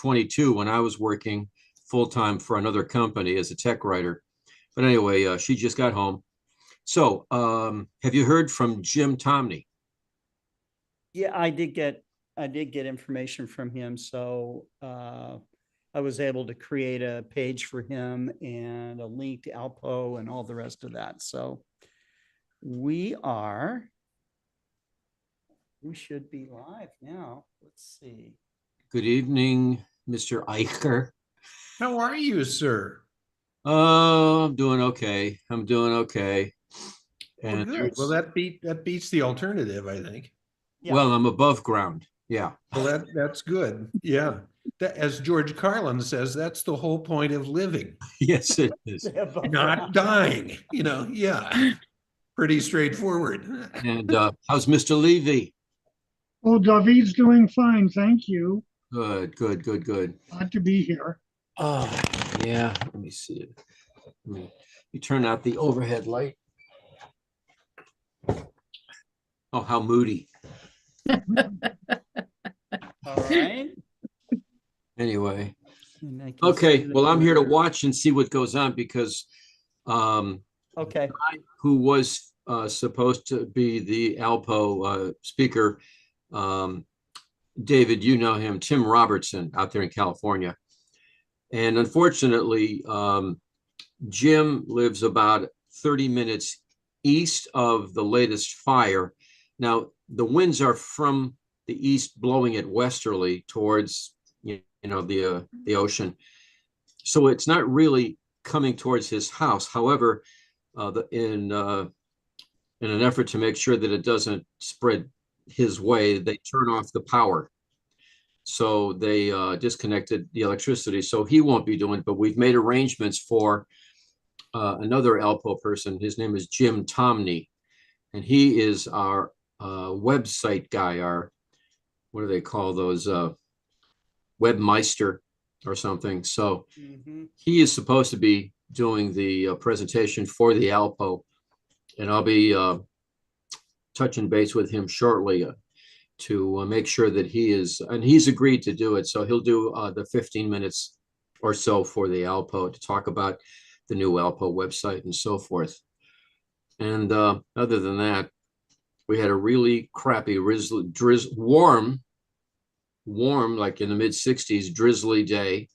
1922 when I was working full-time for another company as a tech writer. But anyway, she just got home. So, have you heard from Jim Tomney? Yeah, I did get information from him. So I was able to create a page for him and a link to Alpo and all the rest of that. So we should be live now. Let's see. Good evening, Mr. Eicher. How are you, sir? Oh, I'm doing okay. I'm doing okay. Well, And good. Well, that beats the alternative, I think. Yeah. well, I'm above ground. Yeah. Well, that's good. Yeah. As George Carlin says, that's the whole point of living, Yes, it is. not dying. Yeah. Pretty straightforward. And how's Mr. Levy? Oh, David's doing fine, thank you. Good, good, good, good. Glad to be here. Oh, yeah. Let me see it. You turn out the overhead light. Oh, how moody. All right. Anyway. And I can Okay. see the Well, I'm here to border. watch and see what goes on because Okay. who was supposed to be the Alpo speaker, David, you know him, Tim Robertson out there in California. And unfortunately, Jim lives about 30 minutes east of the latest fire. Now, the winds are from the east blowing it westerly towards the ocean. So it's not really coming towards his house. However, in an effort to make sure that it doesn't spread his way, they turn off the power. So they disconnected the electricity. So he won't be doing it, but we've made arrangements for another Alpo person. His name is Jim Tomney, and he is our website guy, what do they call those, webmeister or something. So he is supposed to be doing the presentation for the Alpo, and I'll be touching base with him shortly to make sure that he's agreed to do it. So he'll do the 15 minutes or so for the Alpo to talk about the new Alpo website and so forth. And other than that, we had a really crappy warm, like in the mid 60s, drizzly day.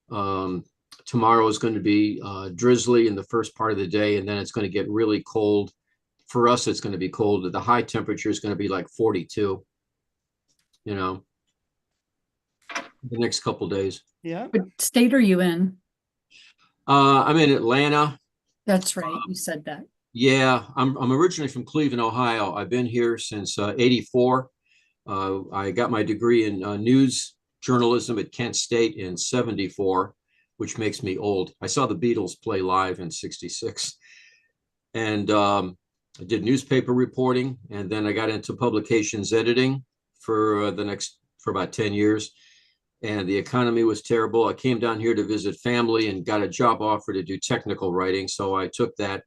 Tomorrow is going to be drizzly in the first part of the day, and then it's going to get really cold. For us, it's going to be cold. The high temperature is going to be like 42, the next couple of days. Yeah. What state are you in? I'm in Atlanta. That's right. You said that. Yeah, I'm originally from Cleveland, Ohio. I've been here since '84. I got my degree in news journalism at Kent State in '74, which makes me old. I saw the Beatles play live in '66. And I did newspaper reporting, and then I got into publications editing for about 10 years. And the economy was terrible. I came down here to visit family and got a job offer to do technical writing. So I took that,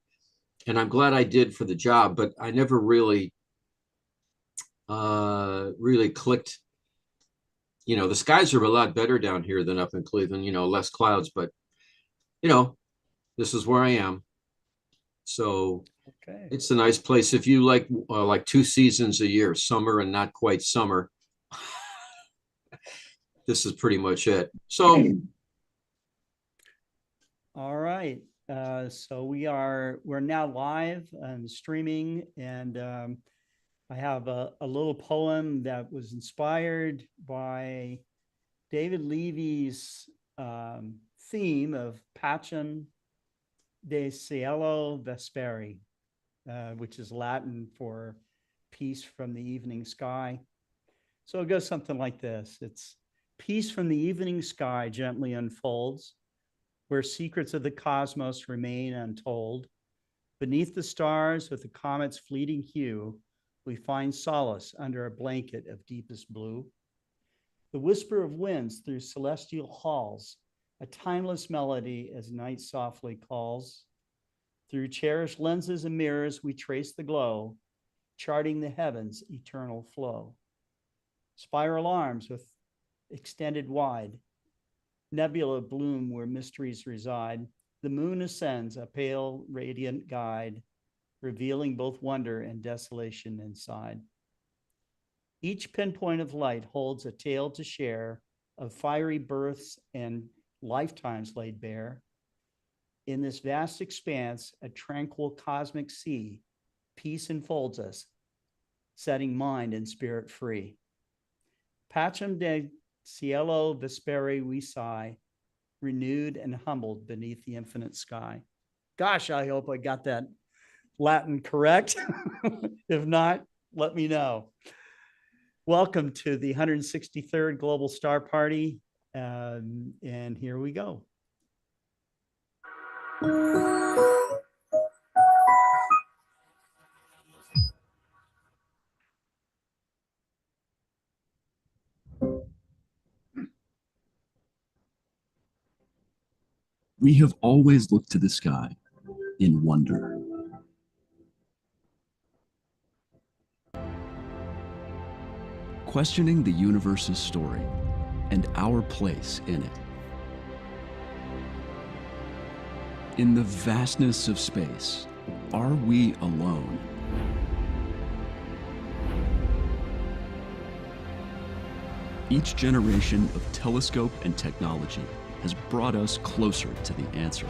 and I'm glad I did for the job, but I never really clicked. The skies are a lot better down here than up in Cleveland, less clouds, but this is where I am. So Okay. it's a nice place. If you like 2 seasons a year, summer and not quite summer, this is pretty much it. So All right. So we're now live and streaming, and I have a little poem that was inspired by David Levy's theme of Pacem de Cielo Vesperi, which is Latin for peace from the evening sky. So it goes something like this. It's peace from the evening sky gently unfolds, where secrets of the cosmos remain untold. Beneath the stars with the comet's fleeting hue, we find solace under a blanket of deepest blue. The whisper of winds through celestial halls, a timeless melody as night softly calls. Through cherished lenses and mirrors, we trace the glow, charting the heavens' eternal flow. Spiral arms with extended wide, nebula bloom where mysteries reside. The moon ascends, a pale, radiant guide, revealing both wonder and desolation inside. Each pinpoint of light holds a tale to share of fiery births and lifetimes laid bare. In this vast expanse, a tranquil cosmic sea, peace enfolds us, setting mind and spirit free. Pacem de cielo vespere we sigh, renewed and humbled beneath the infinite sky. Gosh, I hope I got that Latin correct. If not, let me know. Welcome to the 163rd Global Star Party. And here we go. We have always looked to the sky in wonder. Questioning the universe's story and our place in it. In the vastness of space, are we alone? Each generation of telescope and technology has brought us closer to the answer.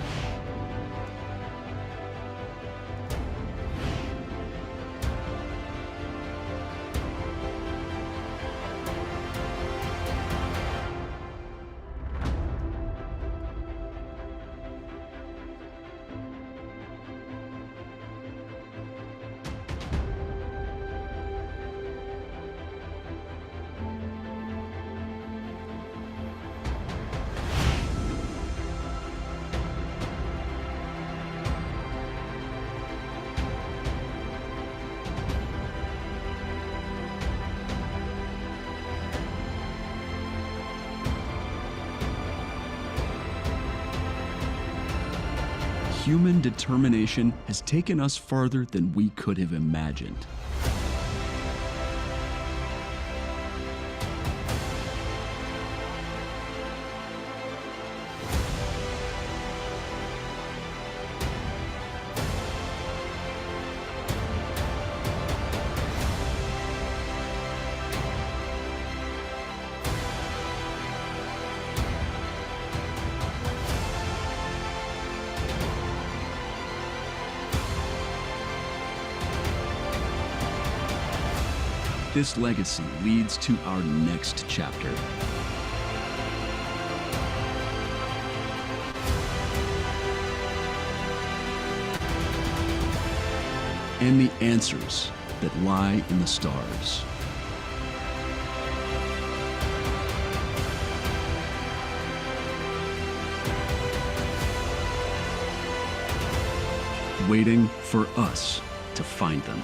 Human determination has taken us farther than we could have imagined. This legacy leads to our next chapter. And the answers that lie in the stars. Waiting for us to find them.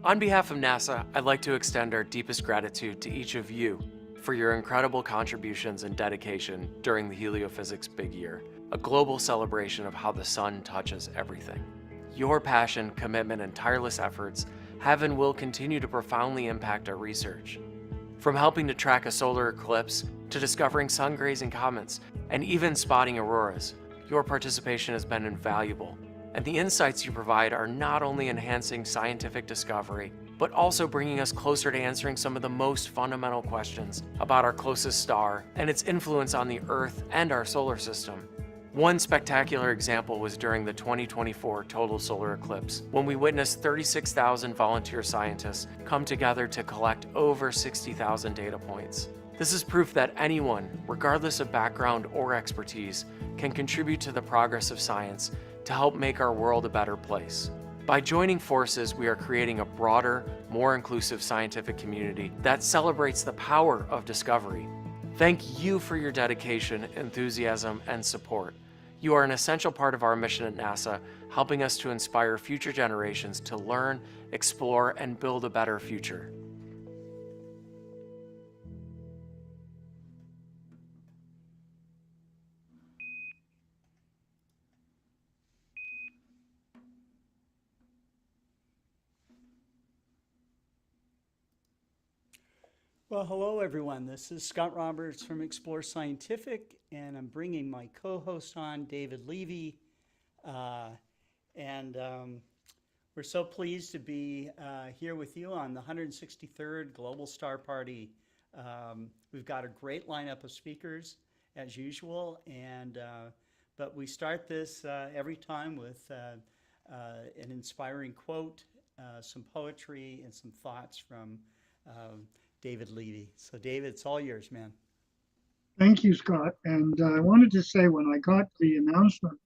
On behalf of NASA, I'd like to extend our deepest gratitude to each of you for your incredible contributions and dedication during the Heliophysics Big Year, a global celebration of how the sun touches everything. Your passion, commitment, and tireless efforts have and will continue to profoundly impact our research. From helping to track a solar eclipse, to discovering sun-grazing comets, and even spotting auroras, your participation has been invaluable. And the insights you provide are not only enhancing scientific discovery, but also bringing us closer to answering some of the most fundamental questions about our closest star and its influence on the Earth and our solar system. One spectacular example was during the 2024 total solar eclipse, when we witnessed 36,000 volunteer scientists come together to collect over 60,000 data points. This is proof that anyone, regardless of background or expertise, can contribute to the progress of science to help make our world a better place. By joining forces, we are creating a broader, more inclusive scientific community that celebrates the power of discovery. Thank you for your dedication, enthusiasm, and support. You are an essential part of our mission at NASA, helping us to inspire future generations to learn, explore, and build a better future. Well, hello, everyone. This is Scott Roberts from Explore Scientific, and I'm bringing my co-host on, David Levy. We're so pleased to be here with you on the 163rd Global Star Party. We've got a great lineup of speakers, as usual, but we start this every time with an inspiring quote, some poetry, and some thoughts from David Levy. So David, it's all yours, man. Thank you, Scott. And I wanted to say, when I got the announcement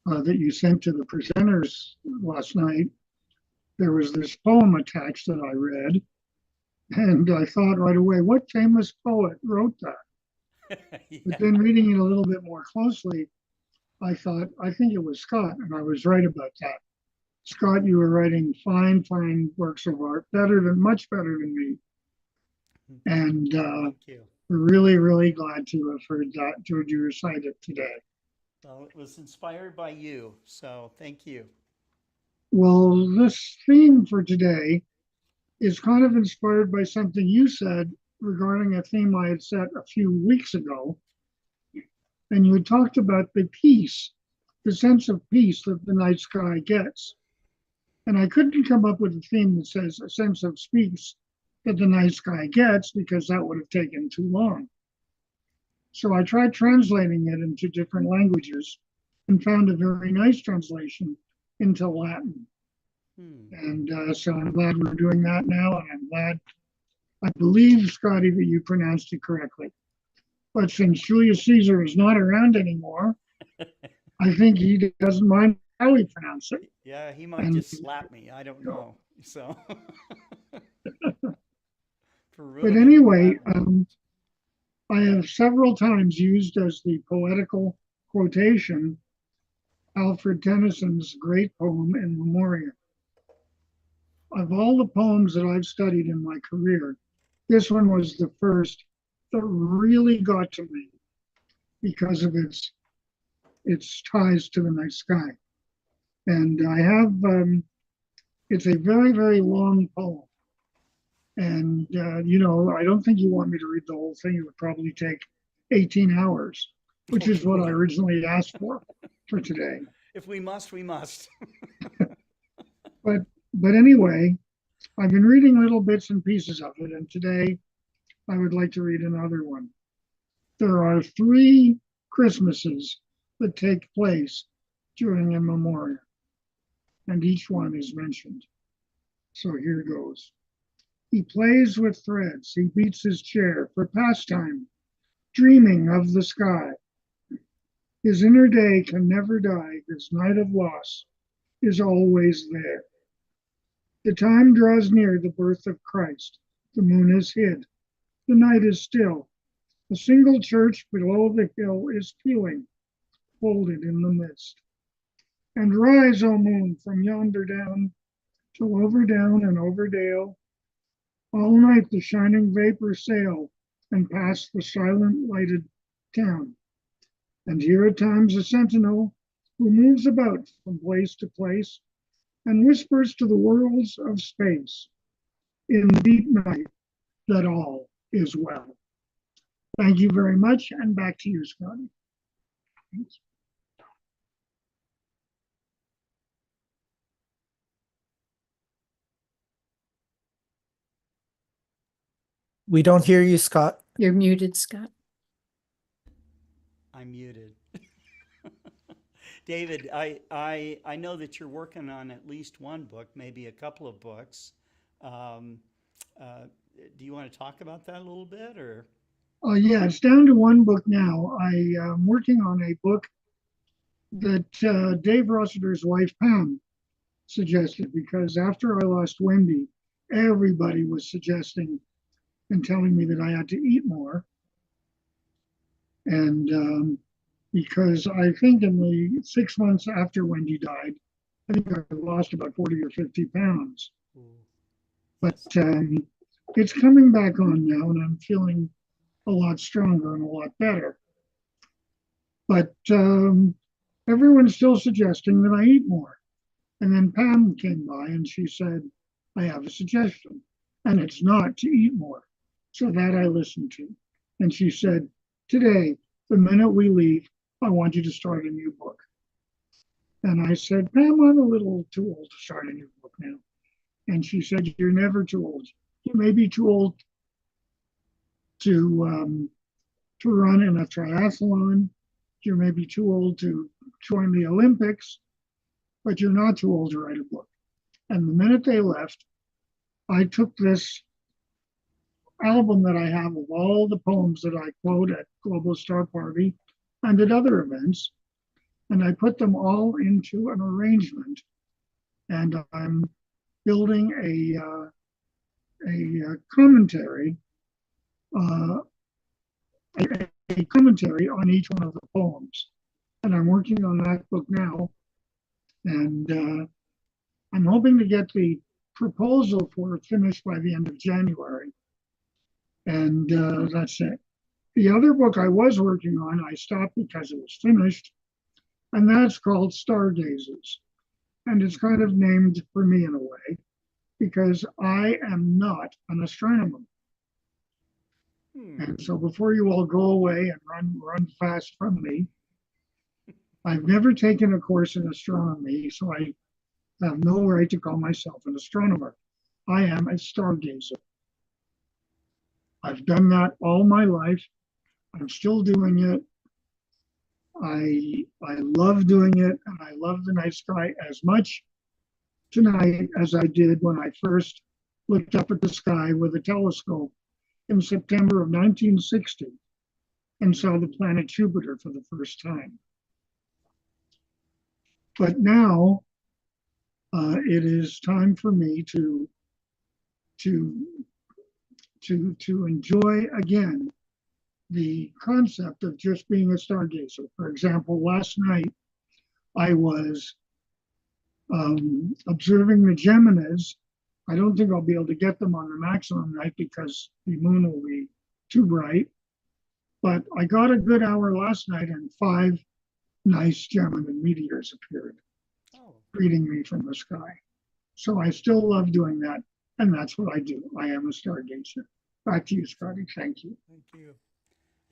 that you sent to the presenters last night, there was this poem attached that I read. And I thought right away, what famous poet wrote that? Yeah. But then reading it a little bit more closely, I thought, I think it was Scott, and I was right about that. Scott, you were writing fine, fine works of art, much better than me. And Thank you. we're really, really glad to have heard you recite it today. Well, it was inspired by you, so thank you. Well, this theme for today is kind of inspired by something you said regarding a theme I had set a few weeks ago. And you had talked about the peace, the sense of peace that the night sky gets. And I couldn't come up with a theme that says a sense of peace that the night sky gets, because that would have taken too long. So I tried translating it into different languages and found a very nice translation into Latin. And so I'm glad we're doing that now, and I'm glad, I believe, Scotty, that you pronounced it correctly. But since Julius Caesar is not around anymore, I think he doesn't mind how we pronounce it. Yeah, he might just slap me. I don't know. So, But anyway, I have several times used as the poetical quotation Alfred Tennyson's great poem In Memoriam. Of all the poems that I've studied in my career, this one was the first that really got to me because of its ties to the night sky. And I have, it's a very, very long poem. And, I don't think you want me to read the whole thing. It would probably take 18 hours, which is what I originally asked for today. If we must, we must. But anyway, I've been reading little bits and pieces of it, and today I would like to read another one. There are 3 Christmases that take place during In Memoriam, and each one is mentioned. So here goes. He plays with threads, he beats his chair for pastime, dreaming of the sky. His inner day can never die, his night of loss is always there. The time draws near the birth of Christ, the moon is hid, the night is still. A single church below the hill is pealing, folded in the mist. And rise, O moon, from yonder down, till over down and over dale, all night the shining vapors sail, and past the silent lighted town. And here at times a sentinel, who moves about from place to place, and whispers to the worlds of space, in the deep night, that all is well. Thank you very much, and back to you, Scotty. Thanks. We don't hear you, Scott. You're muted, Scott. I'm muted. David, I know that you're working on at least one book, maybe a couple of books. Do you want to talk about that a little bit, or? Yeah, it's down to one book now. I'm working on a book that Dave Rossiter's wife, Pam, suggested, because after I lost Wendy, everybody was suggesting and telling me that I had to eat more. And because I think in the 6 months after Wendy died, I think I lost about 40 or 50 pounds. Ooh. But Yes. it's coming back on now, and I'm feeling a lot stronger and a lot better. But everyone's still suggesting that I eat more. And then Pam came by and she said, I have a suggestion, and it's not to eat more. So that I listened to. And she said, today, the minute we leave, I want you to start a new book. And I said, Pam, I'm a little too old to start a new book now. And she said, you're never too old. You may be too old to run in a triathlon. You may be too old to join the Olympics, but you're not too old to write a book. And the minute they left, I took this album that I have of all the poems that I quote at Global Star Party and at other events, and I put them all into an arrangement. And I'm building a commentary, a commentary on each one of the poems. And I'm working on that book now. And I'm hoping to get the proposal for it finished by the end of January. And that's it. The other book I was working on, I stopped because it was finished, and that's called Stargazers. And it's kind of named for me in a way, because I am not an astronomer. And so before you all go away and run fast from me, I've never taken a course in astronomy, so I have no right to call myself an astronomer. I am a stargazer. I've done that all my life. I'm still doing it. I love doing it, and I love the night sky as much tonight as I did when I first looked up at the sky with a telescope in September of 1960 and saw the planet Jupiter for the first time. But now it is time for me to enjoy again the concept of just being a stargazer. For example, last night I was observing the Geminis. I don't think I'll be able to get them on the maximum night because the moon will be too bright. But I got a good hour last night, and 5 nice Gemini meteors appeared, greeting me from the sky. So I still love doing that, and that's what I do. I am a stargazer. Back to you, Scotty. Thank you. Thank you.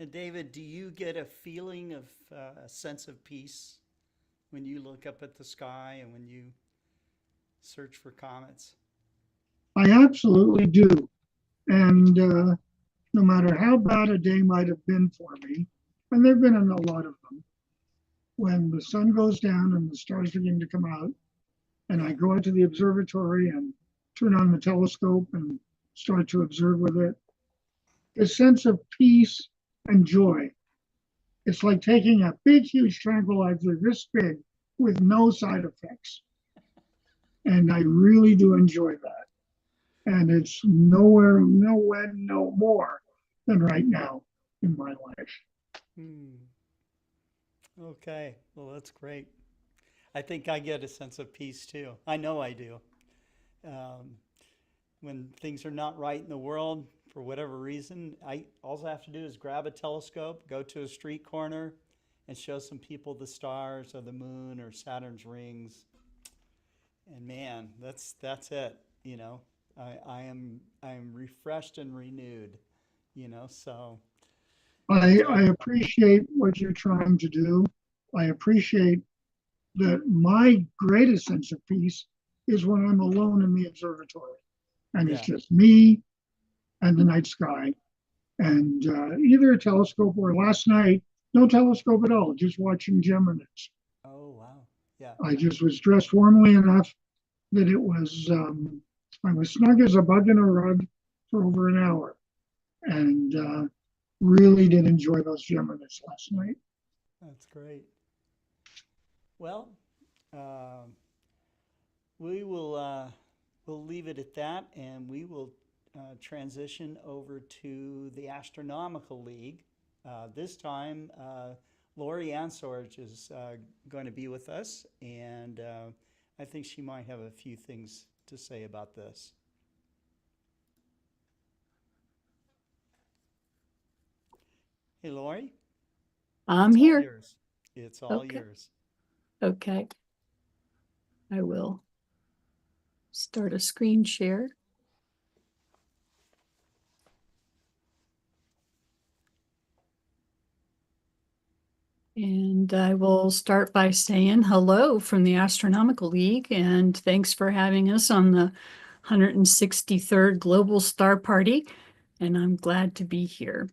And David, do you get a feeling of a sense of peace when you look up at the sky and when you search for comets? I absolutely do. And no matter how bad a day might have been for me, and there have been a lot of them, when the sun goes down and the stars begin to come out, and I go out to the observatory and turn on the telescope and start to observe with it, the sense of peace and joy. It's like taking a big, huge tranquilizer this big with no side effects. And I really do enjoy that. And it's nowhere, no more than right now in my life. Okay, well, that's great. I think I get a sense of peace too. I know I do. When things are not right in the world, for whatever reason, all I have to do is grab a telescope, go to a street corner, and show some people the stars or the moon or Saturn's rings. And man, that's it. You know, I am refreshed and renewed. You know, so I appreciate what you're trying to do. I appreciate that my greatest sense of peace is when I'm alone in the observatory, and it's just me and the night sky, and either a telescope or last night, no telescope at all, just watching Geminis. Oh, wow. Yeah. I just was dressed warmly enough that it was, I was snug as a bug in a rug for over an hour, and really did enjoy those Geminis last night. That's great. Well, we will we'll leave it at that, and we will transition over to the Astronomical League. This time, Lori Ansorge is going to be with us, and I think she might have a few things to say about this. Hey, Lori. I'm It's all here. yours. It's all Okay. yours. Okay. I will start a screen share. And I will start by saying hello from the Astronomical League, and thanks for having us on the 163rd Global Star Party, and I'm glad to be here.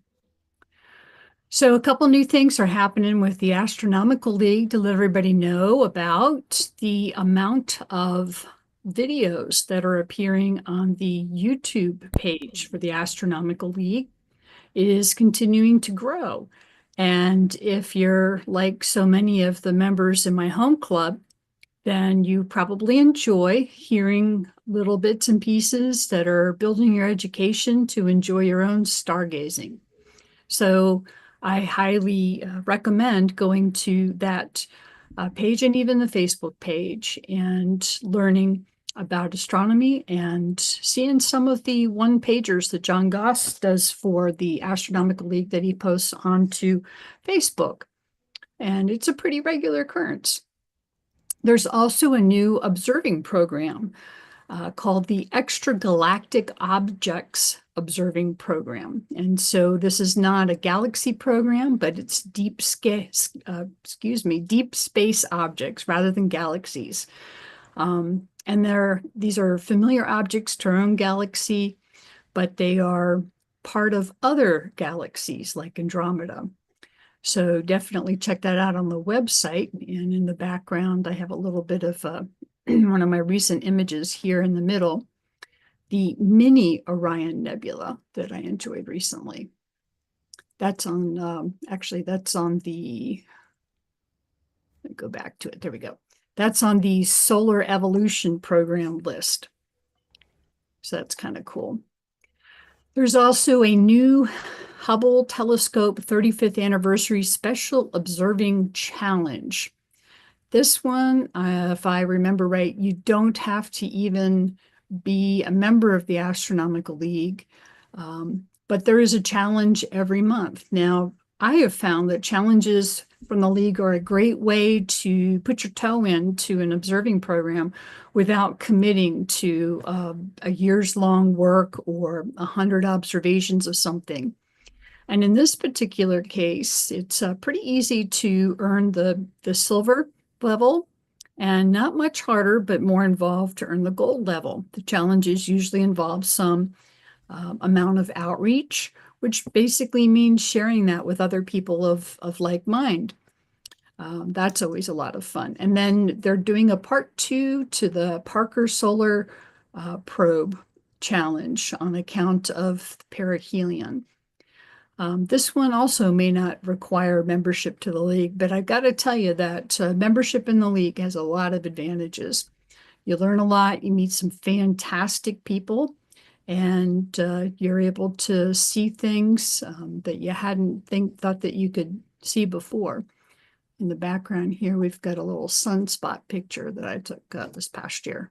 So a couple new things are happening with the Astronomical League to let everybody know about the amount of videos that are appearing on the YouTube page for the Astronomical League is continuing to grow. And if you're like so many of the members in my home club, then you probably enjoy hearing little bits and pieces that are building your education to enjoy your own stargazing. So I highly recommend going to that page and even the Facebook page and learning about astronomy and seeing some of the one-pagers that John Goss does for the Astronomical League that he posts onto Facebook. And it's a pretty regular occurrence. There's also a new observing program called the Extragalactic Objects Observing Program. And so this is not a galaxy program, but it's deep space objects rather than galaxies. And these are familiar objects to our own galaxy, but they are part of other galaxies like Andromeda. So definitely check that out on the website. And in the background, I have a little bit of one of my recent images here in the middle, the mini Orion Nebula that I enjoyed recently. That's on, actually, that's on the, let me go back to it. There we go. That's on the Solar Evolution Program list. So that's kind of cool. There's also a new Hubble Telescope 35th Anniversary Special Observing Challenge. This one, if I remember right, you don't have to even be a member of the Astronomical League, but there is a challenge every month. Now, I have found that challenges from the League are a great way to put your toe into an observing program without committing to a year's long work or 100 observations of something. And in this particular case, it's pretty easy to earn the silver level and not much harder, but more involved to earn the gold level. The challenges usually involve some amount of outreach, which basically means sharing that with other people of like mind. That's always a lot of fun. And then they're doing a part 2 to the Parker Solar Probe Challenge on account of perihelion. This one also may not require membership to the League, but I've got to tell you that membership in the League has a lot of advantages. You learn a lot, you meet some fantastic people, and you're able to see things that you hadn't thought that you could see before. In the background here, we've got a little sunspot picture that I took this past year.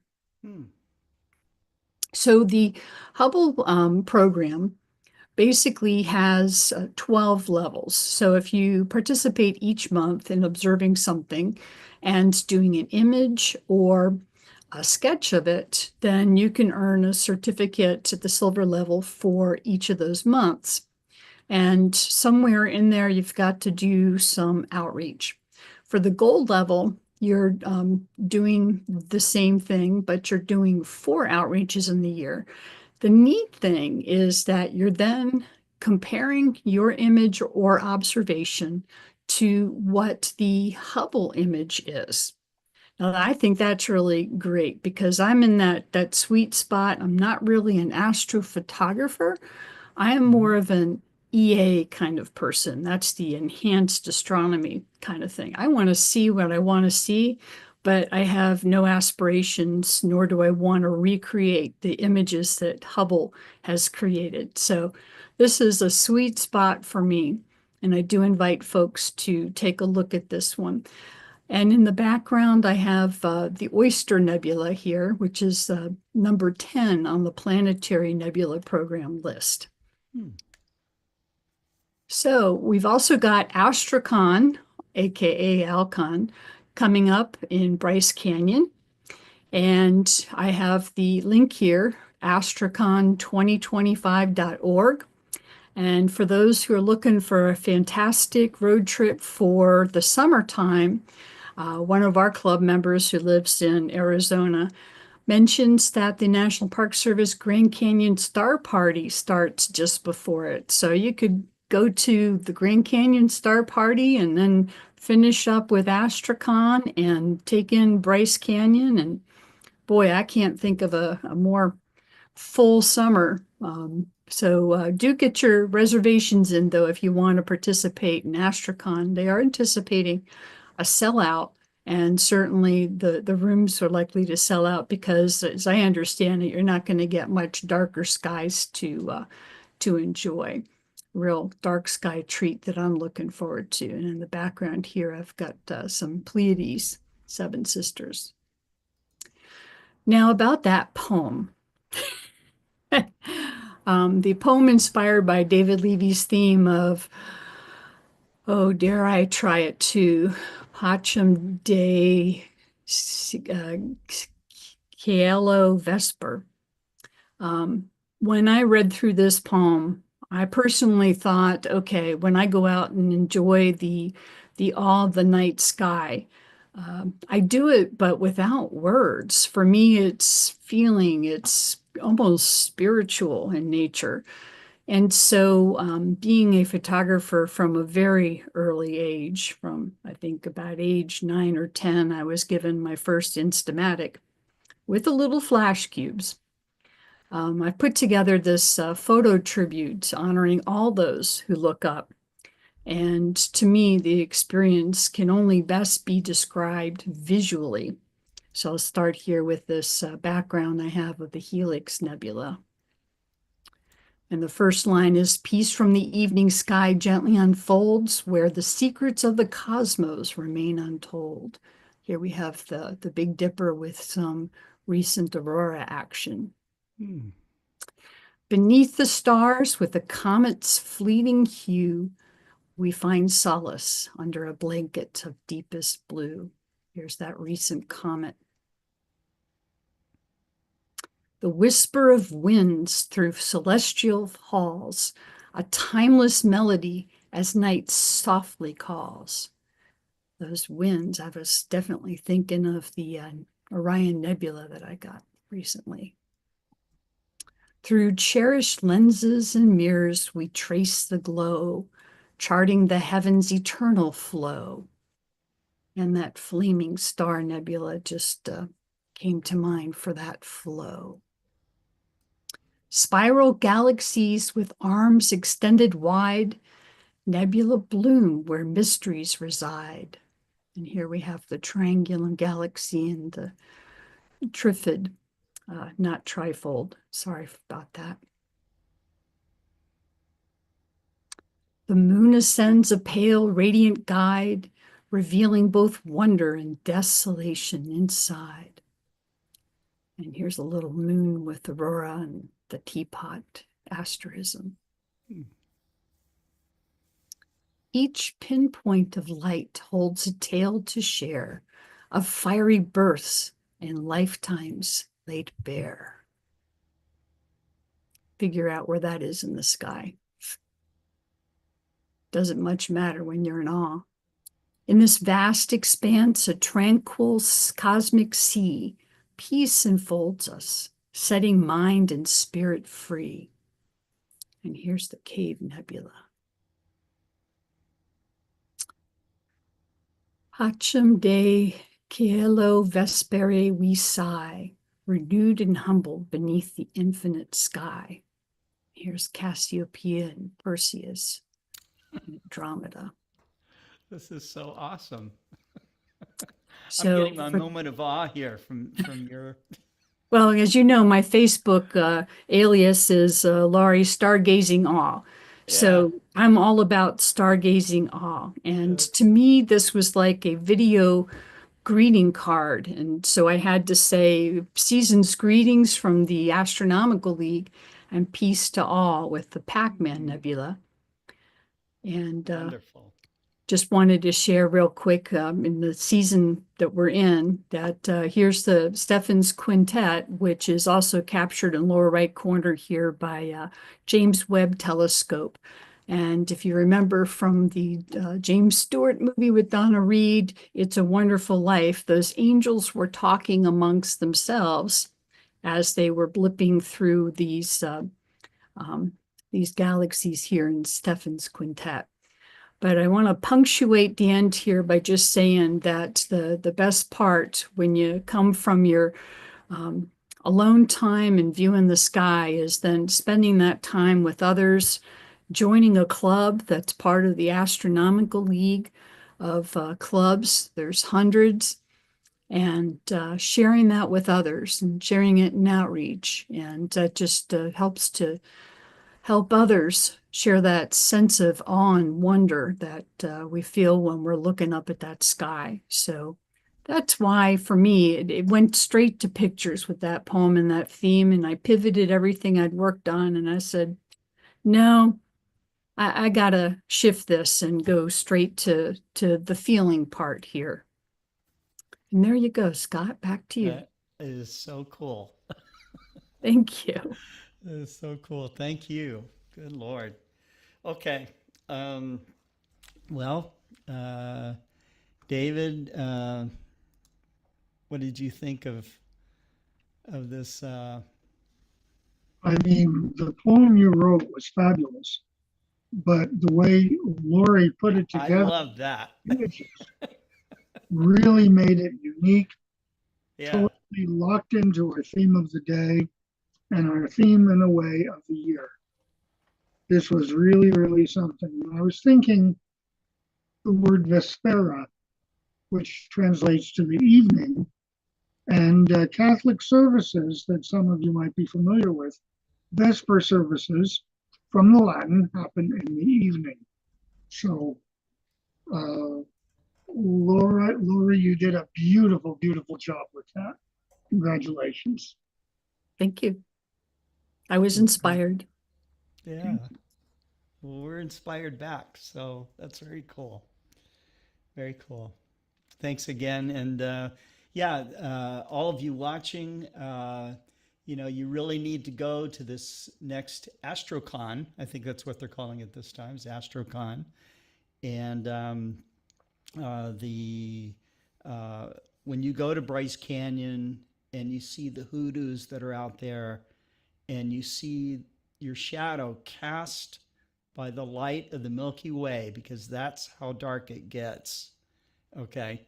So the Hubble program basically has 12 levels. So if you participate each month in observing something and doing an image or a sketch of it, then you can earn a certificate at the silver level for each of those months. And somewhere in there, you've got to do some outreach. For the gold level, you're doing the same thing, but you're doing 4 outreaches in the year. The neat thing is that you're then comparing your image or observation to what the Hubble image is. Now, I think that's really great because I'm in that sweet spot. I'm not really an astrophotographer. I am more of an EA kind of person. That's the enhanced astronomy kind of thing. I want to see what I want to see, but I have no aspirations, nor do I want to recreate the images that Hubble has created. So this is a sweet spot for me. And I do invite folks to take a look at this one. And in the background, I have the Oyster Nebula here, which is number 10 on the Planetary Nebula Program list. So we've also got Astracon, aka Alcon, coming up in Bryce Canyon. And I have the link here, astracon2025.org. And for those who are looking for a fantastic road trip for the summertime, one of our club members who lives in Arizona mentions that the National Park Service Grand Canyon Star Party starts just before it. So you could go to the Grand Canyon Star Party and then finish up with Astracon and take in Bryce Canyon. And boy, I can't think of a more full summer. So do get your reservations in, though, if you want to participate in Astracon. They are anticipating a sellout, and certainly the rooms are likely to sell out because, as I understand it, you're not going to get much darker skies to enjoy. Real dark sky treat that I'm looking forward to. And in the background here, I've got some Pleiades, Seven Sisters. Now about that poem. The poem inspired by David Levy's theme of, oh, dare I try it too, Pacem Dei Caelo Vesper. When I read through this poem, I personally thought, okay, when I go out and enjoy the awe of the night sky, I do it, but without words. For me, it's feeling, it's almost spiritual in nature. And so being a photographer from a very early age, from I think about age 9 or 10, I was given my first Instamatic with a little flash cubes. I put together this photo tribute honoring all those who look up. And to me, the experience can only best be described visually. So I'll start here with this background I have of the Helix Nebula. And the first line is, peace from the evening sky gently unfolds where the secrets of the cosmos remain untold. Here we have the Big Dipper with some recent aurora action. Beneath the stars with the comet's fleeting hue, we find solace under a blanket of deepest blue. Here's that recent comet. The whisper of winds through celestial halls, a timeless melody as night softly calls. Those winds, I was definitely thinking of the Orion Nebula that I got recently. Through cherished lenses and mirrors, we trace the glow, charting the heavens' eternal flow. And that flaming star nebula just came to mind for that flow. Spiral galaxies with arms extended wide, nebula bloom where mysteries reside. And here we have the Triangulum galaxy and the Trifid, not trifold. Sorry about that. The moon ascends a pale, radiant guide, revealing both wonder and desolation inside. And here's a little moon with aurora and the teapot asterism. Each pinpoint of light holds a tale to share of fiery births and lifetimes laid bare. Figure out where that is in the sky. Doesn't much matter when you're in awe. In this vast expanse, a tranquil cosmic sea, peace enfolds us, setting mind and spirit free. And here's the Cave Nebula. Pacem Dei Caelo Vespere we sigh, renewed and humbled beneath the infinite sky. Here's Cassiopeia and Perseus, and Andromeda. This is so awesome. So I'm getting a moment of awe here from your. Well, as you know, my Facebook alias is Laurie Stargazing Awe. So I'm all about stargazing awe. And to me, this was like a video greeting card. And so I had to say season's greetings from the Astronomical League and peace to all with the Pac-Man Nebula. And Wonderful. just wanted to share real quick in the season that we're in that here's the Stephan's Quintet, which is also captured in lower right corner here by James Webb Telescope. And if you remember from the James Stewart movie with Donna Reed, It's a Wonderful Life, those angels were talking amongst themselves as they were blipping through these galaxies here in Stephan's Quintet. But I want to punctuate the end here by just saying that the best part when you come from your alone time and viewing the sky is then spending that time with others, joining a club that's part of the Astronomical League of clubs. There's hundreds, and sharing that with others and sharing it in outreach. And that just helps to help others share that sense of awe and wonder that we feel when we're looking up at that sky. So that's why, for me, it went straight to pictures with that poem and that theme. And I pivoted everything I'd worked on. And I said, no, I got to shift this and go straight to the feeling part here. And there you go, Scott. Back to you. That is so cool. Thank you. That is so cool. Thank you. Good Lord. Okay. Well, David, what did you think of this? I mean, the poem you wrote was fabulous, but the way Lori put it I together love that. really made it unique, Yeah. totally locked into our theme of the day and our theme, in a way, of the year. This was really, really something. I was thinking the word Vespera, which translates to the evening, and Catholic services that some of you might be familiar with. Vesper services from the Latin happen in the evening. So, Laura, you did a beautiful, beautiful job with that. Congratulations. Thank you. I was inspired. Yeah. Well, we're inspired back. So that's very cool. Very cool. Thanks again. And all of you watching, you really need to go to this next AstroCon. I think that's what they're calling it this time, is AstroCon. And when you go to Bryce Canyon and you see the hoodoos that are out there, and you see your shadow cast by the light of the Milky Way, because that's how dark it gets. Okay.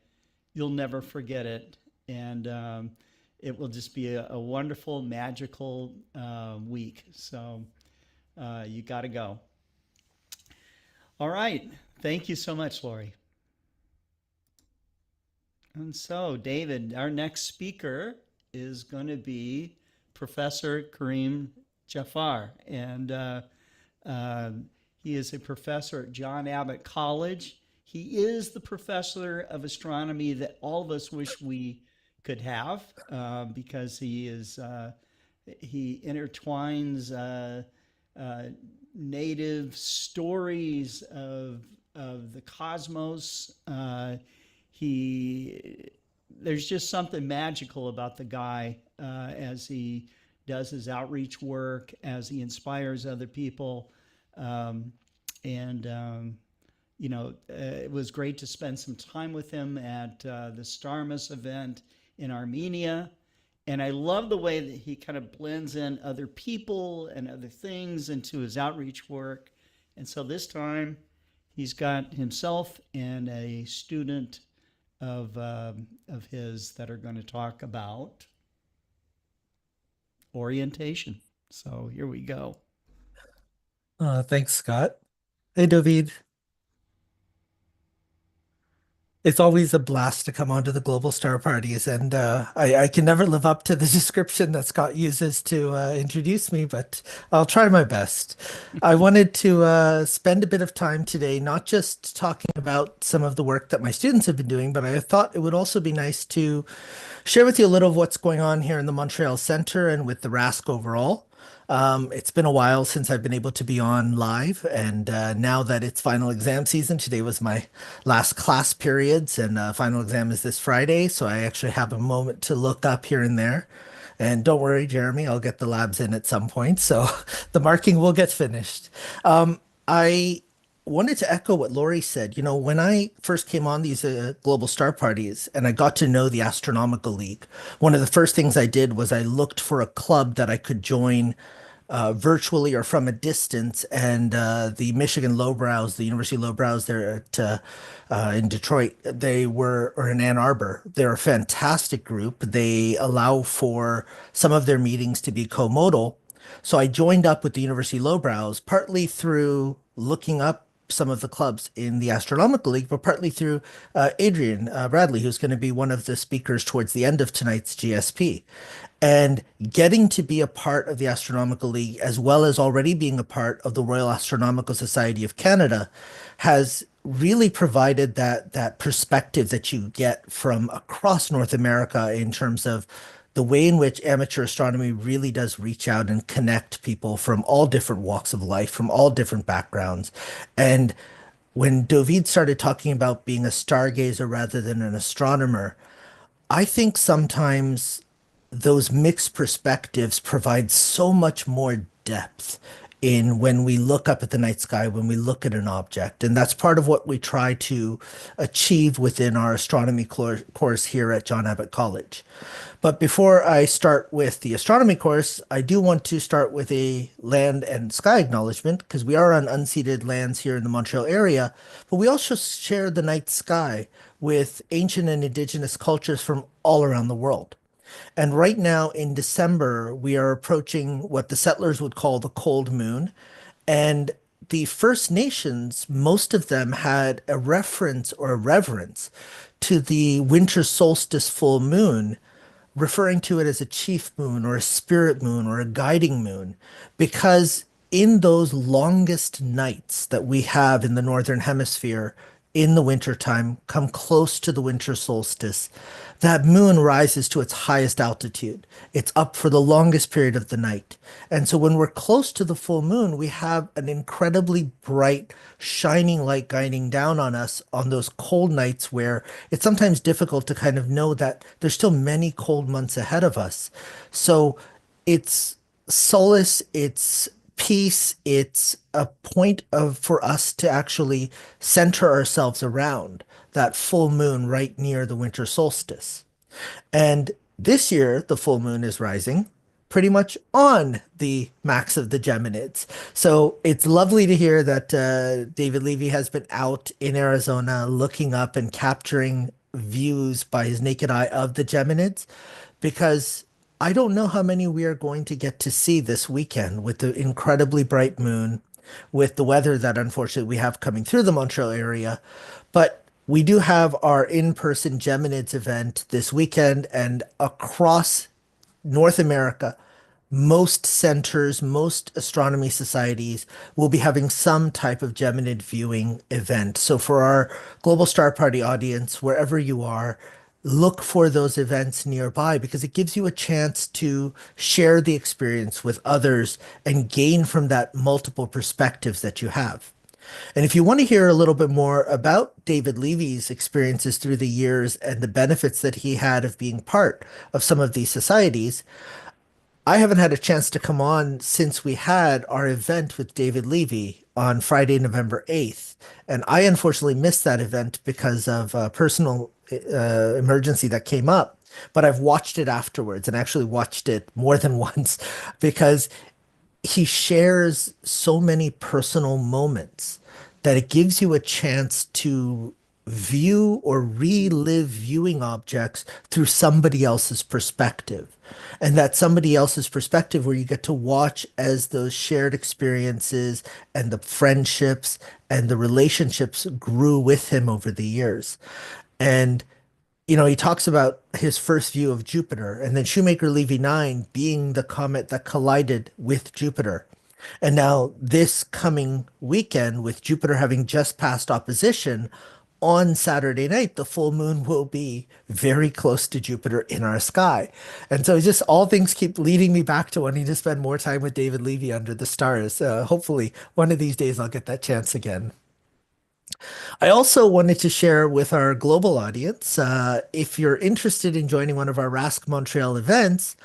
You'll never forget it. And it will just be a wonderful, magical week. So you got to go. All right. Thank you so much, Lori. And so, David, our next speaker is going to be Professor Kareem Jafar. And he is a professor at John Abbott College. He is the professor of astronomy that all of us wish we could have, because he intertwines native stories of the cosmos. There's just something magical about the guy as he does his outreach work, as he inspires other people. It was great to spend some time with him at the Starmus event in Armenia. And I love the way that he kind of blends in other people and other things into his outreach work. And so this time he's got himself and a student of his that are going to talk about orientation. So here we go. Thanks, Scott. Hey, David. It's always a blast to come onto the Global Star Parties, and I can never live up to the description that Scott uses to introduce me, but I'll try my best. I wanted to spend a bit of time today, not just talking about some of the work that my students have been doing, but I thought it would also be nice to share with you a little of what's going on here in the Montreal Center and with the RASC overall. It's been a while since I've been able to be on live, and now that it's final exam season, today was my last class periods, and final exam is this Friday, so I actually have a moment to look up here and there. And don't worry, Jeremy, I'll get the labs in at some point, so the marking will get finished. I wanted to echo what Laurie said. You know, when I first came on these Global Star Parties and I got to know the Astronomical League, one of the first things I did was I looked for a club that I could join virtually or from a distance. And the Michigan Lowbrows, the University Lowbrows there in Detroit, or in Ann Arbor, they're a fantastic group. They allow for some of their meetings to be co-modal. So I joined up with the University Lowbrows, partly through looking up some of the clubs in the Astronomical League, but partly through Adrian Bradley, who's going to be one of the speakers towards the end of tonight's GSP. And getting to be a part of the Astronomical League, as well as already being a part of the Royal Astronomical Society of Canada, has really provided that perspective that you get from across North America in terms of the way in which amateur astronomy really does reach out and connect people from all different walks of life, from all different backgrounds. And when David started talking about being a stargazer rather than an astronomer, I think sometimes those mixed perspectives provide so much more depth in when we look up at the night sky, when we look at an object. And that's part of what we try to achieve within our astronomy course here at John Abbott College. But before I start with the astronomy course, I do want to start with a land and sky acknowledgement, because we are on unceded lands here in the Montreal area, but we also share the night sky with ancient and indigenous cultures from all around the world. And right now in December, we are approaching what the settlers would call the cold moon. And the First Nations, most of them had a reference or a reverence to the winter solstice full moon, referring to it as a chief moon or a spirit moon or a guiding moon, because in those longest nights that we have in the Northern Hemisphere in the wintertime, come close to the winter solstice, that moon rises to its highest altitude. It's up for the longest period of the night. And so when we're close to the full moon, we have an incredibly bright, shining light guiding down on us on those cold nights where it's sometimes difficult to kind of know that there's still many cold months ahead of us. So it's solace, it's peace, it's a point for us to actually center ourselves around that full moon right near the winter solstice. And this year, the full moon is rising pretty much on the max of the Geminids. So it's lovely to hear that David Levy has been out in Arizona looking up and capturing views by his naked eye of the Geminids, because I don't know how many we are going to get to see this weekend with the incredibly bright moon, with the weather that unfortunately we have coming through the Montreal area. But we do have our in-person Geminids event this weekend, and across North America, most centers, most astronomy societies will be having some type of Geminid viewing event. So for our Global Star Party audience, wherever you are, look for those events nearby, because it gives you a chance to share the experience with others and gain from that multiple perspectives that you have. And if you want to hear a little bit more about David Levy's experiences through the years and the benefits that he had of being part of some of these societies, I haven't had a chance to come on since we had our event with David Levy on Friday, November 8th. And I unfortunately missed that event because of a personal emergency that came up. But I've watched it afterwards, and actually watched it more than once, because he shares so many personal moments that it gives you a chance to view or relive viewing objects through somebody else's perspective. And that somebody else's perspective where you get to watch as those shared experiences and the friendships and the relationships grew with him over the years. And he talks about his first view of Jupiter and then Shoemaker-Levy 9 being the comet that collided with Jupiter. And now this coming weekend, with Jupiter having just passed opposition, on Saturday night, the full moon will be very close to Jupiter in our sky. And so just all things keep leading me back to wanting to spend more time with David Levy under the stars. Hopefully one of these days I'll get that chance again. I also wanted to share with our global audience, if you're interested in joining one of our RASC Montreal events,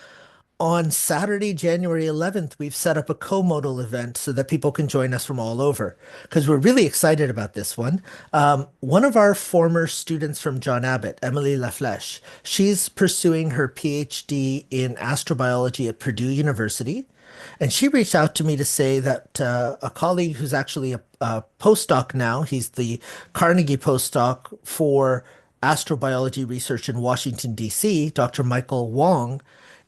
on Saturday, January 11th, we've set up a co-modal event so that people can join us from all over, because we're really excited about this one. One of our former students from John Abbott, Emily Laflèche, she's pursuing her PhD in astrobiology at Purdue University. And she reached out to me to say that a colleague who's actually a postdoc now, he's the Carnegie postdoc for astrobiology research in Washington, D.C., Dr. Michael Wong,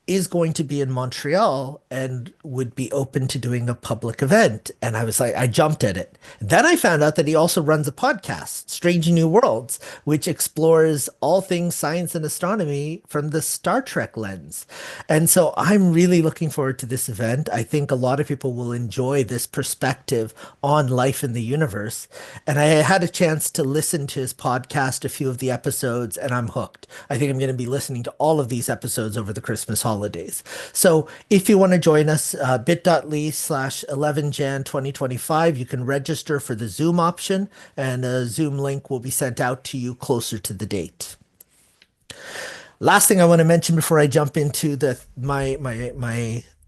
is going to be in Montreal and would be open to doing a public event. And I was like, I jumped at it. Then I found out that he also runs a podcast, Strange New Worlds, which explores all things science and astronomy from the Star Trek lens. And so I'm really looking forward to this event. I think a lot of people will enjoy this perspective on life in the universe. And I had a chance to listen to his podcast, a few of the episodes, and I'm hooked. I think I'm going to be listening to all of these episodes over the Christmas holidays. So if you want to join us, bit.ly/11jan 2025, you can register for the Zoom option, and a Zoom link will be sent out to you closer to the date. Last thing I want to mention before I jump into my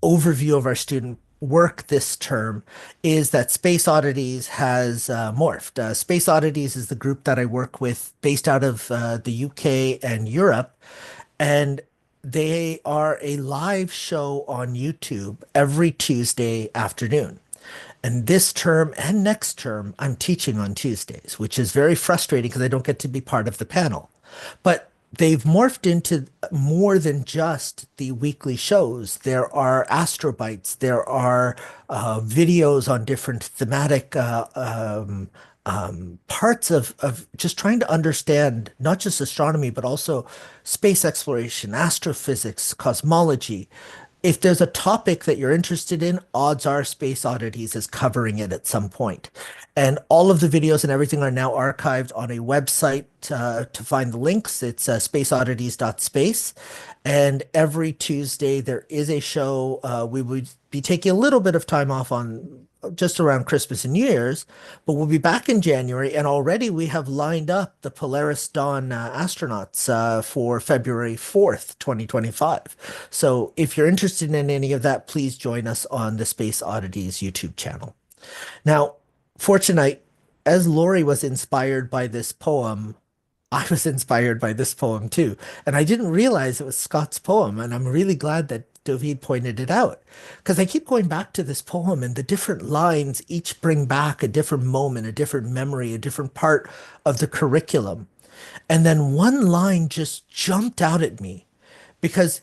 overview of our student work this term is that Space Oddities has morphed. Space Oddities is the group that I work with based out of the UK and Europe, and they are a live show on YouTube every Tuesday afternoon. And this term and next term, I'm teaching on Tuesdays, which is very frustrating because I don't get to be part of the panel. But they've morphed into more than just the weekly shows. There are astrobites, there are videos on different thematic parts of just trying to understand not just astronomy, but also space exploration, astrophysics, cosmology. If there's a topic that you're interested in, odds are Space Oddities is covering it at some point. And all of the videos and everything are now archived on a website. To find the links, it's spaceoddities.space. And every Tuesday, there is a show. We would be taking a little bit of time off on just around Christmas and New Year's, but we'll be back in January. And already we have lined up the Polaris Dawn astronauts for February 4th, 2025. So if you're interested in any of that, please join us on the Space Oddities YouTube channel. Now, fortunately, as Lori was inspired by this poem, I was inspired by this poem too. And I didn't realize it was Scott's poem. And I'm really glad that David pointed it out, because I keep going back to this poem, and the different lines each bring back a different moment, a different memory, a different part of the curriculum. And then one line just jumped out at me because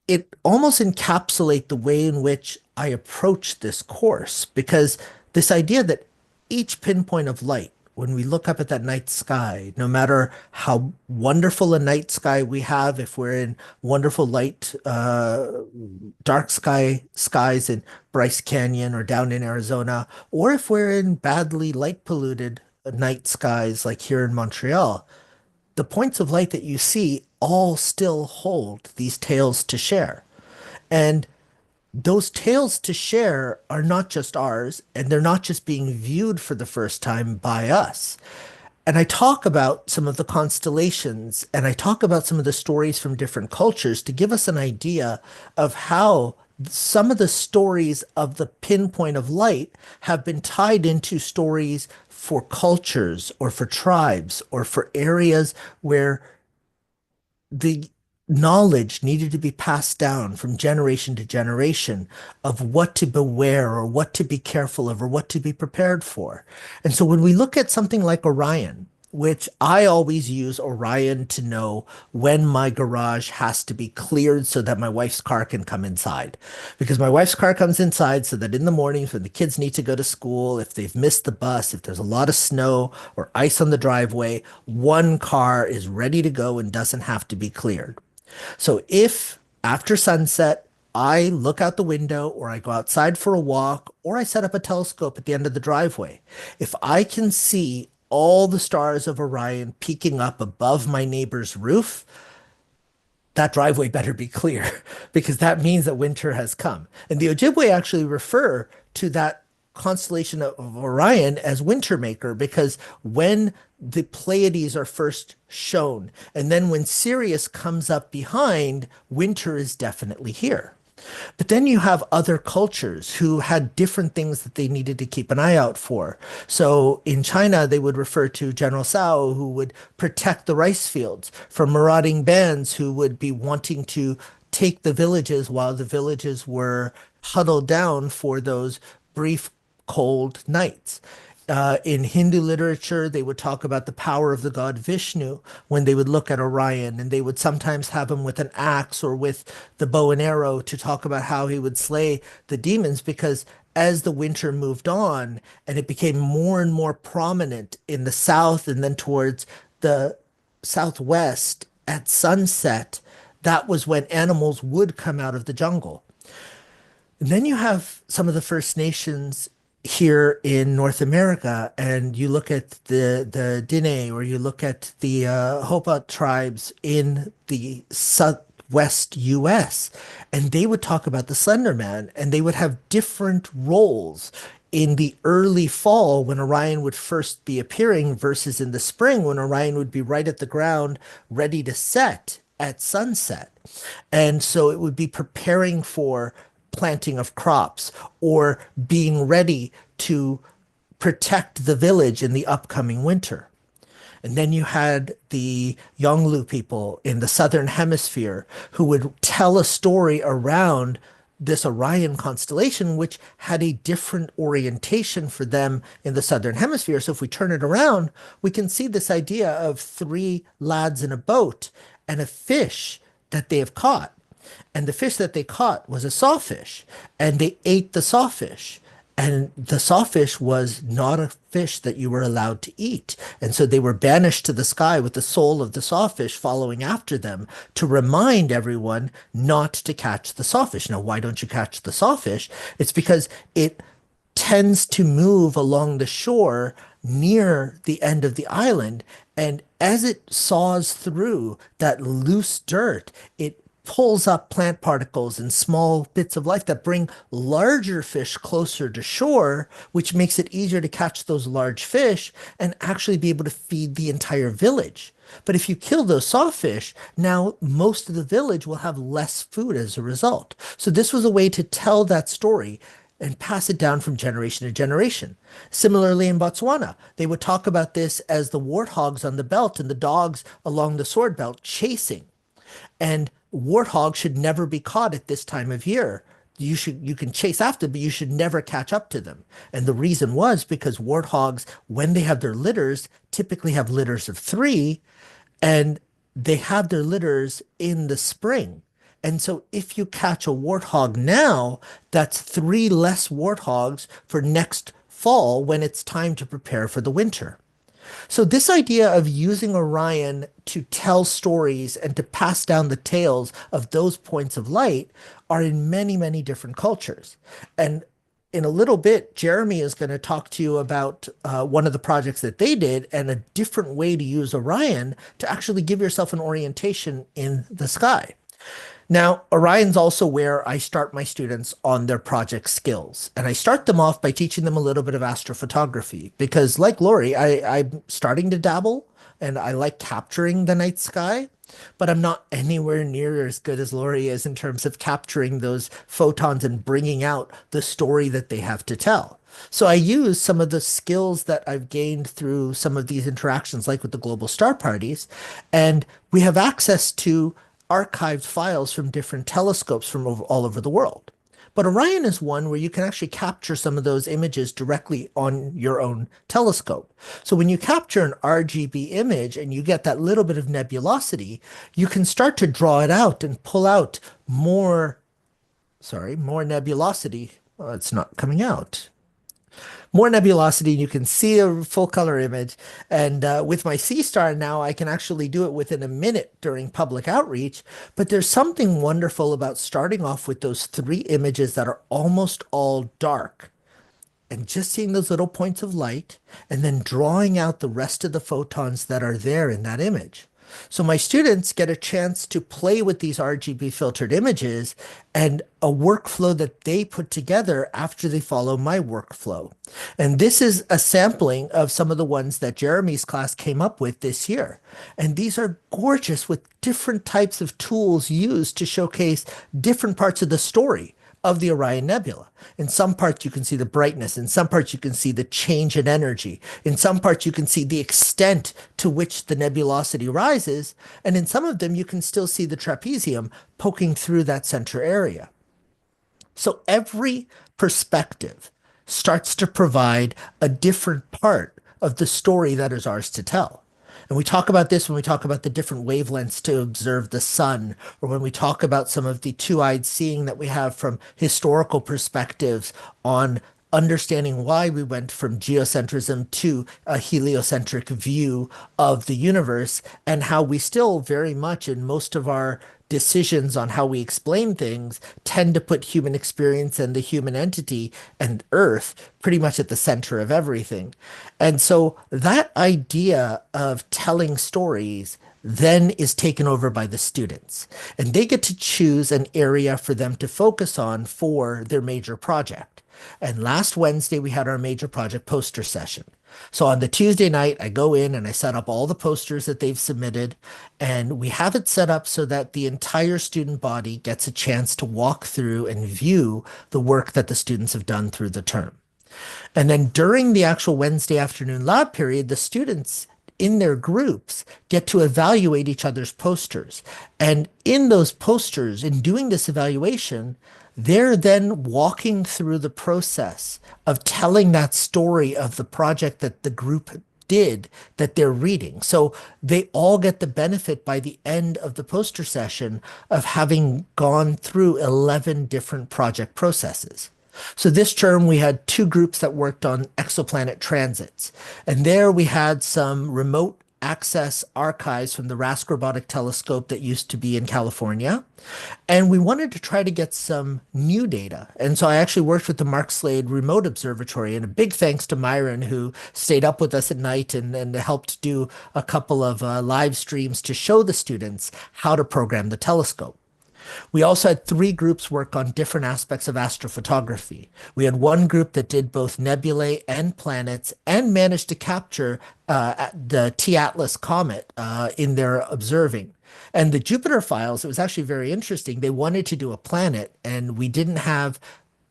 it almost encapsulates the way in which I approach this course, because this idea that each pinpoint of light, when we look up at that night sky, no matter how wonderful a night sky we have, if we're in wonderful light, dark skies in Bryce Canyon or down in Arizona, or if we're in badly light polluted night skies like here in Montreal, the points of light that you see all still hold these tales to share. And those tales to share are not just ours, and they're not just being viewed for the first time by us. And I talk about some of the constellations, and I talk about some of the stories from different cultures to give us an idea of how some of the stories of the pinpoint of light have been tied into stories for cultures or for tribes or for areas where the knowledge needed to be passed down from generation to generation of what to beware or what to be careful of or what to be prepared for. And so when we look at something like Orion, which I always use Orion to know when my garage has to be cleared so that my wife's car can come inside. Because my wife's car comes inside so that in the mornings when the kids need to go to school, if they've missed the bus, if there's a lot of snow or ice on the driveway, one car is ready to go and doesn't have to be cleared. So if after sunset, I look out the window or I go outside for a walk or I set up a telescope at the end of the driveway, if I can see all the stars of Orion peeking up above my neighbor's roof, that driveway better be clear because that means that winter has come. And the Ojibwe actually refer to that constellation of Orion as winter maker, because when the Pleiades are first shown and then when Sirius comes up behind, winter is definitely here. But then you have other cultures who had different things that they needed to keep an eye out for. So in China, they would refer to General Cao, who would protect the rice fields from marauding bands who would be wanting to take the villages while the villages were huddled down for those brief cold nights. In Hindu literature, they would talk about the power of the god Vishnu when they would look at Orion, and they would sometimes have him with an axe or with the bow and arrow to talk about how he would slay the demons, because as the winter moved on and it became more and more prominent in the south and then towards the southwest at sunset, that was when animals would come out of the jungle. And then you have some of the First Nations here in North America, and you look at the Dene, or you look at the Hopa tribes in the southwest US, and they would talk about the Slender Man, and they would have different roles in the early fall when Orion would first be appearing versus in the spring when Orion would be right at the ground ready to set at sunset. And so it would be preparing for planting of crops or being ready to protect the village in the upcoming winter. And then you had the Yolngu people in the southern hemisphere who would tell a story around this Orion constellation, which had a different orientation for them in the southern hemisphere. So if we turn it around, we can see this idea of three lads in a boat and a fish that they have caught. And the fish that they caught was a sawfish, and they ate the sawfish. And the sawfish was not a fish that you were allowed to eat. And so they were banished to the sky with the soul of the sawfish following after them to remind everyone not to catch the sawfish. Now, why don't you catch the sawfish? It's because it tends to move along the shore near the end of the island. And as it saws through that loose dirt, it pulls up plant particles and small bits of life that bring larger fish closer to shore, which makes it easier to catch those large fish and actually be able to feed the entire village. But if you kill those sawfish, now most of the village will have less food as a result. So this was a way to tell that story and pass it down from generation to generation. Similarly, in Botswana, they would talk about this as the warthogs on the belt and the dogs along the sword belt chasing. And warthogs should never be caught at this time of year. You can chase after, but you should never catch up to them. And the reason was because warthogs, when they have their litters, typically have litters of 3, and they have their litters in the spring. And so if you catch a warthog now, that's 3 less warthogs for next fall when it's time to prepare for the winter. So this idea of using Orion to tell stories and to pass down the tales of those points of light are in many, many different cultures. And in a little bit, Jeremy is going to talk to you about one of the projects that they did and a different way to use Orion to actually give yourself an orientation in the sky. Now, Orion's also where I start my students on their project skills. And I start them off by teaching them a little bit of astrophotography because, like Lori, I'm starting to dabble and I like capturing the night sky, but I'm not anywhere near as good as Lori is in terms of capturing those photons and bringing out the story that they have to tell. So I use some of the skills that I've gained through some of these interactions, like with the Global Star Parties, and we have access to archived files from different telescopes from all over the world. But Orion is one where you can actually capture some of those images directly on your own telescope. So when you capture an RGB image and you get that little bit of nebulosity, you can start to draw it out and pull out more nebulosity. Oh, it's not coming out. More nebulosity, and you can see a full color image. And with my C-Star now, I can actually do it within a minute during public outreach. But there's something wonderful about starting off with those 3 images that are almost all dark and just seeing those little points of light and then drawing out the rest of the photons that are there in that image. So my students get a chance to play with these RGB filtered images and a workflow that they put together after they follow my workflow. And this is a sampling of some of the ones that Jeremy's class came up with this year. And these are gorgeous with different types of tools used to showcase different parts of the story of the Orion Nebula. In some parts, you can see the brightness. In some parts, you can see the change in energy. In some parts, you can see the extent to which the nebulosity rises. And in some of them, you can still see the trapezium poking through that center area. So every perspective starts to provide a different part of the story that is ours to tell. And we talk about this when we talk about the different wavelengths to observe the sun, or when we talk about some of the two-eyed seeing that we have from historical perspectives on understanding why we went from geocentrism to a heliocentric view of the universe, and how we still very much in most of our decisions on how we explain things tend to put human experience and the human entity and Earth pretty much at the center of everything. And so that idea of telling stories then is taken over by the students, and they get to choose an area for them to focus on for their major project. And last Wednesday, we had our major project poster session. So on the Tuesday night, I go in and I set up all the posters that they've submitted, and we have it set up so that the entire student body gets a chance to walk through and view the work that the students have done through the term. And then during the actual Wednesday afternoon lab period, the students in their groups get to evaluate each other's posters. And in those posters, in doing this evaluation, they're then walking through the process of telling that story of the project that the group did that they're reading. So they all get the benefit by the end of the poster session of having gone through 11 different project processes. So this term, we had 2 groups that worked on exoplanet transits. And there we had some remote access archives from the Rask Robotic Telescope that used to be in California. And we wanted to try to get some new data. And so I actually worked with the Mark Slade Remote Observatory, and a big thanks to Myron, who stayed up with us at night and helped do a couple of live streams to show the students how to program the telescope. We also had 3 groups work on different aspects of astrophotography. We had one group that did both nebulae and planets and managed to capture the T-Atlas comet in their observing. And the Jupiter files, it was actually very interesting. They wanted to do a planet, and we didn't have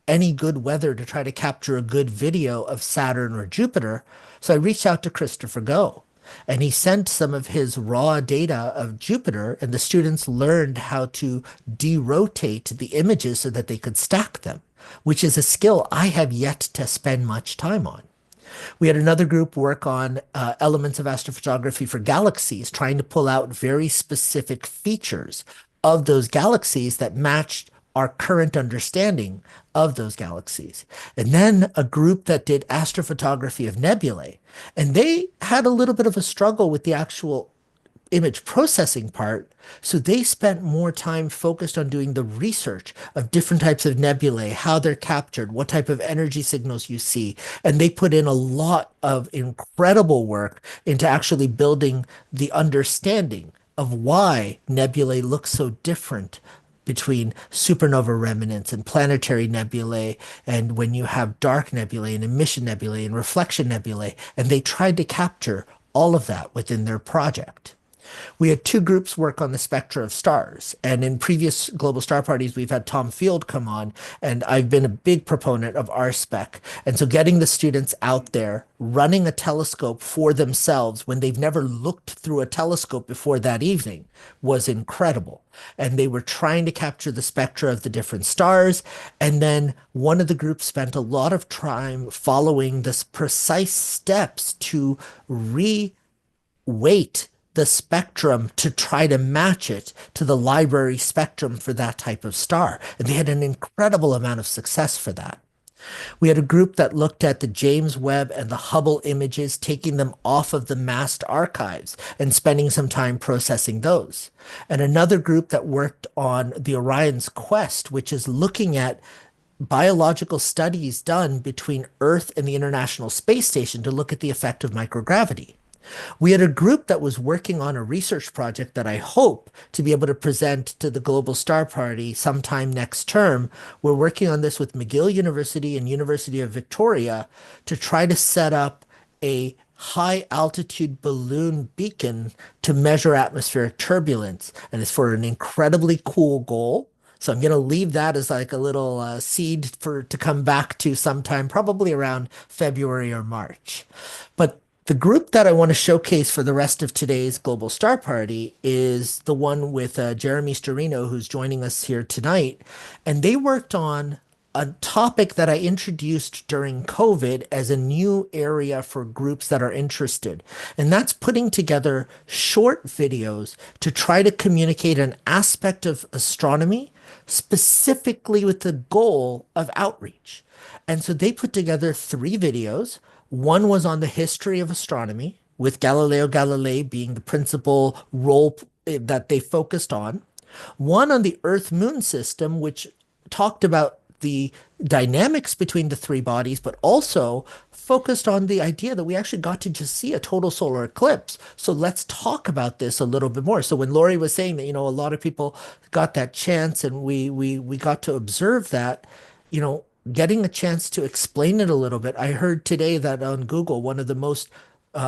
any good weather to try to capture a good video of Saturn or Jupiter. So I reached out to Christopher Go. And he sent some of his raw data of Jupiter, and the students learned how to derotate the images so that they could stack them, which is a skill I have yet to spend much time on. We had another group work on elements of astrophotography for galaxies, trying to pull out very specific features of those galaxies that matched our current understanding of those galaxies. And then a group that did astrophotography of nebulae. And they had a little bit of a struggle with the actual image processing part. So they spent more time focused on doing the research of different types of nebulae, how they're captured, what type of energy signals you see. And they put in a lot of incredible work into actually building the understanding of why nebulae look so different between supernova remnants and planetary nebulae, and when you have dark nebulae and emission nebulae and reflection nebulae, and they tried to capture all of that within their project. We had two groups work on the spectra of stars. And in previous global star parties, we've had Tom Field come on, and I've been a big proponent of RSpec. And so getting the students out there running a telescope for themselves when they've never looked through a telescope before that evening was incredible. And they were trying to capture the spectra of the different stars. And then one of the groups spent a lot of time following this precise steps to re-weight the spectrum to try to match it to the library spectrum for that type of star. And they had an incredible amount of success for that. We had a group that looked at the James Webb and the Hubble images, taking them off of the massed archives and spending some time processing those. And another group that worked on the Orion's Quest, which is looking at biological studies done between Earth and the International Space Station to look at the effect of microgravity. We had a group that was working on a research project that I hope to be able to present to the Global Star Party sometime next term. We're working on this with McGill University and University of Victoria to try to set up a high altitude balloon beacon to measure atmospheric turbulence. And it's for an incredibly cool goal. So I'm going to leave that as like a little seed to come back to sometime, probably around February or March. But the group that I want to showcase for the rest of today's Global Star Party is the one with Jeremy Storino, who's joining us here tonight. And they worked on a topic that I introduced during COVID as a new area for groups that are interested. And that's putting together short videos to try to communicate an aspect of astronomy, specifically with the goal of outreach. And so they put together 3 videos. One was on the history of astronomy, with Galileo Galilei being the principal role that they focused on. One on the Earth-Moon system, which talked about the dynamics between the 3 bodies, but also focused on the idea that we actually got to just see a total solar eclipse. So let's talk about this a little bit more. So when Lori was saying that, a lot of people got that chance and we got to observe that, getting a chance to explain it a little bit. I heard today that on Google, one of the most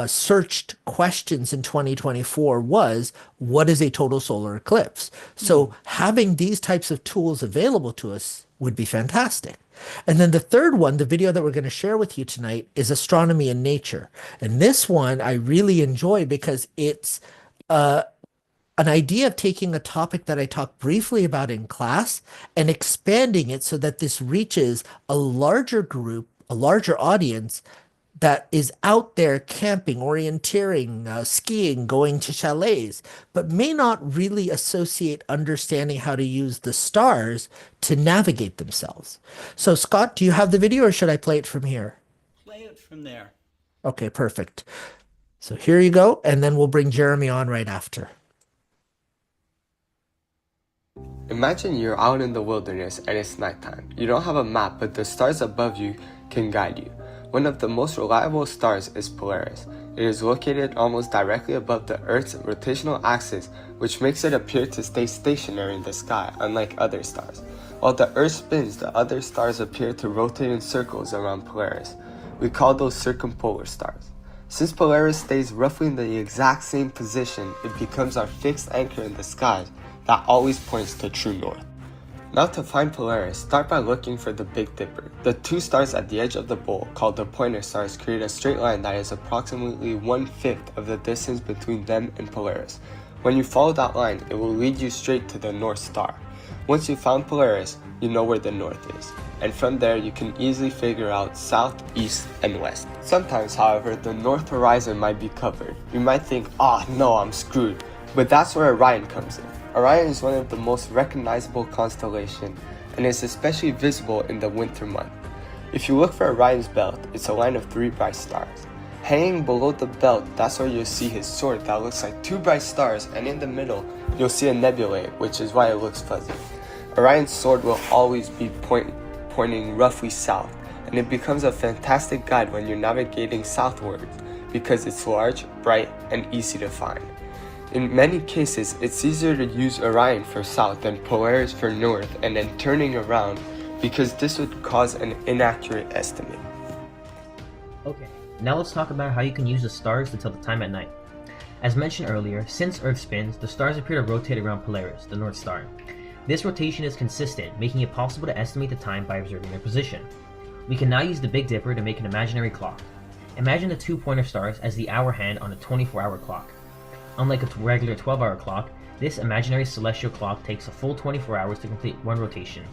searched questions in 2024 was, what is a total solar eclipse? So having these types of tools available to us would be fantastic. And then the third one, the video that we're going to share with you tonight, is Astronomy in Nature. And this one I really enjoy because it's an idea of taking a topic that I talked briefly about in class and expanding it so that this reaches a larger group, a larger audience that is out there camping, orienteering, skiing, going to chalets, but may not really associate understanding how to use the stars to navigate themselves. So Scott, do you have the video or should I play it from here? Play it from there. Okay, perfect. So here you go, and then we'll bring Jeremy on right after. Imagine you're out in the wilderness and it's nighttime. You don't have a map, but the stars above you can guide you. One of the most reliable stars is Polaris. It is located almost directly above the Earth's rotational axis, which makes it appear to stay stationary in the sky, unlike other stars. While the Earth spins, the other stars appear to rotate in circles around Polaris. We call those circumpolar stars. Since Polaris stays roughly in the exact same position, it becomes our fixed anchor in the skies that always points to true north. Now to find Polaris, start by looking for the Big Dipper. The 2 stars at the edge of the bowl, called the pointer stars, create a straight line that is approximately 1/5 of the distance between them and Polaris. When you follow that line, it will lead you straight to the North Star. Once you've found Polaris, you know where the north is. And from there, you can easily figure out south, east, and west. Sometimes, however, the north horizon might be covered. You might think, no, I'm screwed. But that's where Orion comes in. Orion is one of the most recognizable constellations and is especially visible in the winter month. If you look for Orion's belt, it's a line of 3 bright stars. Hanging below the belt, that's where you'll see his sword that looks like 2 bright stars, and in the middle, you'll see a nebulae, which is why it looks fuzzy. Orion's sword will always be pointing roughly south, and it becomes a fantastic guide when you're navigating southwards because it's large, bright, and easy to find. In many cases, it's easier to use Orion for south than Polaris for north and then turning around because this would cause an inaccurate estimate. Okay, now let's talk about how you can use the stars to tell the time at night. As mentioned earlier, since Earth spins, the stars appear to rotate around Polaris, the North Star. This rotation is consistent, making it possible to estimate the time by observing their position. We can now use the Big Dipper to make an imaginary clock. Imagine the two pointer stars as the hour hand on a 24-hour clock. Unlike a regular 12-hour clock, this imaginary celestial clock takes a full 24 hours to complete one rotation.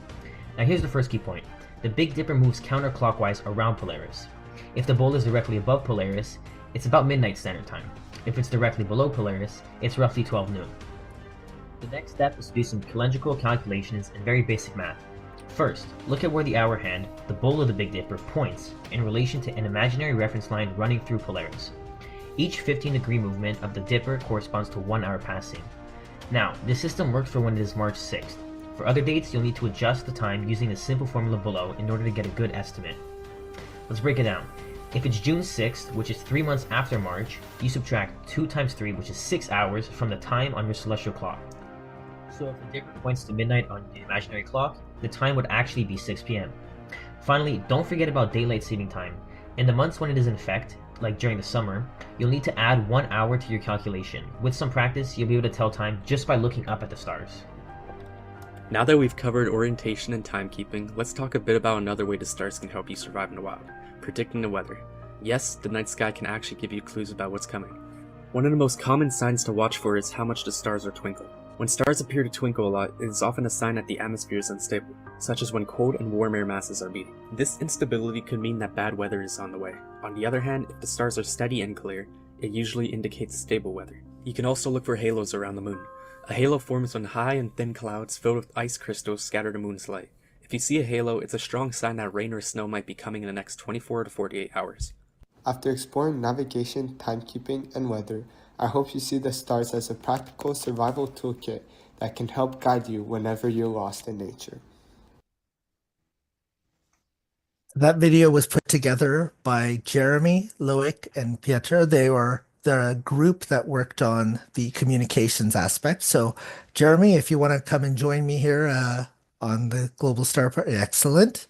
Now here's the first key point. The Big Dipper moves counterclockwise around Polaris. If the bowl is directly above Polaris, it's about midnight standard time. If it's directly below Polaris, it's roughly 12 noon. The next step is to do some calendrical calculations and very basic math. First, look at where the hour hand, the bowl of the Big Dipper, points in relation to an imaginary reference line running through Polaris. Each 15-degree movement of the Dipper corresponds to 1 hour passing. Now, this system works for when it is March 6th. For other dates, you'll need to adjust the time using the simple formula below in order to get a good estimate. Let's break it down. If it's June 6th, which is 3 months after March, you subtract 2 times 3, which is 6 hours, from the time on your celestial clock. So if the Dipper points to midnight on the imaginary clock, the time would actually be 6 p.m. Finally, don't forget about daylight saving time. In the months when it is in effect, like during the summer, you'll need to add 1 hour to your calculation. With some practice, you'll be able to tell time just by looking up at the stars. Now that we've covered orientation and timekeeping, let's talk a bit about another way the stars can help you survive in the wild: predicting the weather. Yes, the night sky can actually give you clues about what's coming. One of the most common signs to watch for is how much the stars are twinkle. When stars appear to twinkle a lot, it is often a sign that the atmosphere is unstable, such as when cold and warm air masses are meeting. This instability could mean that bad weather is on the way. On the other hand, if the stars are steady and clear, it usually indicates stable weather. You can also look for halos around the moon. A halo forms when high and thin clouds filled with ice crystals scatter the moon's light. If you see a halo, it's a strong sign that rain or snow might be coming in the next 24 to 48 hours. After exploring navigation, timekeeping, and weather, I hope you see the stars as a practical survival toolkit that can help guide you whenever you're lost in nature. That video was put together by Jeremy, Loic, and Pietro. They're a group that worked on the communications aspect. So, Jeremy, if you want to come and join me here on the Global Star Party, excellent.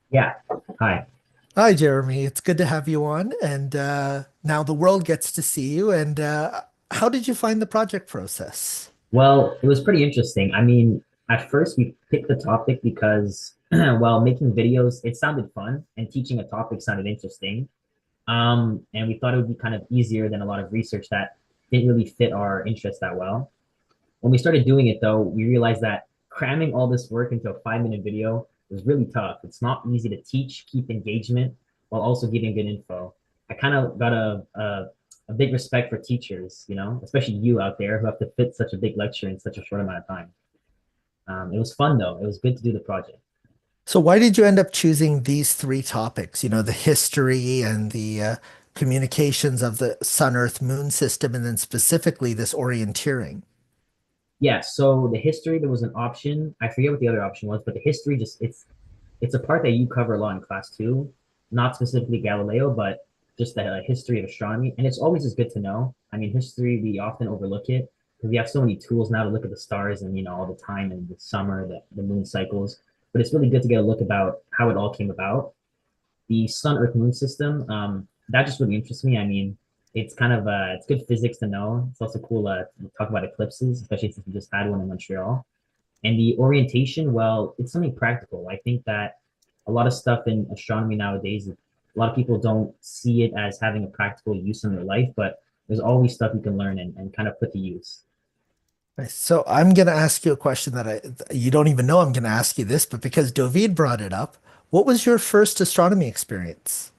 Yeah, hi. Hi, Jeremy. It's good to have you on. And now the world gets to see you. And how did you find the project process? Well, it was pretty interesting. I mean, at first we picked the topic because, well, making videos, it sounded fun, and teaching a topic sounded interesting. And we thought it would be kind of easier than a lot of research that didn't really fit our interest that well. When we started doing it, though, we realized that cramming all this work into a 5-minute video was really tough. It's not easy to teach, keep engagement, while also giving good info. I kind of got a big respect for teachers, you know, especially you out there who have to fit such a big lecture in such a short amount of time. It was fun, though. It was good to do the project. So why did you end up choosing these 3 topics? You know, the history and the communications of the Sun, Earth, Moon system, and then specifically this orienteering. Yeah, so the history, there was an option. I forget what the other option was, but the history it's a part that you cover a lot in class 2, not specifically Galileo, but just the history of astronomy. And it's always as good to know. I mean, history, we often overlook it because we have so many tools now to look at the stars and, you know, all the time and the summer, the moon cycles. But it's really good to get a look about how it all came about. The Sun, Earth, Moon system, that just really interests me. I mean, it's kind of it's good physics to know. It's also cool to talk about eclipses, especially since we just had one in Montreal. And the orientation, well, it's something practical. I think that a lot of stuff in astronomy nowadays, a lot of people don't see it as having a practical use in their life, but there's always stuff you can learn and kind of put to use. Nice. So I'm going to ask you a question that you don't even know I'm going to ask you this, but because David brought it up, what was your first astronomy experience?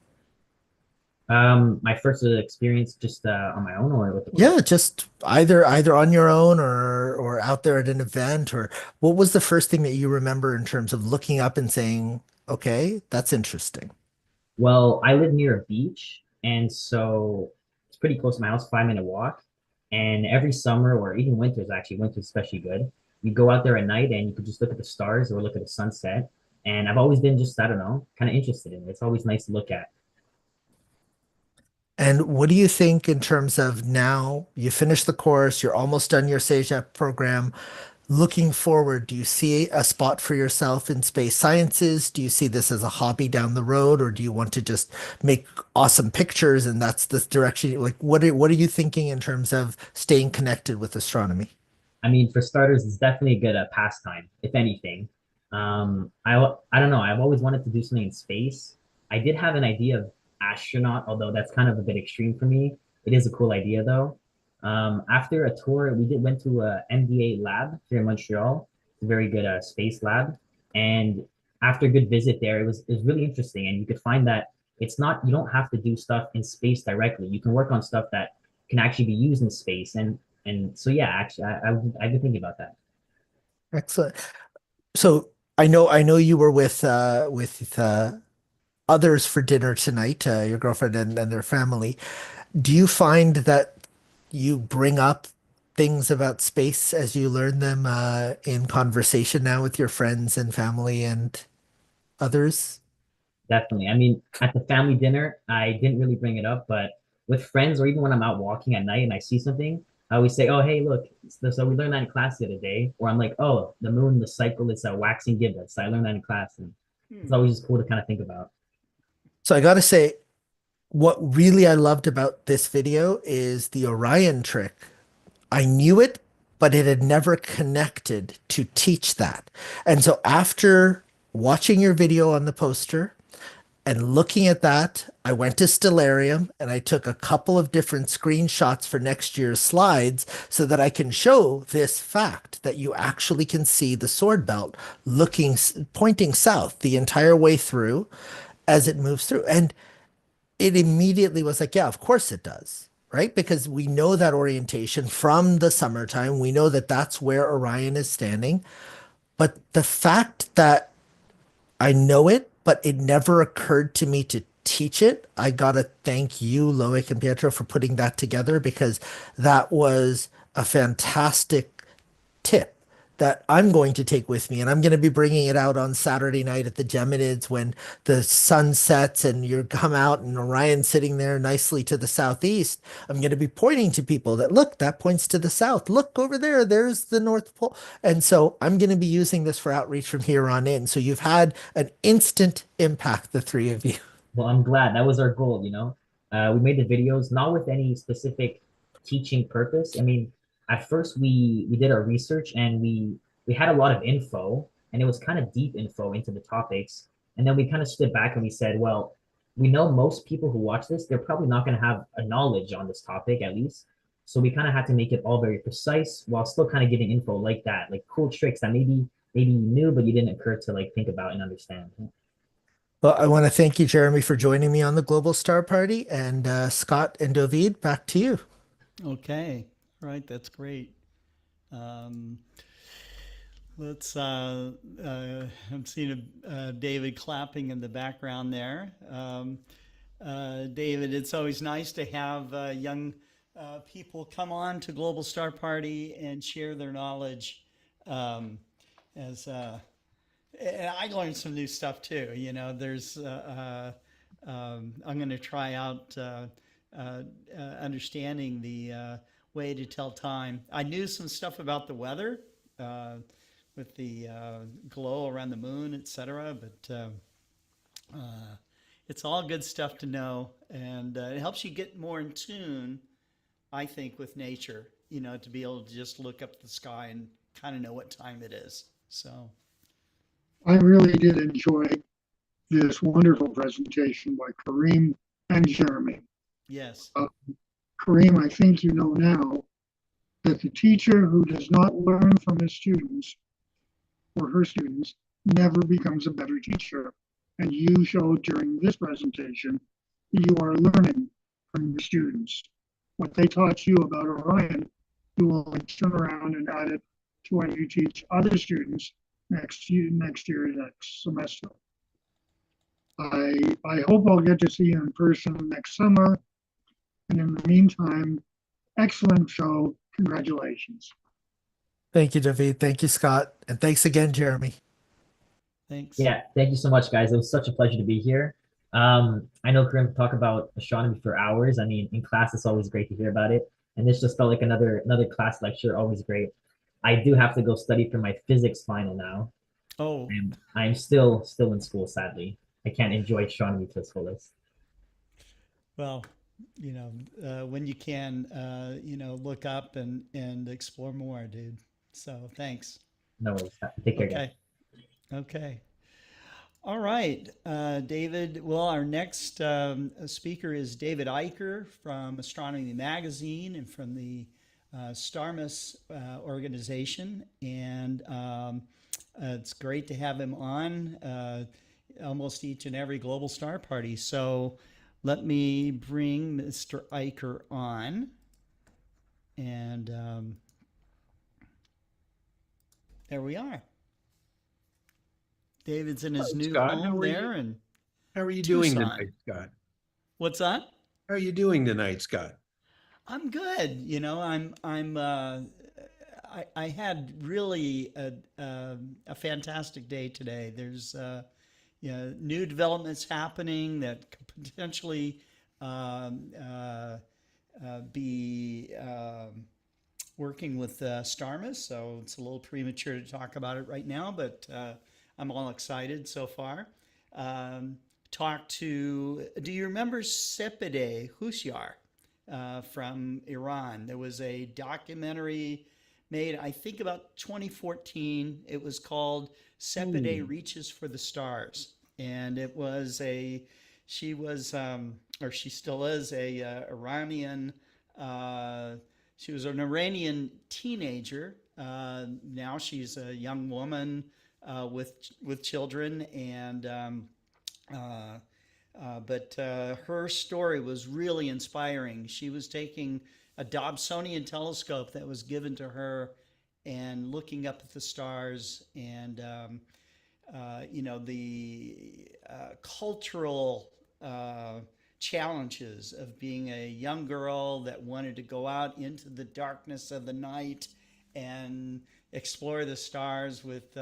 My first experience just on my own or with the Yeah, just either on your own or out there at an event, or what was the first thing that you remember in terms of looking up and saying, okay, that's interesting? Well, I live near a beach, and so it's pretty close to my house, 5-minute walk. And every summer or even winters, actually, winter's especially good, you go out there at night and you could just look at the stars or look at the sunset. And I've always been just, I don't know, kind of interested in it. It's always nice to look at. And what do you think in terms of now you finished the course, you're almost done your CEGEP program. looking forward, do you see a spot for yourself in space sciences? Do you see this as a hobby down the road, or do you want to just make awesome pictures and that's the direction? Like, what are you thinking in terms of staying connected with astronomy? I mean, for starters, it's definitely a good pastime, if anything. I don't know. I've always wanted to do something in space. I did have an idea of astronaut, although that's kind of a bit extreme for me. It is a cool idea though. After a tour, went to a MDA lab here in Montreal. It's a very good space lab, and after a good visit there, it was really interesting, and you could find that it's not you don't have to do stuff in space directly. You can work on stuff that can actually be used in space, and so yeah, actually, I've been thinking about that. Excellent. So I know you were with others for dinner tonight, your girlfriend and their family. Do you find that you bring up things about space as you learn them in conversation now with your friends and family and others? Definitely. I mean, at the family dinner, I didn't really bring it up, but with friends or even when I'm out walking at night and I see something, I always say, "Oh, hey, look, so we learned that in class the other day." Or I'm like, "Oh, the moon, the cycle is a waxing gibbous. I learned that in class," and it's always just cool to kind of think about. So I got to say, what really I loved about this video is the Orion trick. I knew it, but it had never connected to teach that. And so after watching your video on the poster and looking at that, I went to Stellarium and I took a couple of different screenshots for next year's slides so that I can show this fact that you actually can see the sword belt pointing south the entire way through as it moves through. And it immediately was like, yeah, of course it does, right? Because we know that orientation from the summertime. We know that that's where Orion is standing. But the fact that I know it, but it never occurred to me to teach it, I gotta thank you, Loic and Pietro, for putting that together because that was a fantastic tip that I'm going to take with me. And I'm going to be bringing it out on Saturday night at the Geminids when the sun sets and you come out and Orion's sitting there nicely to the southeast. I'm going to be pointing to people that look, that points to the south. Look over there, there's the North Pole. And so I'm going to be using this for outreach from here on in. So you've had an instant impact, the three of you. Well, I'm glad that was our goal, We made the videos not with any specific teaching purpose. I mean, at first we did our research and we had a lot of info and it was kind of deep info into the topics. And then we kind of stood back and we said, well, we know most people who watch this, they're probably not going to have a knowledge on this topic at least. So we kind of had to make it all very precise while still kind of giving info like that, like cool tricks that maybe you knew, but you didn't occur to like think about and understand. Well, I want to thank you, Jeremy, for joining me on the Global Star Party. And Scott and David, back to you. Okay. All right. That's great. Let's, I'm seeing David clapping in the background there. David, it's always nice to have young people come on to Global Star Party and share their knowledge. And I learned some new stuff too. There's, I'm going to try out understanding the way to tell time. I knew some stuff about the weather with the glow around the moon, etc. But it's all good stuff to know, and it helps you get more in tune, I think, with nature. To be able to just look up the sky and kind of know what time it is. So, I really did enjoy this wonderful presentation by Kareem and Jeremy. Yes. Kareem, I think you know now that the teacher who does not learn from his students or her students never becomes a better teacher. And you showed during this presentation that you are learning from your students. What they taught you about Orion, you will turn around and add it to what you teach other students next semester. I hope I'll get to see you in person next summer. And in the meantime, excellent show. Congratulations. Thank you, David. Thank you, Scott. And thanks again, Jeremy. Thanks. Yeah, thank you so much, guys. It was such a pleasure to be here. I know Kareem talk about astronomy for hours. I mean, in class, it's always great to hear about it. And this just felt like another class lecture, always great. I do have to go study for my physics final now. Oh, And I'm still in school, sadly. I can't enjoy astronomy to its fullest. well, when you can, look up and explore more, dude. So thanks. No worries. Take care, guys. Okay. Okay. All right, David. Well, our next speaker is David Eicher from Astronomy Magazine and from the STARMUS organization. And it's great to have him on almost each and every Global Star Party. So let me bring Mr. Eicher on. And there we are. David's in his new Scott. home there, and How are you doing Tucson. tonight, Scott? What's that? How are you doing tonight, Scott? I'm good. I had really a fantastic day today. There's new developments happening that could potentially be working with STARMUS. So it's a little premature to talk about it right now, but I'm all excited so far. Do you remember Sepideh Hushyar from Iran? There was a documentary made, I think about 2014. It was called Sepideh Reaches for the Stars. And it was she still is Iranian, she was an Iranian teenager. Now she's a young woman with children, and but her story was really inspiring. She was taking a Dobsonian telescope that was given to her and looking up at the stars, and the cultural challenges of being a young girl that wanted to go out into the darkness of the night and explore the stars with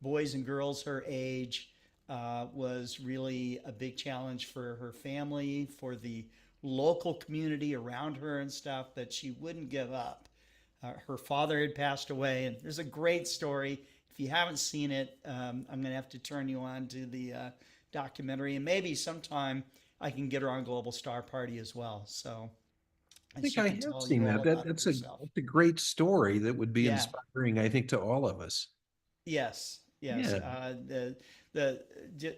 boys and girls her age was really a big challenge for her family, for the local community around her and stuff, that she wouldn't give up. Her father had passed away, and there's a great story. If you haven't seen it, I'm going to have to turn you on to the documentary, and maybe sometime I can get her on Global Star Party as well. So I think I have seen that. That's a great story that would be inspiring, I think, to all of us. Yes. Yeah.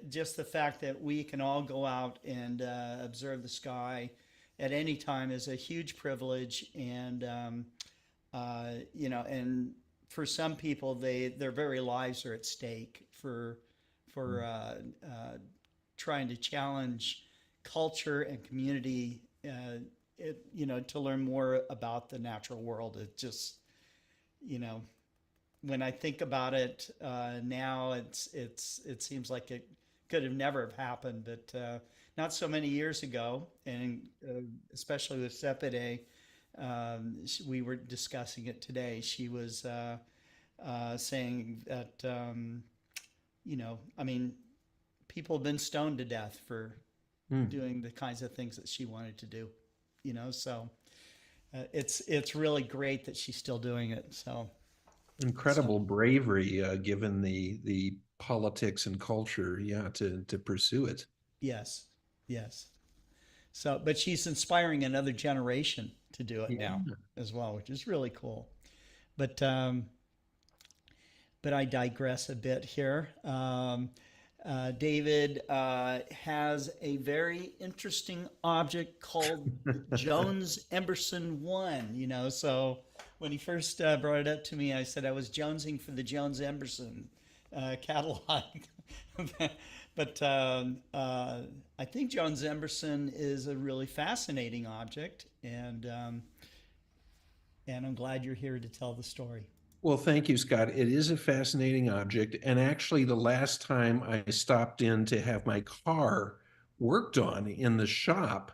Just the fact that we can all go out and observe the sky at any time is a huge privilege, and and for some people, their very lives are at stake for trying to challenge culture and community. To learn more about the natural world. It just, when I think about it now, it seems like it could have never have happened, but not so many years ago, and especially with Sepideh, we were discussing it today. She was saying that, people have been stoned to death for doing the kinds of things that she wanted to do, so it's really great that she's still doing it. So incredible bravery, given the politics and culture, to pursue it. Yes. So, but she's inspiring another generation to do it now as well, which is really cool. But I digress a bit here. David has a very interesting object called Jones Emberson 1, so when he first brought it up to me, I said I was jonesing for the Jones Emberson catalog. But I think Jones Emberson is a really fascinating object, and I'm glad you're here to tell the story. Well, thank you, Scott. It is a fascinating object. And actually, the last time I stopped in to have my car worked on in the shop,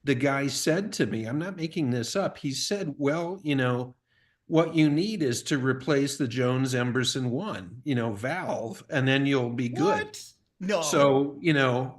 the guy said to me, I'm not making this up. He said, well, what you need is to replace the Jones Emberson 1, valve, and then you'll be good. What? No. So,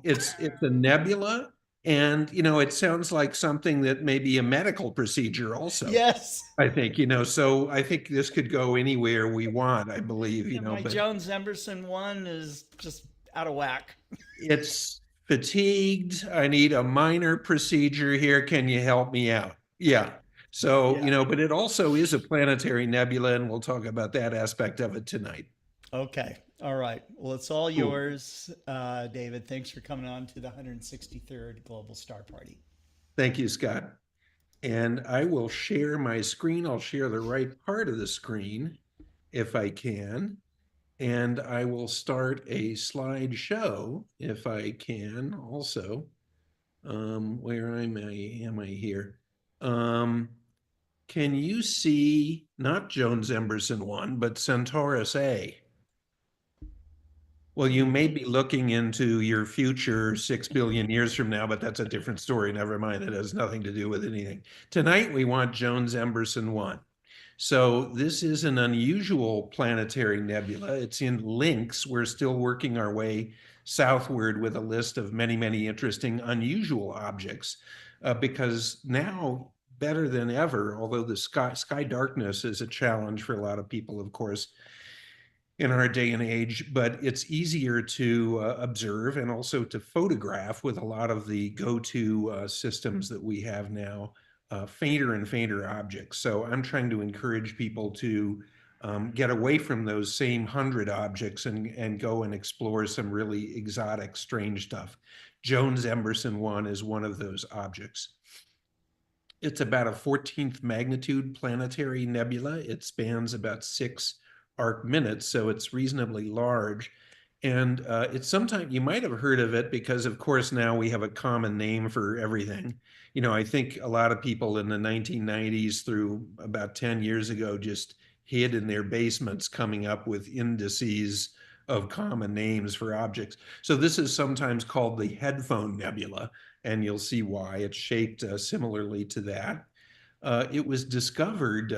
it's a nebula, And, it sounds like something that may be a medical procedure also. Yes. I think, so I think this could go anywhere we want, I believe, Yeah, my but Jones-Emberson one is just out of whack. it's fatigued. I need a minor procedure here. Can you help me out? Yeah. So, Yeah. but it also is a planetary nebula, and we'll talk about that aspect of it tonight. Okay. All right. Well, it's all Cool. yours, David. Thanks for coming on to the 163rd Global Star Party. Thank you, Scott. And I will share my screen. I'll share the right part of the screen if I can. And I will start a slideshow if I can also. Where am I here? Can you see not Jones-Emberson 1, but Centaurus A? Well, you may be looking into your future 6 billion years from now, but that's a different story. Never mind. It has nothing to do with anything. Tonight, we want Jones-Emberson 1. So this is an unusual planetary nebula. It's in Lynx. We're still working our way southward with a list of many, many interesting unusual objects because now, better than ever, although the sky darkness is a challenge for a lot of people, of course, in our day and age, but it's easier to observe and also to photograph with a lot of the go-to systems that we have now, fainter and fainter objects. So I'm trying to encourage people to get away from those same 100 objects and go and explore some really exotic, strange stuff. Jones-Emberson 1 is one of those objects. It's about a 14th magnitude planetary nebula. It spans about 6 arc minutes, so it's reasonably large. And it's sometimes, you might have heard of it because, of course, now we have a common name for everything. I think a lot of people in the 1990s through about 10 years ago just hid in their basements coming up with indices of common names for objects. So this is sometimes called the Headphone Nebula, and you'll see why. It's shaped similarly to that. It was discovered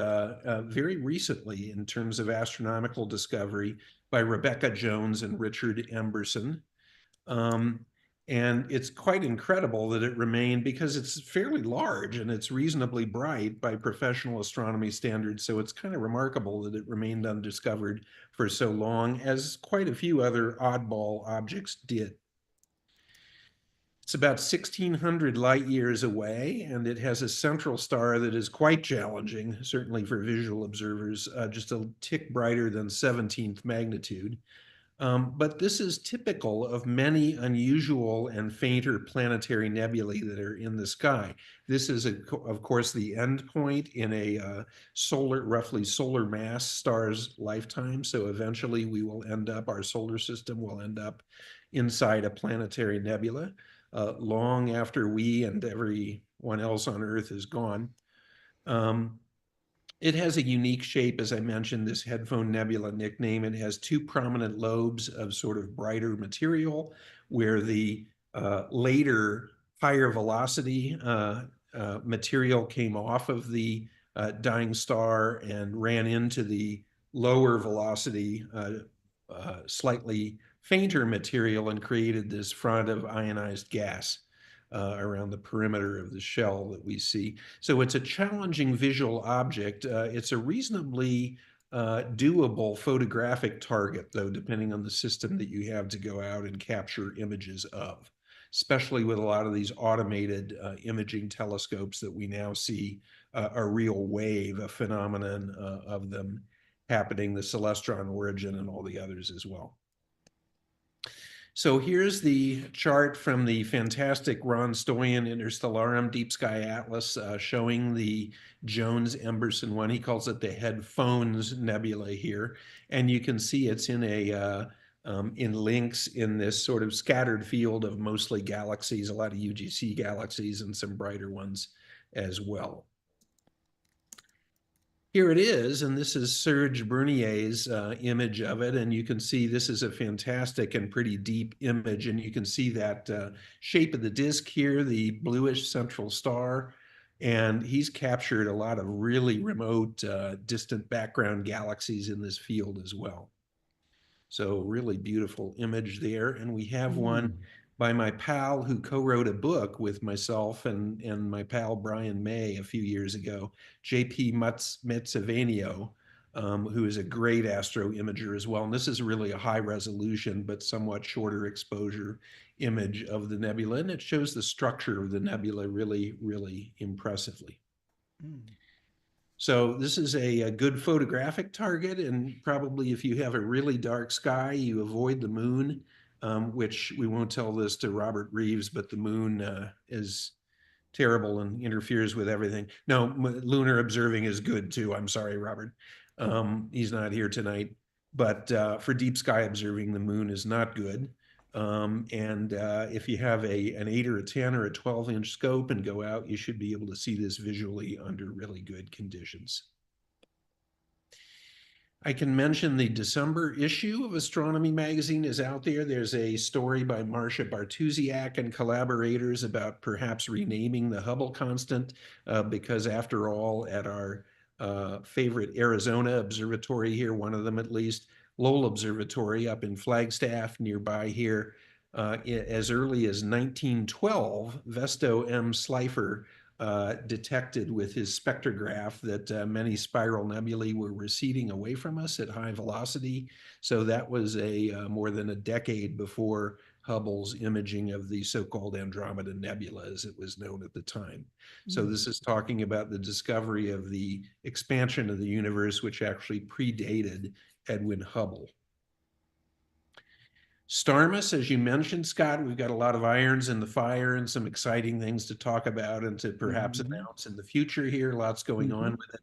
very recently in terms of astronomical discovery by Rebecca Jones and Richard Emberson. And it's quite incredible that it remained, because it's fairly large and it's reasonably bright by professional astronomy standards. So it's kind of remarkable that it remained undiscovered for so long, as quite a few other oddball objects did. It's about 1,600 light years away, and it has a central star that is quite challenging, certainly for visual observers, just a tick brighter than 17th magnitude. But this is typical of many unusual and fainter planetary nebulae that are in the sky. This is, of course, the end point in a roughly solar mass star's lifetime. So eventually we will end up, our solar system will end up inside a planetary nebula. Long after we and everyone else on Earth is gone. It has a unique shape, as I mentioned, this Headphone Nebula nickname. It has 2 prominent lobes of sort of brighter material, where the later higher velocity material came off of the dying star and ran into the lower velocity, slightly fainter material, and created this front of ionized gas around the perimeter of the shell that we see. So it's a challenging visual object. It's a reasonably doable photographic target, though, depending on the system that you have to go out and capture images of, especially with a lot of these automated imaging telescopes that we now see a real wave, a phenomenon of them happening, the Celestron Origin and all the others as well. So here's the chart from the fantastic Ron Stoyan Interstellarum Deep Sky Atlas showing the Jones-Emberson 1. He calls it the Headphones Nebula here. And you can see it's in in Lynx, in this sort of scattered field of mostly galaxies, a lot of UGC galaxies and some brighter ones as well. Here it is, and this is Serge Brunier's image of it, and you can see this is a fantastic and pretty deep image, and you can see that shape of the disk here, the bluish central star, and he's captured a lot of really remote, distant background galaxies in this field as well. So really beautiful image there, and we have one by my pal who co-wrote a book with myself and my pal Brian May a few years ago, J.P. Metzevanio, who is a great astro imager as well. And this is really a high resolution, but somewhat shorter exposure image of the nebula. And it shows the structure of the nebula really, really impressively. So this is a good photographic target. And probably if you have a really dark sky, you avoid the moon, which we won't tell this to Robert Reeves, but the moon is terrible and interferes with everything. No, lunar observing is good too. I'm sorry, Robert. He's not here tonight. But for deep sky observing, the moon is not good. If you have an 8 or a 10 or a 12-inch scope and go out, you should be able to see this visually under really good conditions. I can mention the December issue of Astronomy Magazine is out there. There's a story by Marcia Bartusiak and collaborators about perhaps renaming the Hubble constant because after all, at our favorite Arizona observatory here, one of them at least, Lowell Observatory up in Flagstaff nearby here, as early as 1912, Vesto M. Slifer detected with his spectrograph that many spiral nebulae were receding away from us at high velocity. So that was more than a decade before Hubble's imaging of the so-called Andromeda Nebula, as it was known at the time. So this is talking about the discovery of the expansion of the universe, which actually predated Edwin Hubble. Starmus, as you mentioned, Scott, we've got a lot of irons in the fire and some exciting things to talk about and to perhaps announce in the future here. Lots going on with it.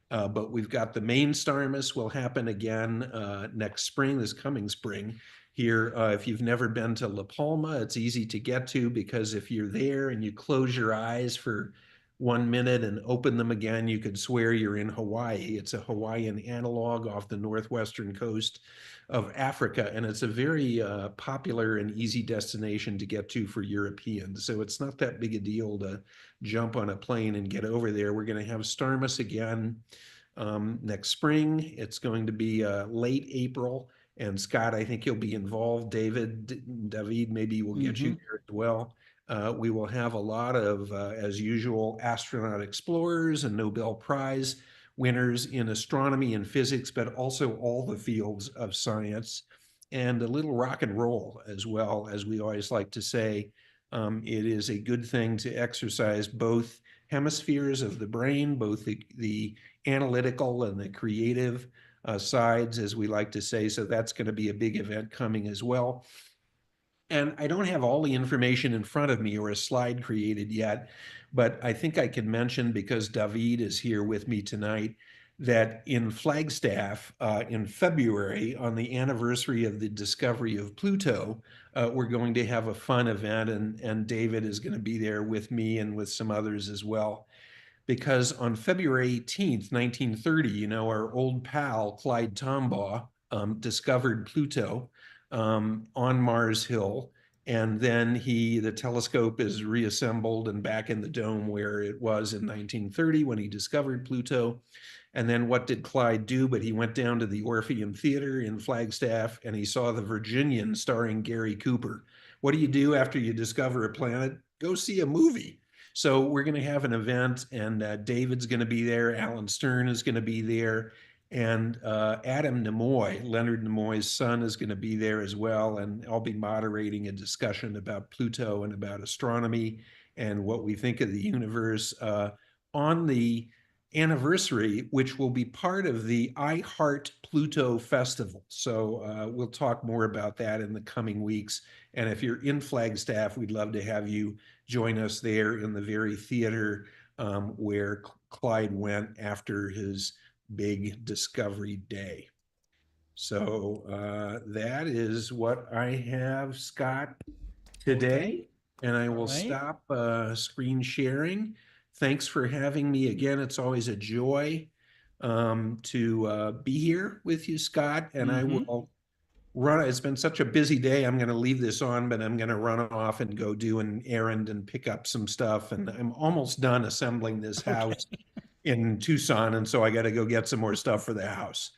But we've got the main Starmus will happen again next spring, this coming spring. Here, if you've never been to La Palma, it's easy to get to because if you're there and you close your eyes for 1 minute and open them again, you could swear you're in Hawaii. It's a Hawaiian analog off the northwestern coast of Africa, and it's a very popular and easy destination to get to for Europeans. So it's not that big a deal to jump on a plane and get over there. We're going to have Starmus again next spring. It's going to be late April. And Scott, I think you'll be involved. David, maybe we'll get you there as well. We will have a lot of, as usual, astronaut explorers and Nobel Prize winners in astronomy and physics, but also all the fields of science, and a little rock and roll as well. As we always like to say, it is a good thing to exercise both hemispheres of the brain, both the analytical and the creative sides, as we like to say. So that's going to be a big event coming as well. And I don't have all the information in front of me or a slide created yet, but I think I can mention, because David is here with me tonight, that in Flagstaff in February, on the anniversary of the discovery of Pluto, we're going to have a fun event, and David is going to be there with me and with some others as well. Because on February 18th, 1930, our old pal Clyde Tombaugh discovered Pluto on Mars Hill, and then the telescope is reassembled and back in the dome where it was in 1930 when he discovered Pluto. And then what did Clyde do? But he went down to the Orpheum Theater in Flagstaff and he saw The Virginian starring Gary Cooper. What do you do after you discover a planet? Go see a movie. So we're going to have an event, and David's going to be there. Alan Stern is going to be there. And Adam Nimoy, Leonard Nimoy's son, is going to be there as well. And I'll be moderating a discussion about Pluto and about astronomy and what we think of the universe on the anniversary, which will be part of the I Heart Pluto Festival. So we'll talk more about that in the coming weeks. And if you're in Flagstaff, we'd love to have you join us there in the very theater where Clyde went after his big discovery day. So that is what I have, Scott, today. And I will stop screen sharing. Thanks for having me again. It's always a joy to be here with you, Scott. And I will run. It's been such a busy day. I'm going to leave this on, but I'm going to run off and go do an errand and pick up some stuff. And I'm almost done assembling this house in Tucson. And so I got to go get some more stuff for the house.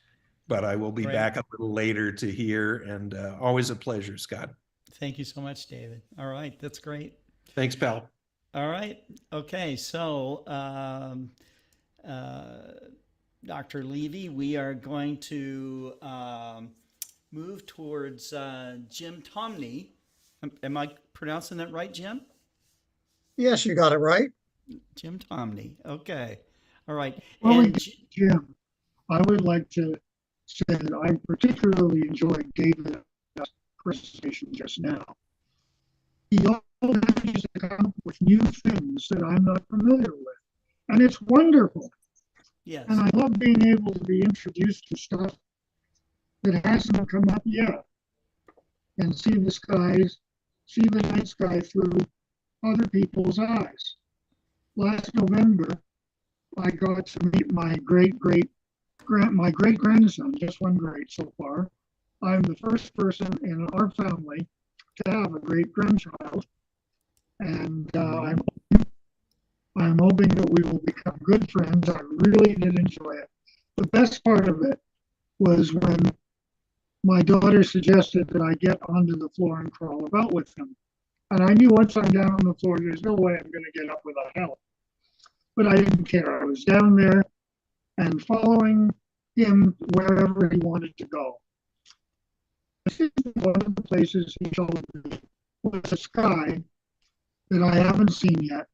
But I will be back a little later to hear. And always a pleasure, Scott. Thank you so much, David. All right, that's great. Thanks, pal. All right. Okay. So, Dr. Levy, we are going to move towards Jim Tomney. Am I pronouncing that right, Jim? Yes, you got it right. Jim Tomney. Okay. All right. Well, And Jim, I would like to say that I particularly enjoyed David's presentation just now. He always comes up with new things that I'm not familiar with, and it's wonderful. yes. And I love being able to be introduced to stuff that hasn't come up yet, and see the night sky through other people's eyes. Last November, I got to meet my great grandson, just one great so far. I'm the first person in our family to have a great grandchild, and I'm hoping that we will become good friends. I really did enjoy it. The best part of it was when my daughter suggested that I get onto the floor and crawl about with him. And I knew once I'm down on the floor, there's no way I'm going to get up without help. But I didn't care. I was down there and following him wherever he wanted to go. One of the places he showed me was a sky that I haven't seen yet.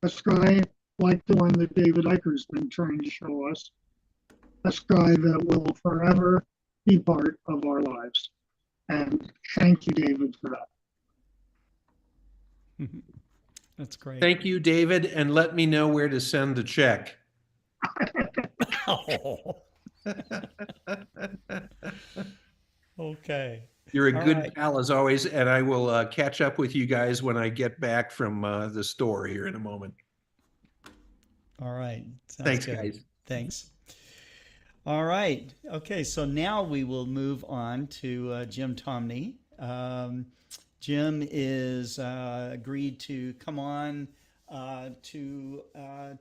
A sky like the one that David Eicher's been trying to show us. A sky that will forever be part of our lives. And thank you, David, for that. That's great. Thank you, David, and let me know where to send the check. Oh. Okay. You're a All good right. pal as always, and I will catch up with you guys when I get back from the store here in a moment. All right. Sounds Thanks, good. guys. Thanks. All right. Okay. So now we will move on to Jim Tomney. Jim is agreed to come on to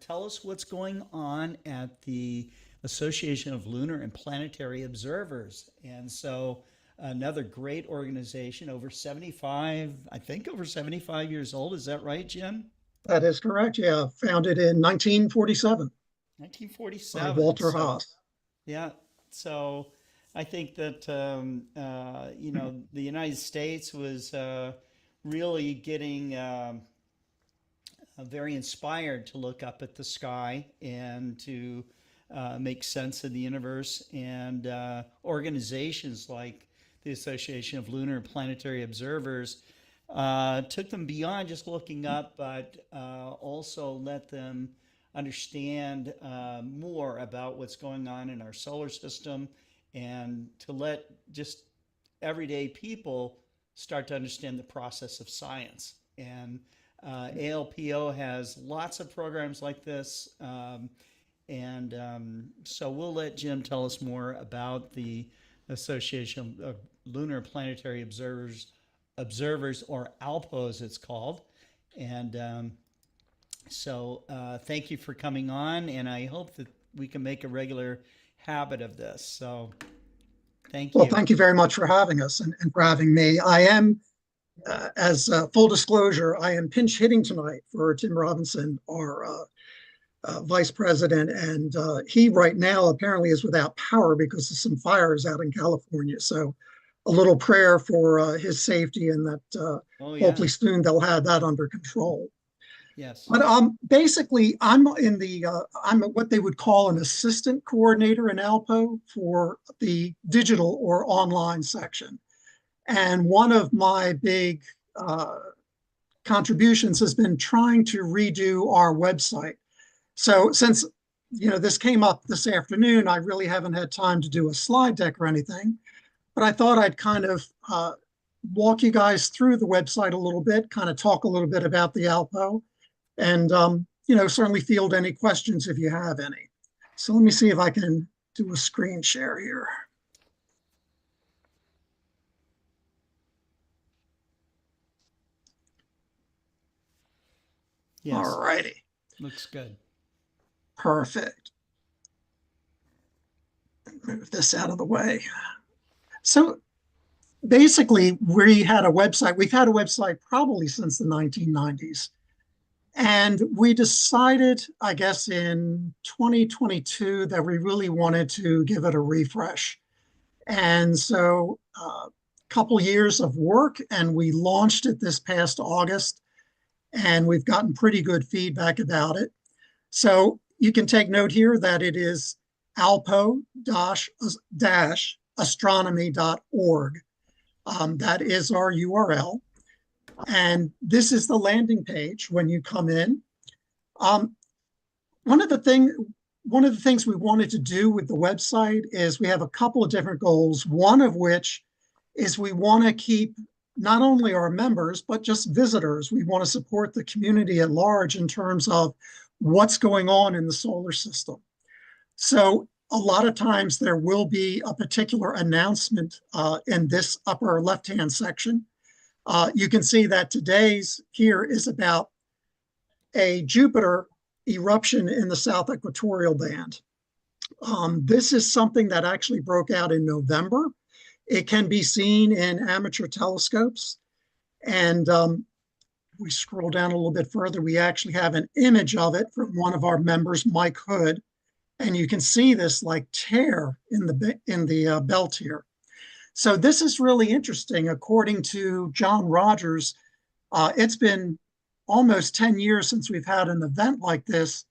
tell us what's going on at the Association of Lunar and Planetary Observers. And so another great organization, over 75 years old. Is that right, Jim? That is correct. Yeah, founded in 1947 by 1947. Walter So- Haas. Yeah. So I think that, the United States was really getting very inspired to look up at the sky and to make sense of the universe. And organizations like the Association of Lunar and Planetary Observers took them beyond just looking up, but also let them understand more about what's going on in our solar system, and to let just everyday people start to understand the process of science. And ALPO has lots of programs like this. So we'll let Jim tell us more about the Association of Lunar and Planetary Observers, or ALPO as it's called. And so thank you for coming on, and I hope that we can make a regular habit of this. So thank you. Well, thank you very much for having us and for having me. I am, as full disclosure, I am pinch hitting tonight for Tim Robinson, our vice president, and he right now apparently is without power because of some fires out in California. So a little prayer for his safety, and that hopefully soon they'll have that under control. Yes. But basically, I'm what they would call an assistant coordinator in ALPO for the digital or online section. And one of my big contributions has been trying to redo our website. So since this came up this afternoon, I really haven't had time to do a slide deck or anything. But I thought I'd kind of walk you guys through the website a little bit, kind of talk a little bit about the ALPO. And, certainly field any questions if you have any. So let me see if I can do a screen share here. Yes. All righty. Looks good. Perfect. Move this out of the way. So basically, we had a website. We've had a website probably since the 1990s. And we decided, I guess, in 2022 that we really wanted to give it a refresh. And so a couple years of work, and we launched it this past August, and we've gotten pretty good feedback about it. So you can take note here that it is alpo-astronomy.org. That is our URL. And this is the landing page when you come in. One of the things we wanted to do with the website is we have a couple of different goals. One of which is we want to keep not only our members, but just visitors. We want to support the community at large in terms of what's going on in the solar system. So a lot of times there will be a particular announcement in this upper left-hand section. You can see that today's here is about a Jupiter eruption in the south equatorial band. This is something that actually broke out in November. It can be seen in amateur telescopes. And we scroll down a little bit further, we actually have an image of it from one of our members, Mike Hood. And you can see this like tear in the belt here. So this is really interesting. According to John Rogers, it's been almost 10 years since we've had an event like this.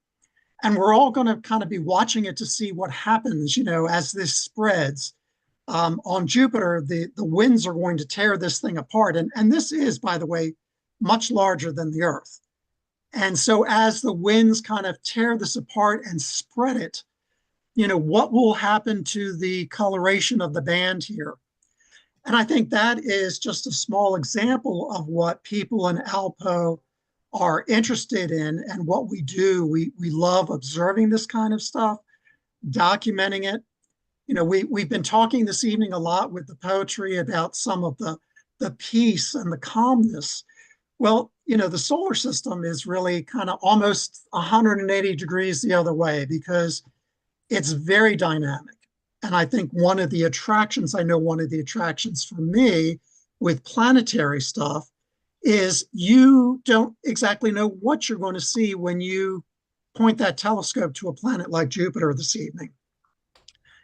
And we're all going to kind of be watching it to see what happens, as this spreads. On Jupiter, the winds are going to tear this thing apart. And this is, by the way, much larger than the Earth. And so as the winds kind of tear this apart and spread it, what will happen to the coloration of the band here? And I think that is just a small example of what people in ALPO are interested in and what we do. We love observing this kind of stuff, documenting it. We've been talking this evening a lot with the poetry about some of the peace and the calmness. Well, the solar system is really kind of almost 180 degrees the other way because it's very dynamic. And I think one of the attractions for me with planetary stuff is you don't exactly know what you're going to see when you point that telescope to a planet like Jupiter this evening.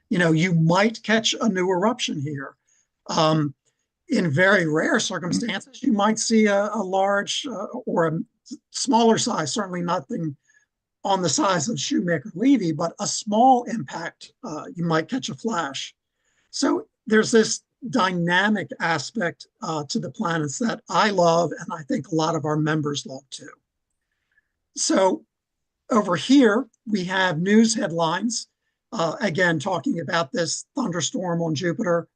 You might catch a new eruption here. In very rare circumstances, you might see a large or a smaller size, certainly nothing on the size of Shoemaker-Levy, but a small impact, you might catch a flash. So there's this dynamic aspect to the planets that I love, and I think a lot of our members love too. So over here, we have news headlines, again, talking about this thunderstorm on Jupiter.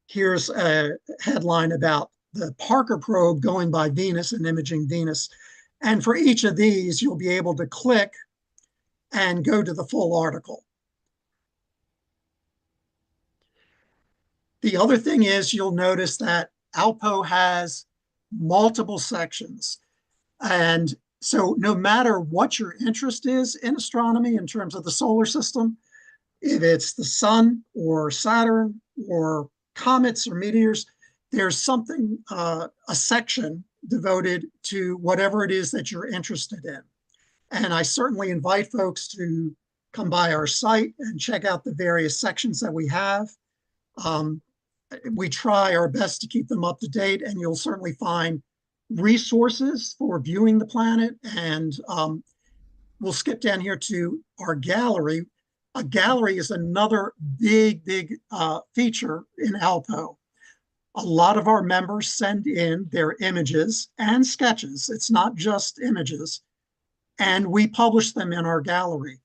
Here's a headline about the Parker probe going by Venus and imaging Venus. And for each of these, you'll be able to click and go to the full article. The other thing is you'll notice that ALPO has multiple sections. And so no matter what your interest is in astronomy in terms of the solar system, if it's the sun or Saturn or comets or meteors, there's something, a section devoted to whatever it is that you're interested in. And I certainly invite folks to come by our site and check out the various sections that we have. We try our best to keep them up to date, and you'll certainly find resources for viewing the planet. And we'll skip down here to our gallery. A gallery is another big feature in ALPO. A lot of our members send in their images and sketches. It's not just images. And we publish them in our gallery.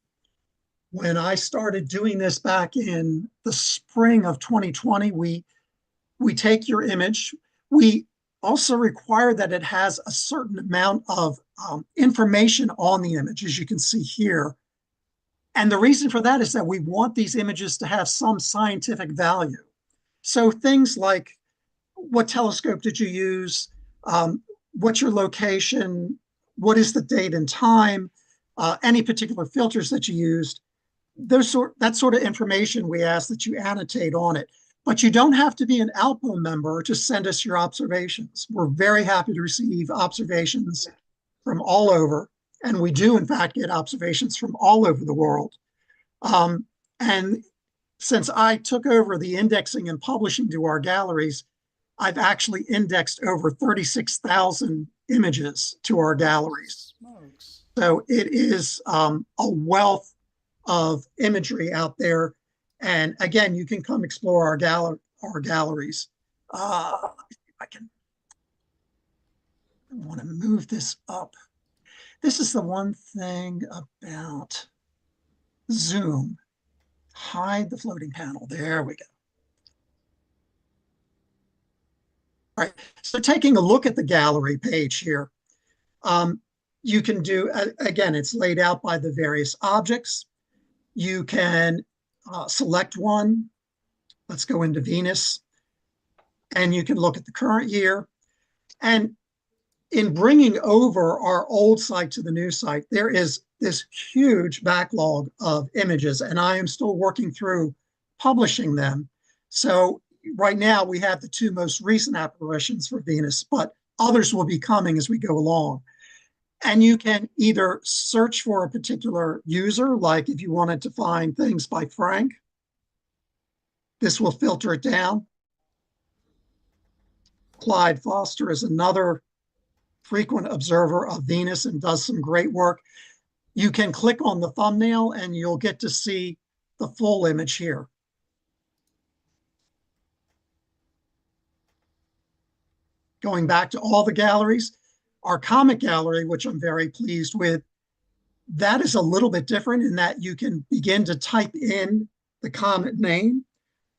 When I started doing this back in the spring of 2020, we take your image. We also require that it has a certain amount of information on the image, as you can see here. And the reason for that is that we want these images to have some scientific value. So things like, what telescope did you use? What's your location? What is the date and time? Any particular filters that you used? That sort of information we ask that you annotate on it. But you don't have to be an Alpo member to send us your observations. We're very happy to receive observations from all over. And we do, in fact, get observations from all over the world. And since I took over the indexing and publishing to our galleries, I've actually indexed over 36,000 images to our galleries. Smokes. So it is a wealth of imagery out there. And again, you can come explore our galleries. I want to move this up. This is the one thing about Zoom. Hide the floating panel. There we go. All right. So taking a look at the gallery page here, you can do, again, it's laid out by the various objects. You can select one. Let's go into Venus. And you can look at the current year. And in bringing over our old site to the new site, there is this huge backlog of images, and I am still working through publishing them. So right now we have the 2 most recent apparitions for Venus, but others will be coming as we go along. And you can either search for a particular user, like if you wanted to find things by Frank, this will filter it down. Clyde Foster is another frequent observer of Venus and does some great work. You can click on the thumbnail and you'll get to see the full image here. Going back to all the galleries, our comet gallery, which I'm very pleased with, that is a little bit different in that you can begin to type in the comet name.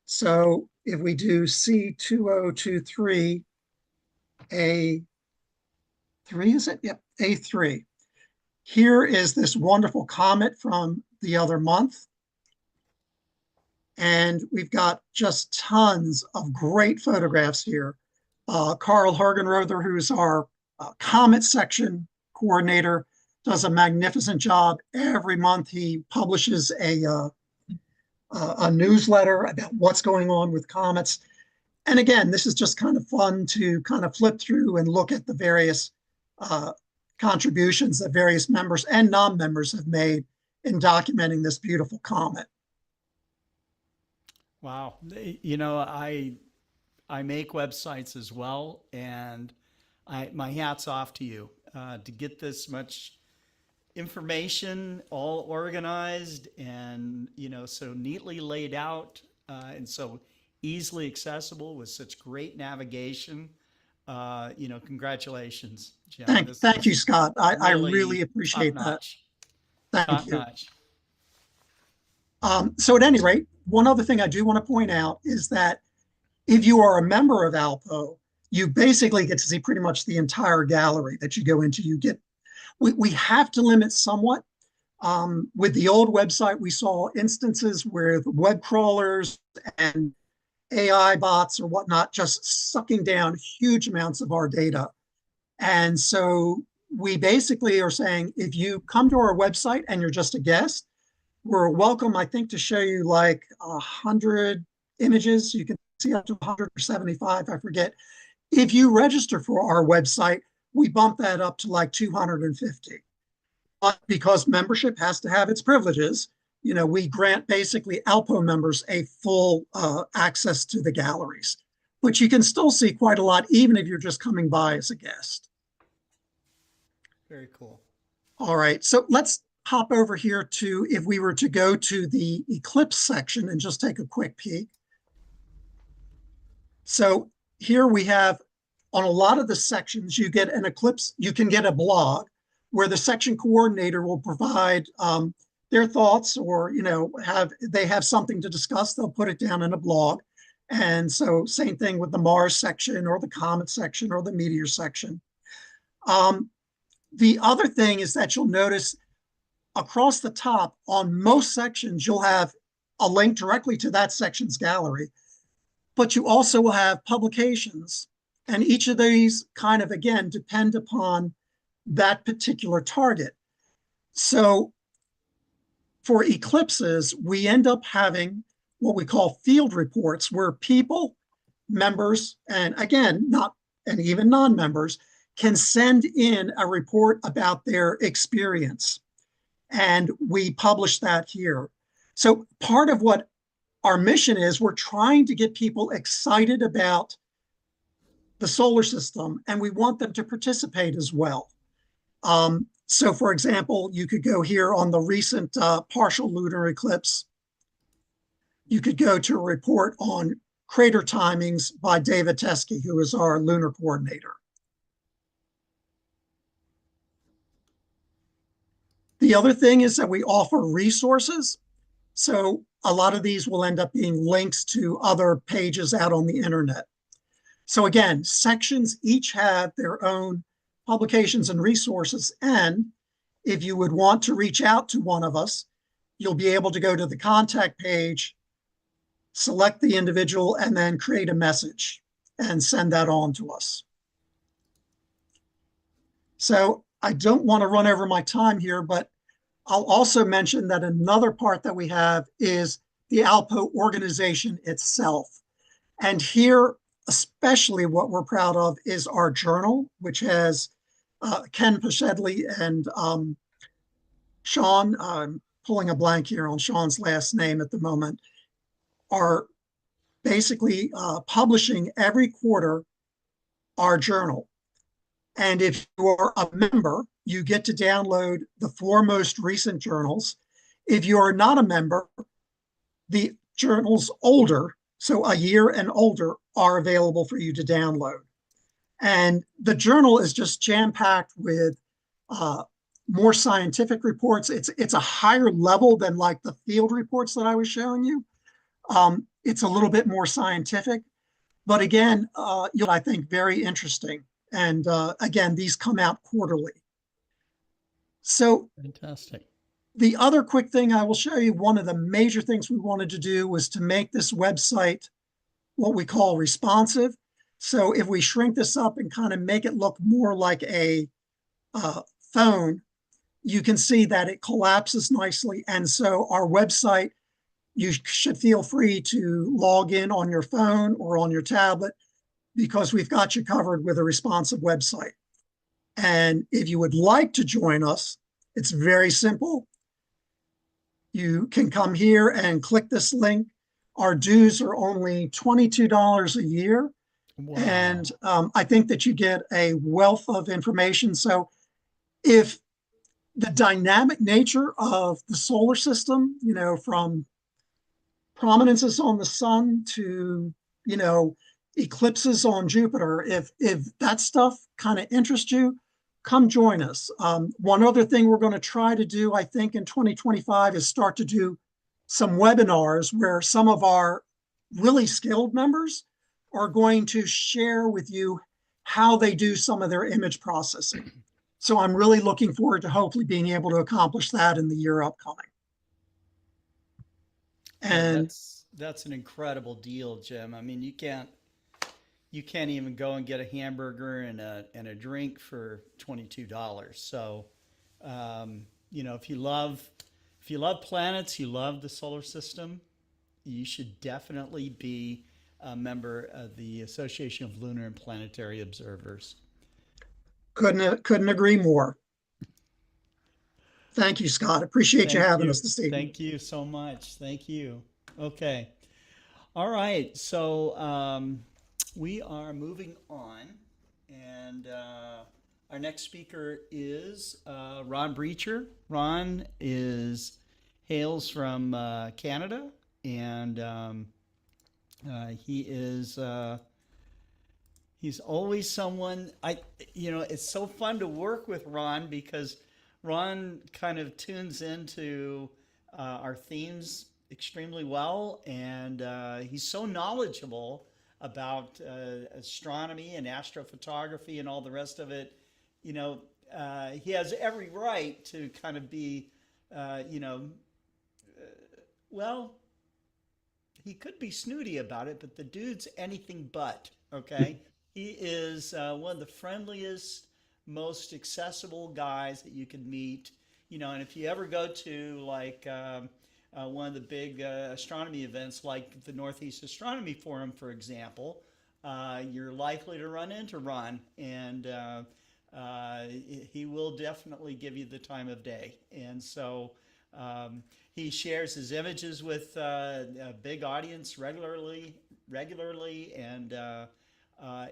So if we do C2023 A3, is it? Yep, A3. Here is this wonderful comet from the other month. And we've got just tons of great photographs here. Carl Hergenrother, who's our comet section coordinator, does a magnificent job. Every month he publishes a newsletter about what's going on with comets. And again, this is just kind of fun to kind of flip through and look at the various contributions that various members and non-members have made in documenting this beautiful comet. Wow. You know, I make websites as well, and my hat's off to you to get this much information all organized and, you know, so neatly laid out and so easily accessible with such great navigation. You know, congratulations, Jim. Thank you, Scott. I really appreciate that. Thank you. So at any rate, one other thing I do want to point out is that if you are a member of Alpo, you basically get to see pretty much the entire gallery that you go into. We have to limit somewhat. With the old website, we saw instances where the web crawlers and AI bots or whatnot just sucking down huge amounts of our data. And so we basically are saying, if you come to our website and you're just a guest, we're welcome, I think, to show you like 100 images. You can see up to 175, I forget. If you register for our website, we bump that up to like 250. But because membership has to have its privileges, you know, we grant basically Alpo members a full access to the galleries. But you can still see quite a lot, even if you're just coming by as a guest. Very cool. All right, so let's hop over here to, if we were to go to the Eclipse section and just take a quick peek. So here we have, on a lot of the sections, you get an Eclipse, you can get a blog where the section coordinator will provide their thoughts, or, you know, they have something to discuss, they'll put it down in a blog. And so same thing with the Mars section or the Comet section or the Meteor section. The other thing is that you'll notice across the top on most sections, you'll have a link directly to that section's gallery, but you also will have publications. And each of these kind of, again, depend upon that particular target. So for eclipses, we end up having what we call field reports, where people, members, and again, and even non-members, can send in a report about their experience. And we publish that here. So part of what our mission is, we're trying to get people excited about the solar system, and we want them to participate as well. So for example, you could go here on the recent partial lunar eclipse. You could go to a report on crater timings by David Teskey, who is our lunar coordinator. The other thing is that we offer resources. So a lot of these will end up being links to other pages out on the internet. So again, sections each have their own publications and resources. And if you would want to reach out to one of us, you'll be able to go to the contact page, select the individual, and then create a message and send that on to us. So I don't want to run over my time here, but I'll also mention that another part that we have is the Alpo organization itself. And here, especially what we're proud of is our journal, which has Ken Poshedley and Sean, I'm pulling a blank here on Sean's last name at the moment, are basically publishing every quarter our journal. And if you are a member, you get to download the 4 most recent journals. If you are not a member, the journals older, so a year and older, are available for you to download. And the journal is just jam-packed with more scientific reports. It's a higher level than like the field reports that I was showing you. It's a little bit more scientific, but again, I think very interesting. And again, these come out quarterly. So fantastic. The other quick thing I will show you, one of the major things we wanted to do was to make this website what we call responsive. So if we shrink this up and kind of make it look more like a phone, you can see that it collapses nicely. And so our website, you should feel free to log in on your phone or on your tablet, because we've got you covered with a responsive website. And if you would like to join us, it's very simple. You can come here and click this link. Our dues are only $22 a year. Wow. And I think that you get a wealth of information. So if the dynamic nature of the solar system, from prominences on the sun to, eclipses on Jupiter, if that stuff kind of interests you, come join us. One other thing we're going to try to do, I think, in 2025 is start to do some webinars where some of our really skilled members are going to share with you how they do some of their image processing. So I'm really looking forward to hopefully being able to accomplish that in the year upcoming. And that's an incredible deal, Jim. I mean, you can't even go and get a hamburger and a drink for $22. So, if you love planets, you love the solar system, you should definitely be a member of the Association of Lunar and Planetary Observers. Couldn't agree more. Thank you, Scott. Appreciate you having us this evening. Thank you so much. Thank you. Okay. All right. So we are moving on, and our next speaker is Ron Breacher. Ron hails from Canada, and he's always someone it's so fun to work with Ron, because Ron kind of tunes into our themes extremely well, and he's so knowledgeable about astronomy and astrophotography and all the rest of it. He has every right to kind of be, he could be snooty about it, but the dude's anything but, okay? He is one of the friendliest, most accessible guys that you can meet, and if you ever go to like one of the big astronomy events like the Northeast Astronomy Forum, for example, you're likely to run into Ron, and he will definitely give you the time of day. And so he shares his images with a big audience regularly, and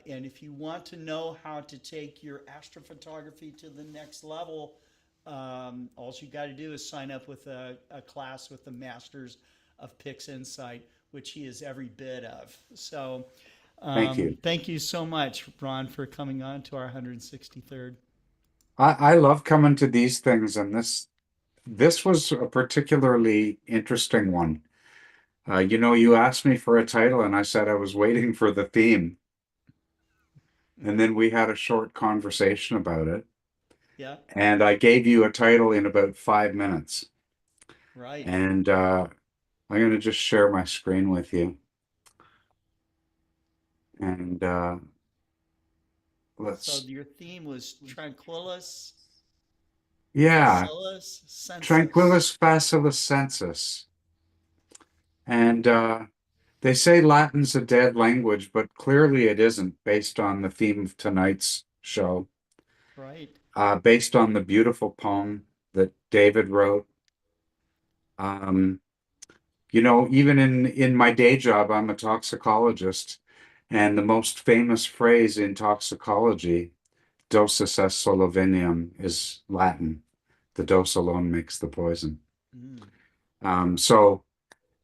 if you want to know how to take your astrophotography to the next level, all you got to do is sign up with a class with the Masters of PixInsight, which he is every bit of. So thank you so much, Ron, for coming on to our 163rd. I love coming to these things, and this was a particularly interesting one. You know, you asked me for a title, and I said I was waiting for the theme. And then we had a short conversation about it. Yeah. And I gave you a title in about 5 minutes. Right. And I'm going to just share my screen with you. And So your theme was Tranquillus. Yeah. Facilis Sensus. Tranquillus Facilis Sensus. And they say Latin's a dead language, but clearly it isn't, based on the theme of tonight's show. Right. Based on the beautiful poem that David wrote. You know, even in my day job, I'm a toxicologist, and the most famous phrase in toxicology, dosis est Solivinium, is Latin. The dose alone makes the poison. So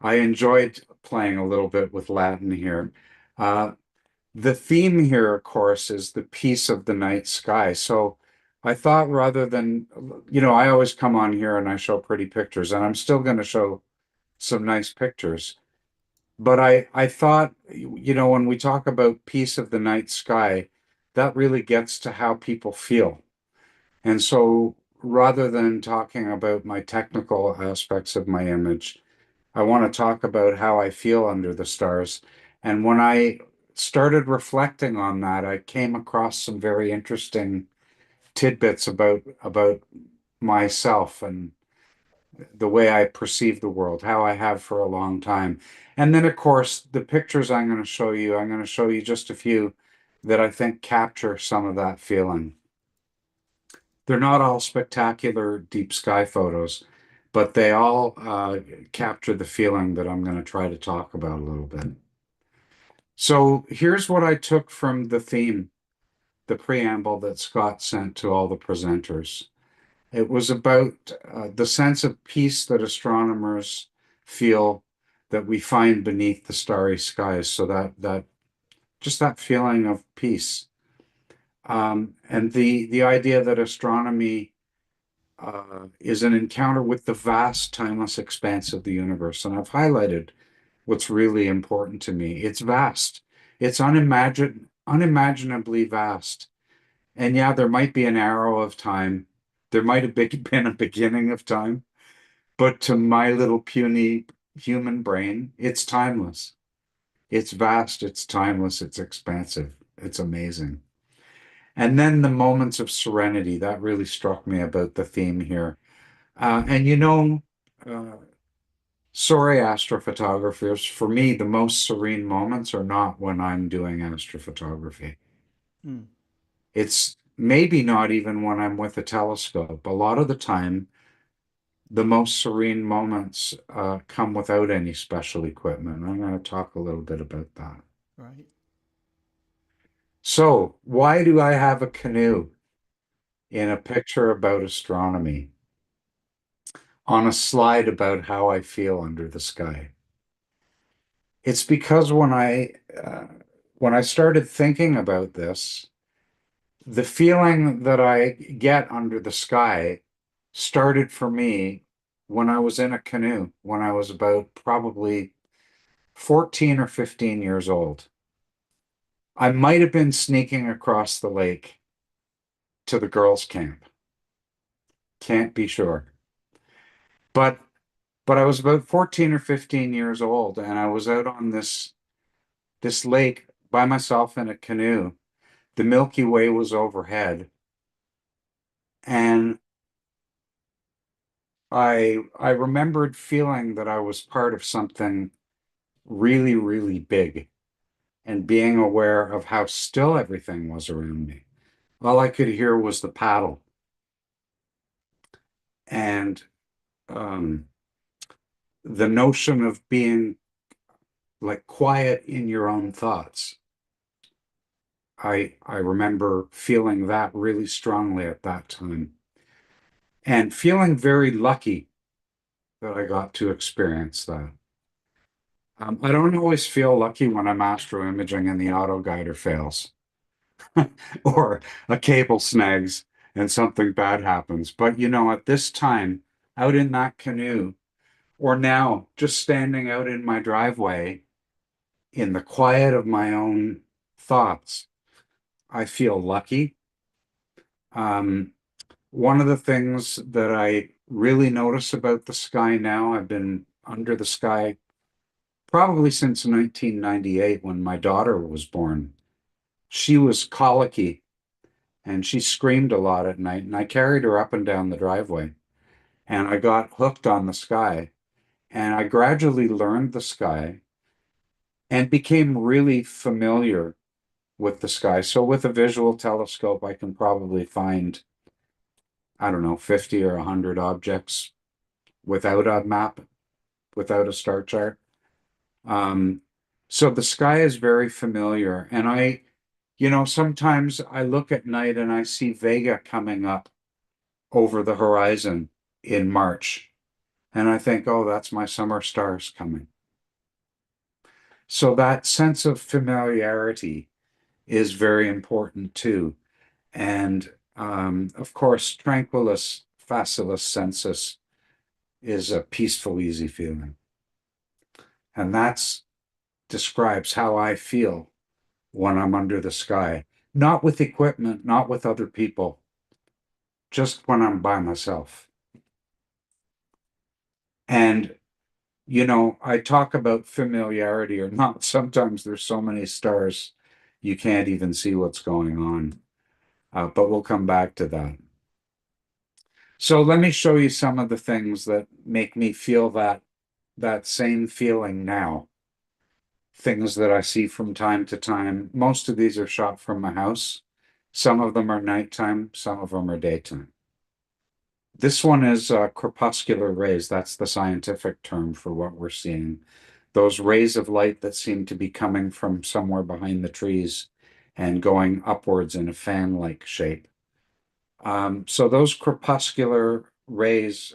I enjoyed playing a little bit with Latin here. The theme here, of course, is the peace of the night sky. So I thought, rather than, you know, I always come on here and I show pretty pictures, and I'm still going to show some nice pictures. But I thought, you know, when we talk about peace of the night sky, that really gets to how people feel. And so rather than talking about my technical aspects of my image, I want to talk about how I feel under the stars. And when I started reflecting on that, I came across some very interesting tidbits about myself and the way I perceive the world, how I have for a long time. And then, of course, the pictures I'm going to show you just a few that I think capture some of that feeling. They're not all spectacular deep sky photos, but they all capture the feeling that I'm going to try to talk about a little bit. So here's what I took from the theme, the preamble that Scott sent to all the presenters. It was about the sense of peace that astronomers feel that we find beneath the starry skies. So that just that feeling of peace. And the idea that astronomy is an encounter with the vast, timeless expanse of the universe. And I've highlighted what's really important to me. It's vast. It's unimaginably vast. And yeah, there might be an arrow of time. There might have been a beginning of time. But to my little puny human brain, it's timeless. It's vast, it's timeless, it's expansive. It's amazing. And then the moments of serenity, that really struck me about the theme here. And you know, sorry, astrophotographers, for me, the most serene moments are not when I'm doing astrophotography. It's maybe not even when I'm with a telescope. A lot of the time, the most serene moments come without any special equipment. I'm going to talk a little bit about that. Right. So, why do I have a canoe in a picture about astronomy on a slide about how I feel under the sky? It's because when I started thinking about this, the feeling that I get under the sky started for me when I was in a canoe, when I was about probably 14 or 15 years old. I might have been sneaking across the lake to the girls' camp. Can't be sure. But I was about 14 or 15 years old, and I was out on this lake by myself in a canoe. The Milky Way was overhead. And I remembered feeling that I was part of something really, really big and being aware of how still everything was around me. All I could hear was the paddle. And the notion of being like quiet in your own thoughts. I remember feeling that really strongly at that time and feeling very lucky that I got to experience that. I don't always feel lucky when I'm astro imaging and the auto guider fails or a cable snags and something bad happens. But you know, at this time, out in that canoe, or now just standing out in my driveway in the quiet of my own thoughts, I feel lucky. One of the things that I really notice about the sky now, I've been under the sky probably since 1998 when my daughter was born. She was colicky and she screamed a lot at night, and I carried her up and down the driveway and I got hooked on the sky, and I gradually learned the sky and became really familiar with the sky. So with a visual telescope, I can probably find, I don't know, 50 or 100 objects without a map, without a star chart. So the sky is very familiar. And you know, sometimes I look at night and I see Vega coming up over the horizon in March. And I think, oh, that's my summer stars coming. So that sense of familiarity is very important too. And of course, tranquillus facilis sensus is a peaceful, easy feeling. And that's describes how I feel when I'm under the sky, not with equipment, not with other people, just when I'm by myself. And, you know, I talk about familiarity or not. Sometimes there's so many stars, you can't even see what's going on. But we'll come back to that. So let me show you some of the things that make me feel that same feeling now. Things that I see from time to time. Most of these are shot from my house. Some of them are nighttime, some of them are daytime. This one is crepuscular rays. That's the scientific term for what we're seeing. Those rays of light that seem to be coming from somewhere behind the trees and going upwards in a fan-like shape. So those crepuscular rays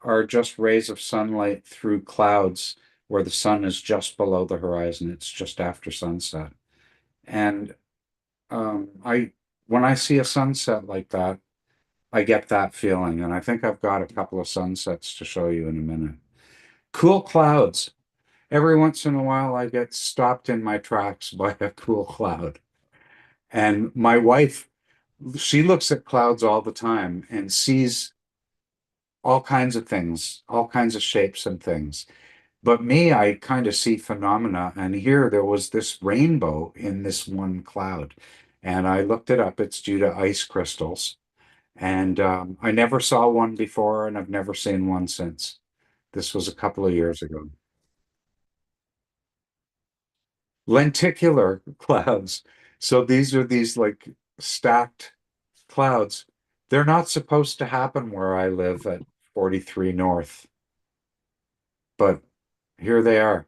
are just rays of sunlight through clouds where the sun is just below the horizon. It's just after sunset. And when I see a sunset like that, I get that feeling. And I think I've got a couple of sunsets to show you in a minute. Cool clouds. Every once in a while, I get stopped in my tracks by a cool cloud. And my wife, she looks at clouds all the time and sees all kinds of things, all kinds of shapes and things. But me, I kind of see phenomena. And here there was this rainbow in this one cloud. And I looked it up. It's due to ice crystals. And I never saw one before, and I've never seen one since. This was a couple of years ago. Lenticular clouds. So these are these like stacked clouds. They're not supposed to happen where I live at 43 North. But here they are.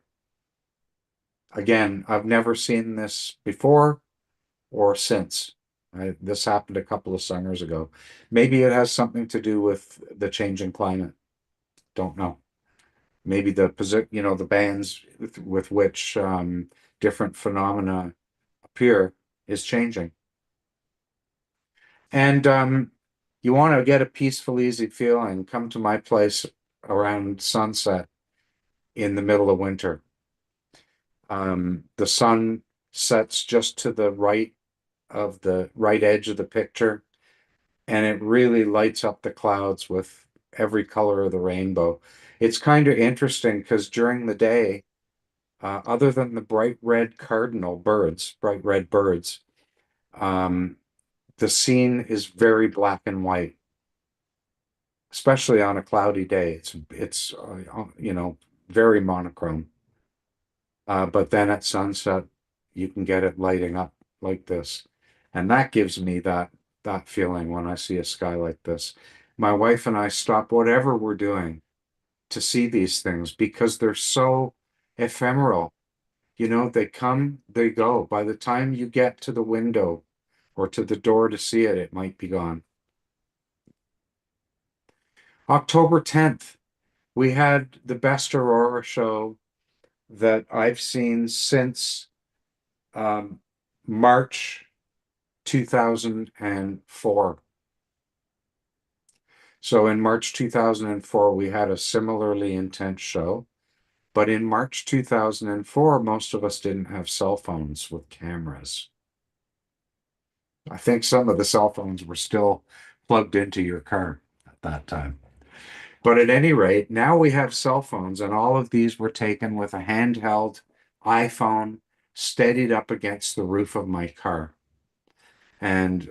Again, I've never seen this before or since. This happened a couple of summers ago. Maybe it has something to do with the changing climate. Don't know. Maybe the bands with which different phenomena appear is changing. And you want to get a peaceful, easy feeling, come to my place around sunset in the middle of winter. The sun sets just to the right of the right edge of the picture, and it really lights up the clouds with every color of the rainbow. It's kind of interesting because during the day, other than the bright red cardinal birds, bright red birds, the scene is very black and white. especially on a cloudy day. It's very monochrome. But then at sunset, you can get it lighting up like this. And that gives me that feeling when I see a sky like this. My wife and I stop whatever we're doing to see these things because they're so ephemeral. They come, they go. By the time you get to the window or to the door to see it, it might be gone. October 10th, we had the best aurora show that I've seen since March 2004. So in March 2004, we had a similarly intense show. But in March 2004, most of us didn't have cell phones with cameras. I think some of the cell phones were still plugged into your car at that time. But at any rate, now we have cell phones, and all of these were taken with a handheld iPhone steadied up against the roof of my car. And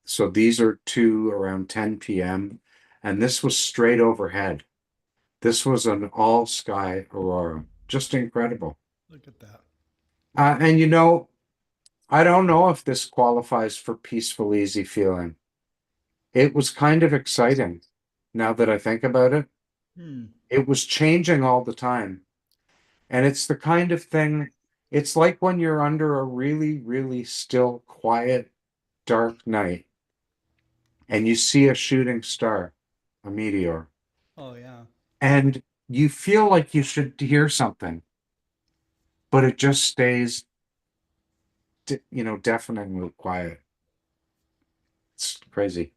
so these are two around 10 p.m. And this was straight overhead. This was an all sky aurora. Just incredible. Look at that. And I don't know if this qualifies for peaceful, easy feeling. It was kind of exciting now that I think about it. It was changing all the time. And it's the kind of thing, it's like when you're under a really, really still, quiet, dark night and you see a shooting star, a meteor. Oh, yeah. And you feel like you should hear something, but it just stays, deafeningly quiet. It's crazy.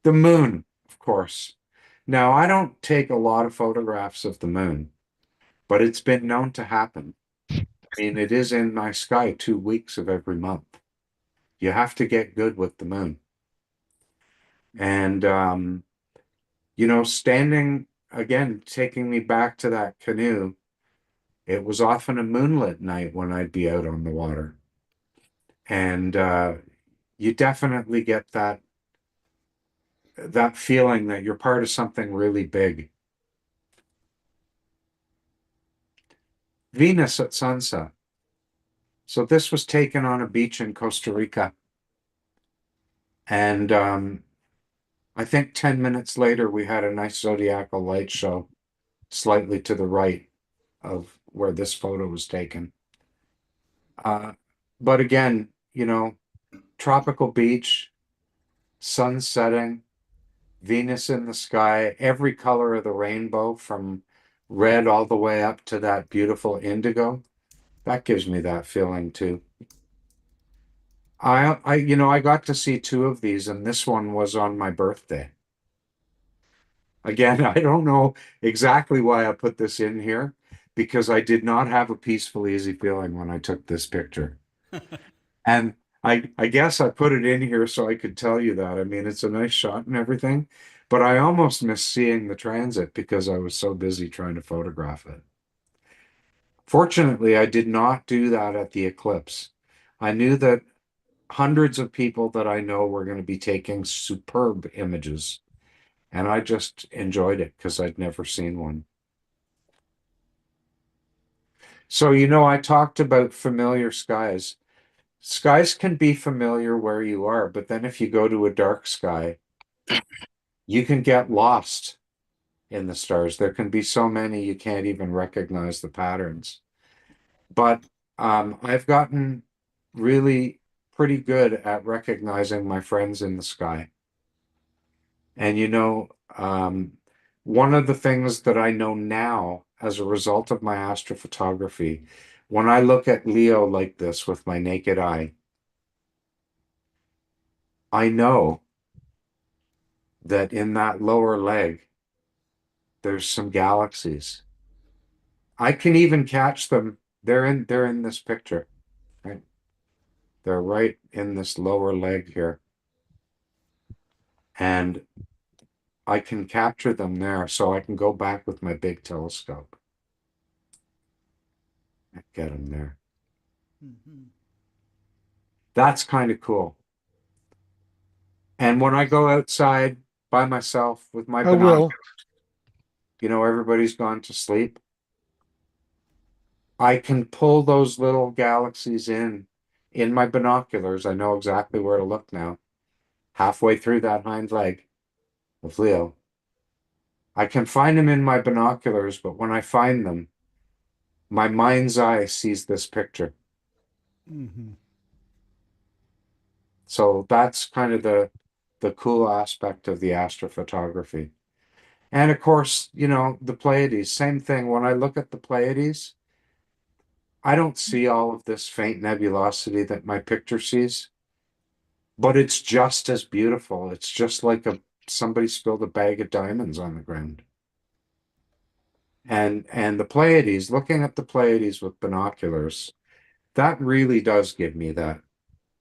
The moon, of course. Now, I don't take a lot of photographs of the moon, but it's been known to happen. I mean, it is in my sky 2 weeks of every month. You have to get good with the moon. And, standing, again, taking me back to that canoe, it was often a moonlit night when I'd be out on the water. And you definitely get that feeling that you're part of something really big. Venus at sunset. So this was taken on a beach in Costa Rica. And I think 10 minutes later, we had a nice zodiacal light show slightly to the right of where this photo was taken. But again, tropical beach, sun setting, Venus in the sky, every color of the rainbow from red all the way up to that beautiful indigo. That gives me that feeling too. I got to see 2 of these, and this one was on my birthday. Again, I don't know exactly why I put this in here, because I did not have a peaceful, easy feeling when I took this picture. And I guess I put it in here so I could tell you that. I mean, it's a nice shot and everything, but I almost missed seeing the transit because I was so busy trying to photograph it. Fortunately, I did not do that at the eclipse. I knew that hundreds of people that I know were going to be taking superb images, and I just enjoyed it because I'd never seen one. So, I talked about familiar skies. Skies can be familiar where you are, but then if you go to a dark sky, you can get lost in the stars. There can be so many you can't even recognize the patterns. But I've gotten really pretty good at recognizing my friends in the sky. And one of the things that I know now as a result of my astrophotography, when I look at Leo like this with my naked eye, I know that in that lower leg, there's some galaxies. I can even catch them. They're in this picture, right? They're right in this lower leg here. And I can capture them there, so I can go back with my big telescope. Get them there. That's kind of cool. And when I go outside by myself with my I will. binoculars. You know, everybody's gone to sleep. I can pull those little galaxies in my binoculars. I know exactly where to look now. Halfway through that hind leg of Leo. I can find them in my binoculars, but when I find them, my mind's eye sees this picture. Mm-hmm. So that's kind of the cool aspect of the astrophotography. And of course, you know, the Pleiades, same thing. When I look at the Pleiades, I don't see all of this faint nebulosity that my picture sees, but it's just as beautiful. It's just like somebody spilled a bag of diamonds on the ground. And the Pleiades, looking at the Pleiades with binoculars, that really does give me that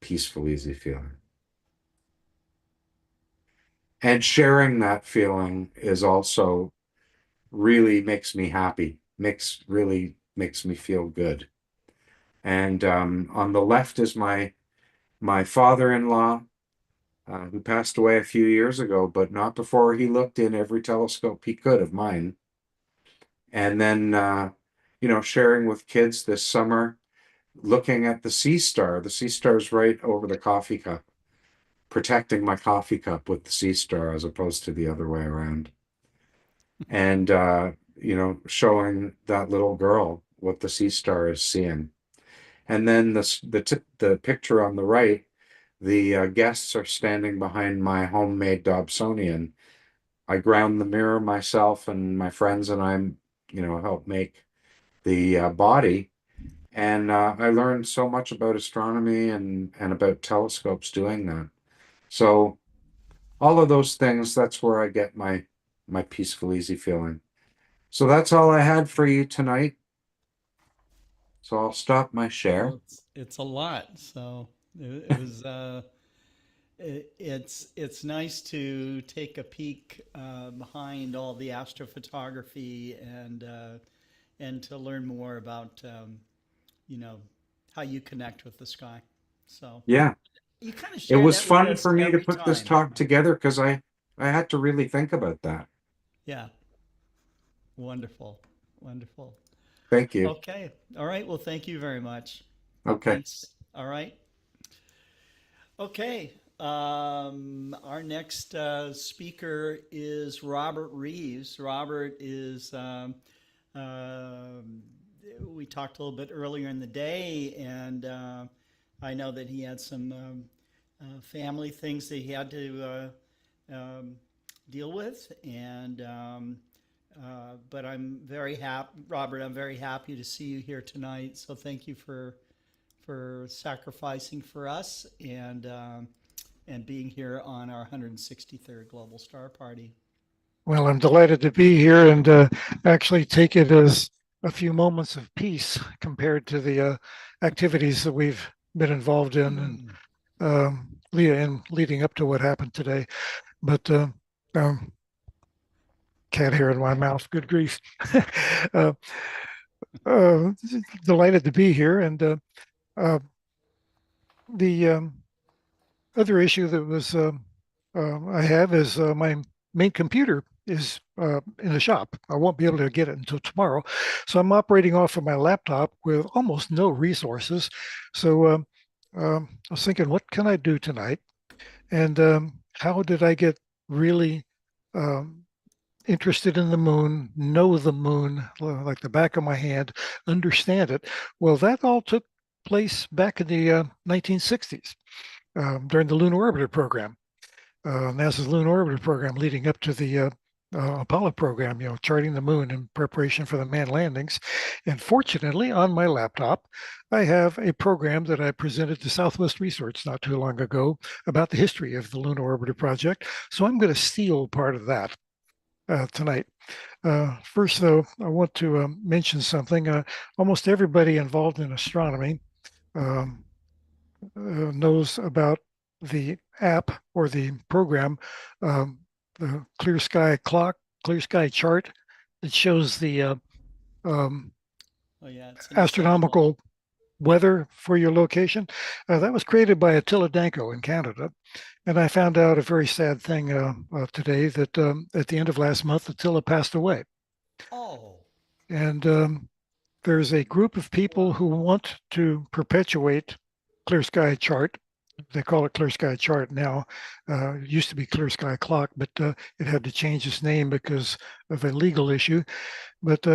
peaceful, easy feeling. And sharing that feeling is also really makes me happy, really makes me feel good. And on the left is my father-in-law, who passed away a few years ago, but not before he looked in every telescope he could of mine. And then, you know, sharing with kids this summer, looking at the sea star. The sea star's right over the coffee cup, protecting my coffee cup with the sea star as opposed to the other way around. And, you know, showing that little girl what the sea star is seeing. And then the picture on the right, the guests are standing behind my homemade Dobsonian. I ground the mirror myself, and my friends and I, you know, help make the body. And I learned so much about astronomy and about telescopes doing that. So all of those things, that's where I get my peaceful, easy feeling. So that's all I had for you tonight. So I'll stop my share. Well, it's a lot. So it was it's nice to take a peek behind all the astrophotography and to learn more about you know, how you connect with the sky. So yeah, you kind of it share was that with fun us for me to every put this time. talk together because I had to really think about that. Yeah. Wonderful. Wonderful. Thank you. Okay. All right. Well, thank you very much. Okay. Thanks. All right. Okay. Our next speaker is Robert Reeves. Robert is, we talked a little bit earlier in the day, and I know that he had some family things that he had to deal with, and but I'm very happy, Robert. I'm very happy to see you here tonight. So thank you for sacrificing for us and being here on our 163rd Global Star Party. Well, I'm delighted to be here and actually take it as a few moments of peace compared to the activities that we've been involved in and leading up to what happened today. But cat hair in my mouth, good grief. Delighted to be here. And the other issue that was I have is my main computer is in the shop. I won't be able to get it until tomorrow. So I'm operating off of my laptop with almost no resources. So I was thinking, what can I do tonight? And how did I get really interested in the moon, know the moon like the back of my hand, understand it? Well, that all took place back in the 1960s during the Lunar Orbiter program. NASA's Lunar Orbiter program leading up to the Apollo program, you know, charting the moon in preparation for the manned landings. And fortunately, on my laptop, I have a program that I presented to Southwest Research not too long ago about the history of the Lunar Orbiter project. So I'm going to steal part of that tonight. First, though, I want to mention something. Almost everybody involved in astronomy knows about the app or the program, the Clear Sky Clock, Clear Sky Chart that shows the Oh yeah, it's an astronomical weather for your location. That was created by Attila Danko in Canada. And I found out a very sad thing today that at the end of last month, Attila passed away. Oh. And there's a group of people who want to perpetuate Clear Sky Chart. They call it Clear Sky Chart now. It used to be Clear Sky Clock, but it had to change its name because of a legal issue. But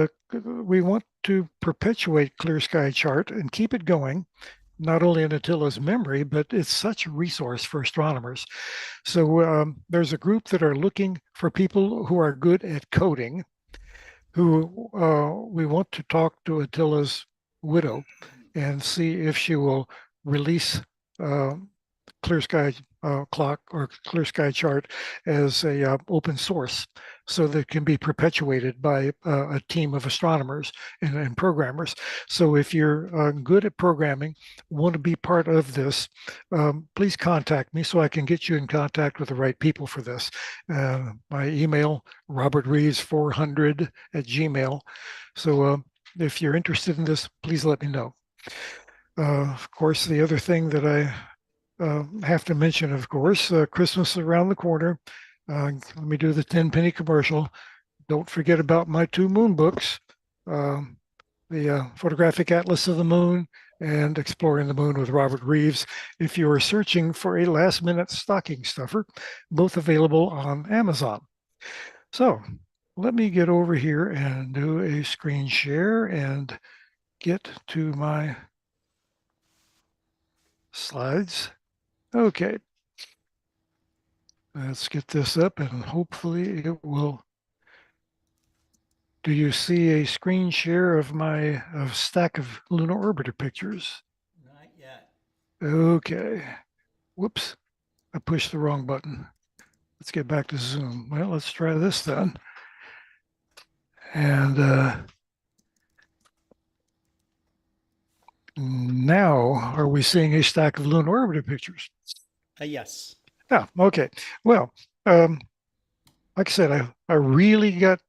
we want to perpetuate Clear Sky Chart and keep it going, not only in Attila's memory, but it's such a resource for astronomers. So there's a group that are looking for people who are good at coding, who we want to talk to Attila's widow and see if she will release Clear Sky Clock or Clear Sky Chart as a open source, so that it can be perpetuated by a team of astronomers and programmers. So if you're good at programming, want to be part of this, please contact me so I can get you in contact with the right people for this. My email, robertreeves400@gmail. So if you're interested in this, please let me know. Of course, the other thing that I have to mention, of course, Christmas is around the corner. Let me do the 10-penny commercial. Don't forget about my 2 moon books, the Photographic Atlas of the Moon and Exploring the Moon with Robert Reeves. If you are searching for a last-minute stocking stuffer, both available on Amazon. So let me get over here and do a screen share and get to my slides. Okay. Let's get this up and hopefully it will. Do you see a screen share of my stack of lunar orbiter pictures? Not yet. Okay. Whoops. I pushed the wrong button. Let's get back to Zoom. Well, let's try this then. And now, are we seeing a stack of lunar orbiter pictures? Yes. Yeah, okay. Well, like I said, I really got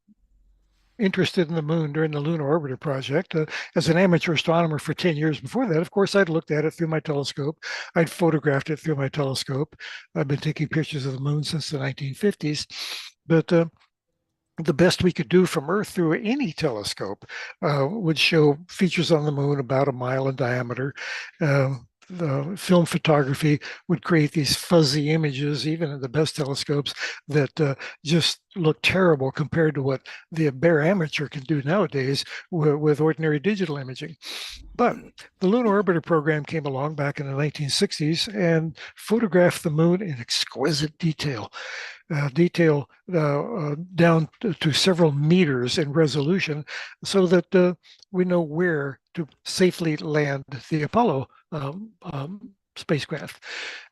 interested in the moon during the Lunar Orbiter project. As an amateur astronomer for 10 years before that, of course, I'd looked at it through my telescope. I'd photographed it through my telescope. I've been taking pictures of the moon since the 1950s. But the best we could do from Earth through any telescope would show features on the moon about a mile in diameter. The film photography would create these fuzzy images, even in the best telescopes, that just look terrible compared to what the bare amateur can do nowadays with ordinary digital imaging. But the Lunar Orbiter program came along back in the 1960s and photographed the moon in exquisite detail. Down to several meters in resolution, so that we know where to safely land the Apollo spacecraft.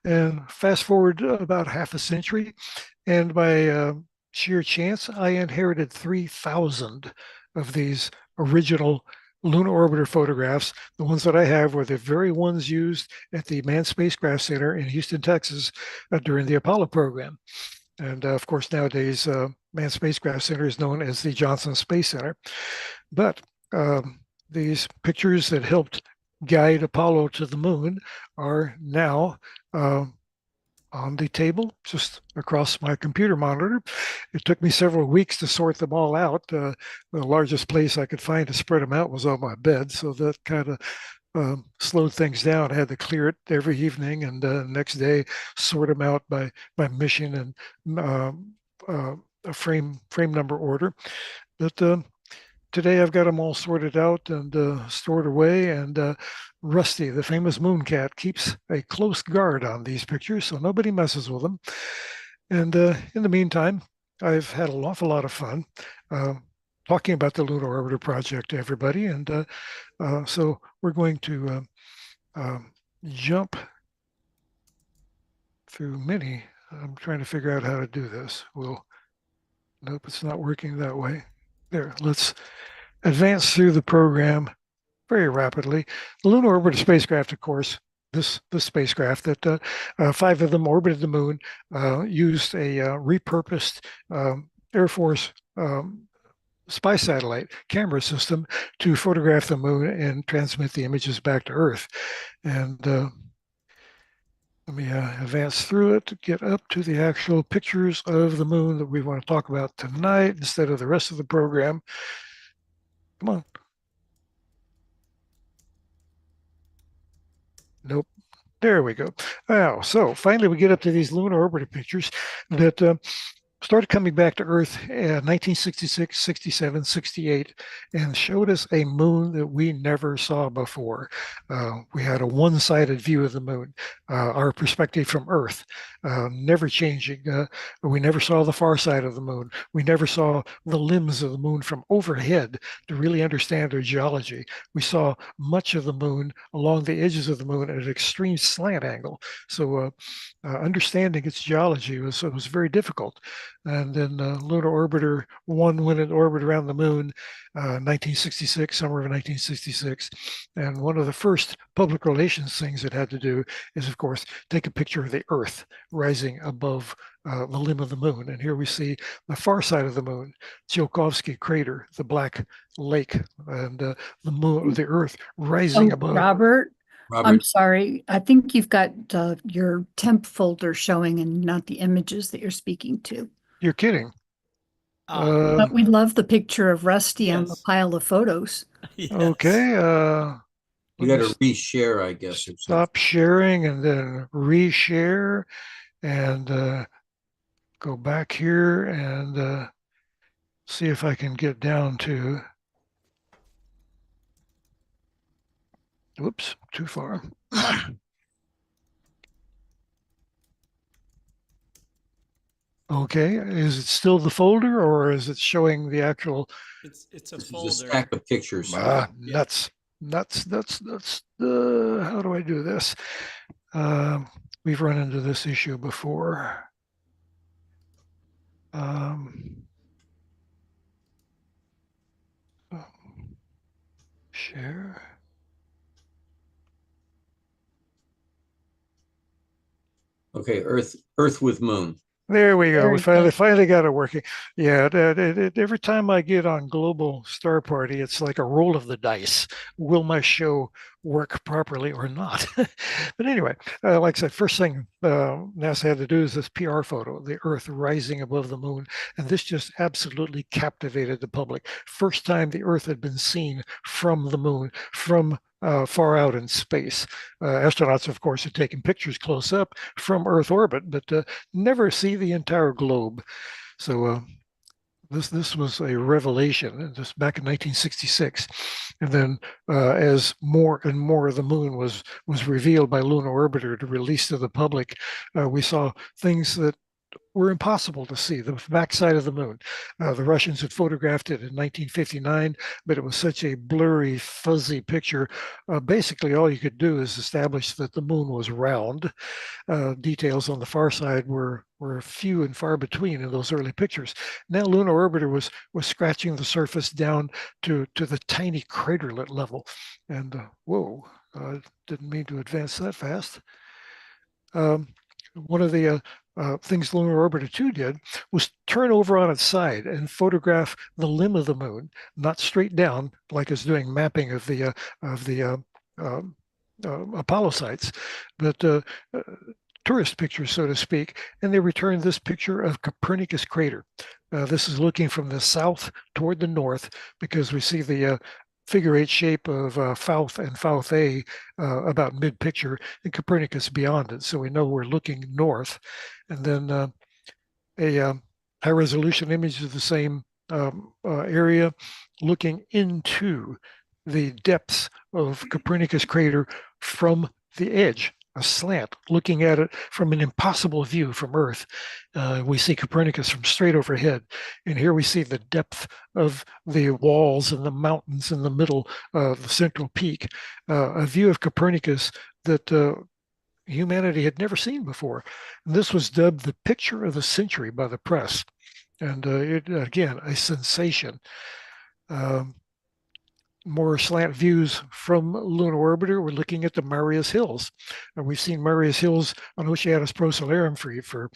And fast forward about half a century, and by sheer chance, I inherited 3,000 of these original Lunar Orbiter photographs. The ones that I have were the very ones used at the Manned Spacecraft Center in Houston, Texas, during the Apollo program. And of course, nowadays, Manned Spacecraft Center is known as the Johnson Space Center. But these pictures that helped guide Apollo to the moon are now on the table just across my computer monitor. It took me several weeks to sort them all out. The largest place I could find to spread them out was on my bed, so that kind of slowed things down. I had to clear it every evening, and next day sort them out by mission and a frame number order. But today I've got them all sorted out and stored away, and Rusty, the famous moon cat, keeps a close guard on these pictures, so nobody messes with them. And in the meantime, I've had an awful lot of fun talking about the Lunar Orbiter project to everybody. And so we're going to jump through many. I'm trying to figure out how to do this. Nope, it's not working that way. There, let's advance through the program very rapidly. The Lunar Orbiter spacecraft, of course, this spacecraft that 5 of them orbited the moon, used a repurposed Air Force spy satellite camera system to photograph the moon and transmit the images back to Earth. And let me advance through it to get up to the actual pictures of the moon that we want to talk about tonight instead of the rest of the program. Come on. Nope. There we go. Now, so finally we get up to these lunar orbiter pictures that started coming back to Earth in 1966, 67, 68, and showed us a moon that we never saw before. We had a one-sided view of the moon, our perspective from Earth, never changing. We never saw the far side of the moon. We never saw the limbs of the moon from overhead to really understand their geology. We saw much of the moon along the edges of the moon at an extreme slant angle. So understanding its geology was very difficult. And then Lunar Orbiter 1 went in orbit around the moon 1966, summer of 1966. And one of the first public relations things it had to do is, of course, take a picture of the Earth rising above the limb of the moon. And here we see the far side of the moon, Tsiolkovsky crater, the black lake, and the moon, the Earth rising above. Robert, I'm sorry. I think you've got your temp folder showing and not the images that you're speaking to. You're kidding. But we love the picture of Rusty on the Yes. pile of photos. Yes. Okay. You got to reshare, I guess. Or something. Stop sharing and then reshare and go back here and see if I can get down to, whoops, too far. Okay, is it still the folder or is it showing the actual? It's a This is folder. a stack of pictures. Nuts. How do I do this? We've run into this issue before. Share. Okay, Earth with moon. There we go. Very We good. finally got it working. Yeah, every time I get on Global Star Party, it's like a roll of the dice. Will my show work properly or not? But anyway, like I said, first thing NASA had to do is this PR photo, the Earth rising above the moon. And this just absolutely captivated the public. First time the Earth had been seen from the moon, from far out in space. Astronauts, of course, are taking pictures close up from Earth orbit, but never see the entire globe. So this was a revelation, this back in 1966. And then as more and more of the moon was revealed by Lunar Orbiter to release to the public, we saw things that were impossible to see, the backside of the moon. The Russians had photographed it in 1959, but it was such a blurry, fuzzy picture. Basically, all you could do is establish that the moon was round. Details on the far side were few and far between in those early pictures. Now Lunar Orbiter was scratching the surface down to the tiny craterlet level. And whoa, didn't mean to advance that fast. One of the things Lunar Orbiter 2 did was turn over on its side and photograph the limb of the moon, not straight down like it's doing mapping of the Apollo sites, but tourist pictures, so to speak. And they returned this picture of Copernicus crater. This is looking from the south toward the north because we see the figure eight shape of Fouth and Fouth A about mid-picture and Copernicus beyond it. So we know we're looking north. And then a high-resolution image of the same area looking into the depths of Copernicus crater from the edge, a slant, looking at it from an impossible view from Earth. We see Copernicus from straight overhead. And here we see the depth of the walls and the mountains in the middle of the central peak, a view of Copernicus that humanity had never seen before. And this was dubbed the picture of the century by the press. And it, again, a sensation. More slant views from Lunar Orbiter. We're looking at the Marias Hills. And we've seen Marias Hills on Oceanus Procellarum for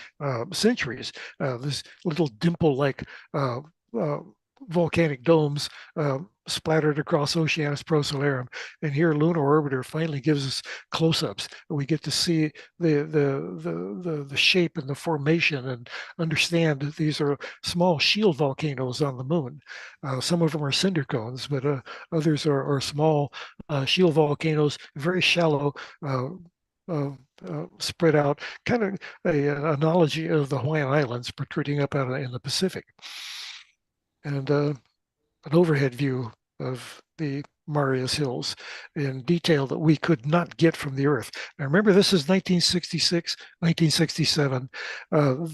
centuries. This little dimple-like volcanic domes splattered across Oceanus Procellarum. And here Lunar Orbiter finally gives us close-ups. We get to see the shape and the formation and understand that these are small shield volcanoes on the moon. Some of them are cinder cones, but others are small shield volcanoes, very shallow, spread out, kind of an analogy of the Hawaiian Islands protruding up out in the Pacific. And an overhead view of the Marias Hills in detail that we could not get from the Earth. Now remember, this is 1966, 1967.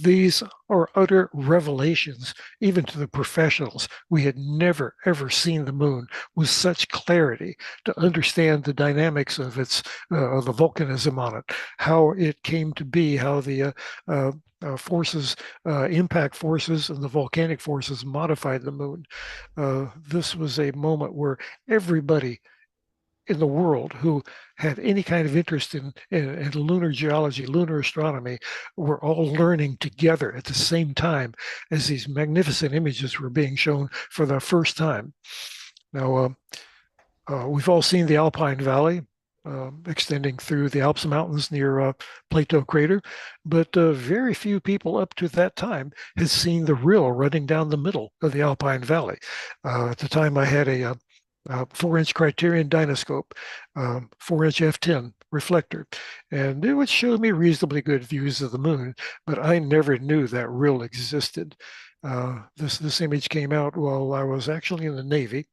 These are utter revelations, even to the professionals. We had never, ever seen the moon with such clarity to understand the dynamics of its, the volcanism on it, how it came to be, how the forces, impact forces and the volcanic forces modified the moon. This was a moment where everybody in the world who had any kind of interest in lunar geology, lunar astronomy, were all learning together at the same time as these magnificent images were being shown for the first time. Now, we've all seen the Alpine Valley extending through the Alps Mountains near Plato Crater, but very few people up to that time had seen the rill running down the middle of the Alpine Valley. At the time, I had a 4-inch Criterion Dynoscope, 4-inch f10 reflector, and it would show me reasonably good views of the moon, but I never knew that rill existed. This image came out while I was actually in the Navy.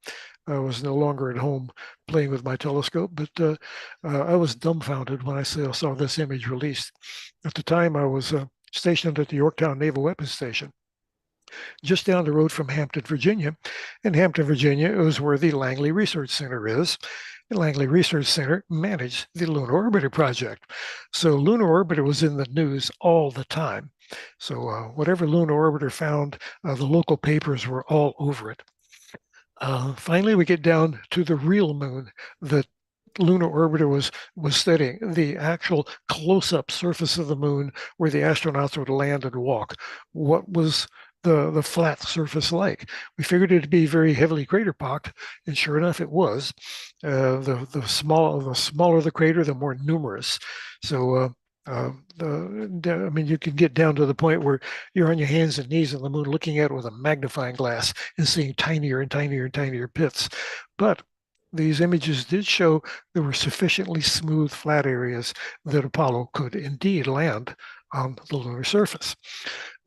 I was no longer at home playing with my telescope, but I was dumbfounded when I saw this image released. At the time, I was stationed at the Yorktown Naval Weapons Station, just down the road from Hampton, Virginia. In Hampton, Virginia is where the Langley Research Center is. The Langley Research Center managed the Lunar Orbiter project. So Lunar Orbiter was in the news all the time. So whatever Lunar Orbiter found, the local papers were all over it. Finally, we get down to the real moon that Lunar Orbiter was studying, the actual close-up surface of the moon where the astronauts would land and walk. What was the flat surface like? We figured it to be very heavily crater pocked, and sure enough, it was. The smaller the crater, the more numerous. So I mean, you can get down to the point where you're on your hands and knees on the moon looking at it with a magnifying glass and seeing tinier and tinier and tinier pits. But these images did show there were sufficiently smooth, flat areas that Apollo could indeed land on the lunar surface.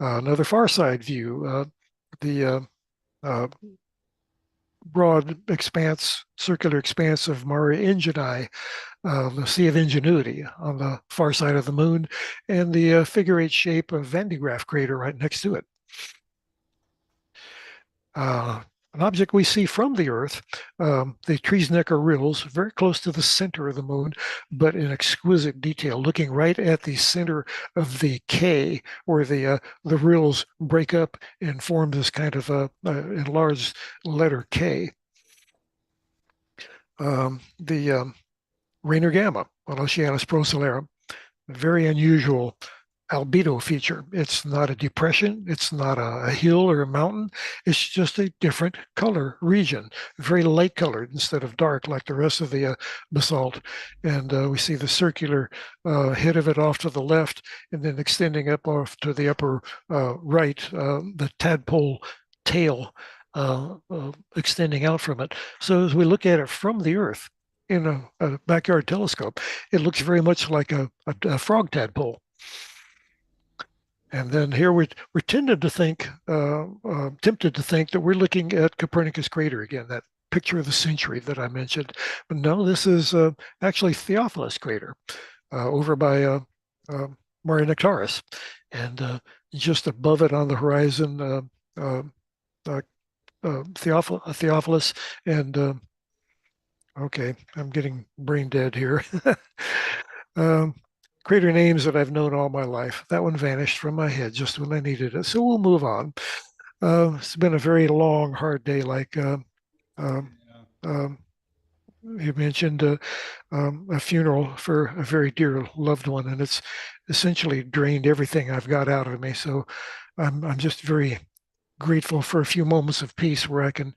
Another far side view, the broad expanse, circular expanse of Mare Ingenae, the Sea of Ingenuity on the far side of the moon, and the figure-8 shape of Van de Graaff crater right next to it. An object we see from the Earth, the Triesnecker rills, very close to the center of the moon, but in exquisite detail, looking right at the center of the K, where the rills break up and form this kind of enlarged letter K. The Rainer Gamma on Oceanus Procellarum, a very unusual albedo feature. It's not a depression, it's not a hill or a mountain, it's just a different color region, very light colored instead of dark like the rest of the basalt. And we see the circular head of it off to the left, and then extending up off to the upper right, the tadpole tail extending out from it. So as we look at it from the Earth in a backyard telescope, it looks very much like a frog tadpole. And then here we're tempted to think that we're looking at Copernicus crater again, that picture of the century that I mentioned. But no, this is actually Theophilus crater over by Mare Nectaris. And just above it on the horizon, Theophilus and, okay, I'm getting brain dead here. Crater names that I've known all my life. That one vanished from my head just when I needed it. So we'll move on. It's been a very long, hard day. Like you mentioned, a funeral for a very dear loved one, and it's essentially drained everything I've got out of me. So I'm just very grateful for a few moments of peace where I can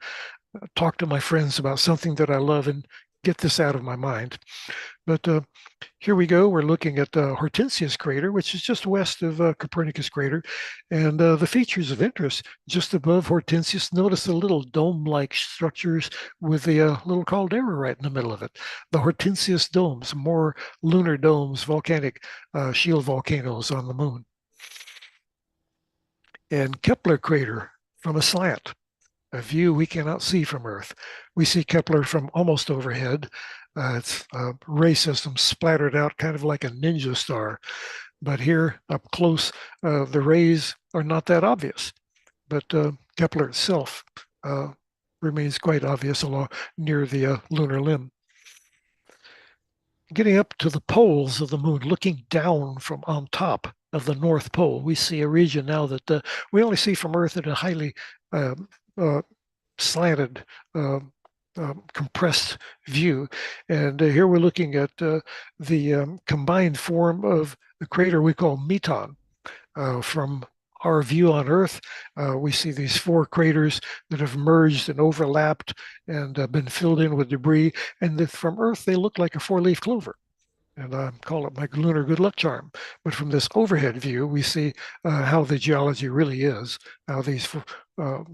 talk to my friends about something that I love and get this out of my mind. But here we go. We're looking at Hortensius crater, which is just west of Copernicus crater. And the features of interest just above Hortensius, notice the little dome-like structures with the little caldera right in the middle of it. The Hortensius domes, more lunar domes, volcanic shield volcanoes on the moon. And Kepler crater from a slant, a view we cannot see from Earth. We see Kepler from almost overhead. It's a ray system splattered out kind of like a ninja star. But here up close, the rays are not that obvious. But Kepler itself remains quite obvious along near the lunar limb. Getting up to the poles of the moon, looking down from on top of the North Pole, we see a region now that we only see from Earth at a highly slanted, compressed view. And here we're looking at the combined form of the crater we call Meton. From our view on Earth, we see these four craters that have merged and overlapped and been filled in with debris. And from Earth, they look like a four-leaf clover. And I call it my lunar good luck charm. But from this overhead view, we see how the geology really is, how these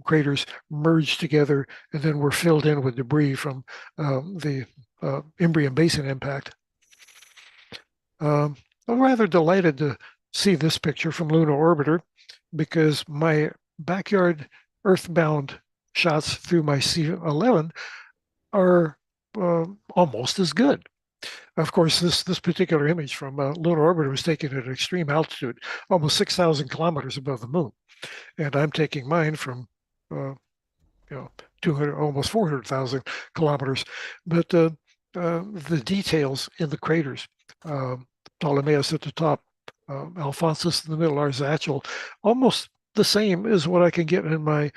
craters merged together and then were filled in with debris from the Imbrium Basin impact. I'm rather delighted to see this picture from Lunar Orbiter because my backyard earthbound shots through my C11 are almost as good. Of course, this particular image from Lunar Orbiter was taken at extreme altitude, almost 6,000 kilometers above the moon, and I'm taking mine from 200, almost 400,000 kilometers. But the details in the craters, Ptolemaeus at the top, Alphonsus in the middle, Arzachel, almost the same as what I can get in my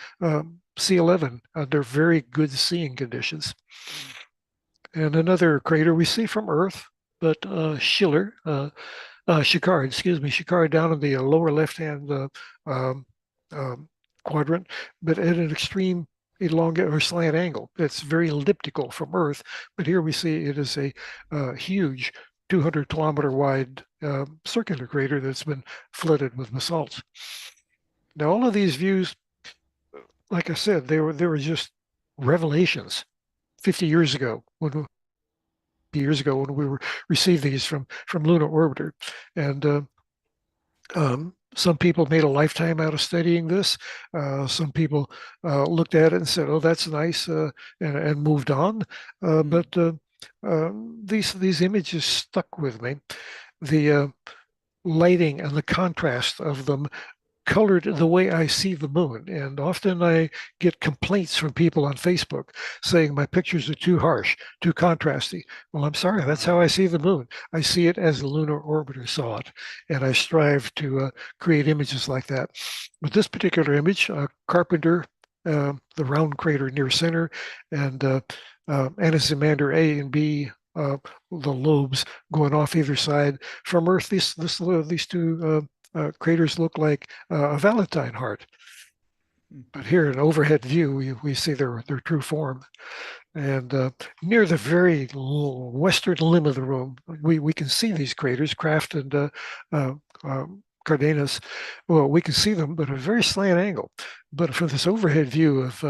C11 under very good seeing conditions. And another crater we see from Earth, but Shikard down in the lower left-hand quadrant, but at an extreme elongate or slant angle. It's very elliptical from Earth, but here we see it is a huge 200-kilometer wide circular crater that's been flooded with basalts. Now, all of these views, like I said, they were just revelations 50 years ago when we received these from Lunar Orbiter. And some people made a lifetime out of studying this. Some people looked at it and said, oh, that's nice, and moved on. But these images stuck with me. The lighting and the contrast of them colored the way I see the moon. And often I get complaints from people on Facebook saying my pictures are too harsh, too contrasty. Well, I'm sorry, that's how I see the moon. I see it as the Lunar Orbiter saw it, and I strive to create images like that. But this particular image, Carpenter, the round crater near center, and Anaximander A and B, the lobes going off either side. From Earth, these two craters look like a Valentine heart. But here in overhead view, we see their true form. And near the very western limb of the room, we can see these craters, Kraft and Cardenas. Well, we can see them, but at a very slant angle. But from this overhead view of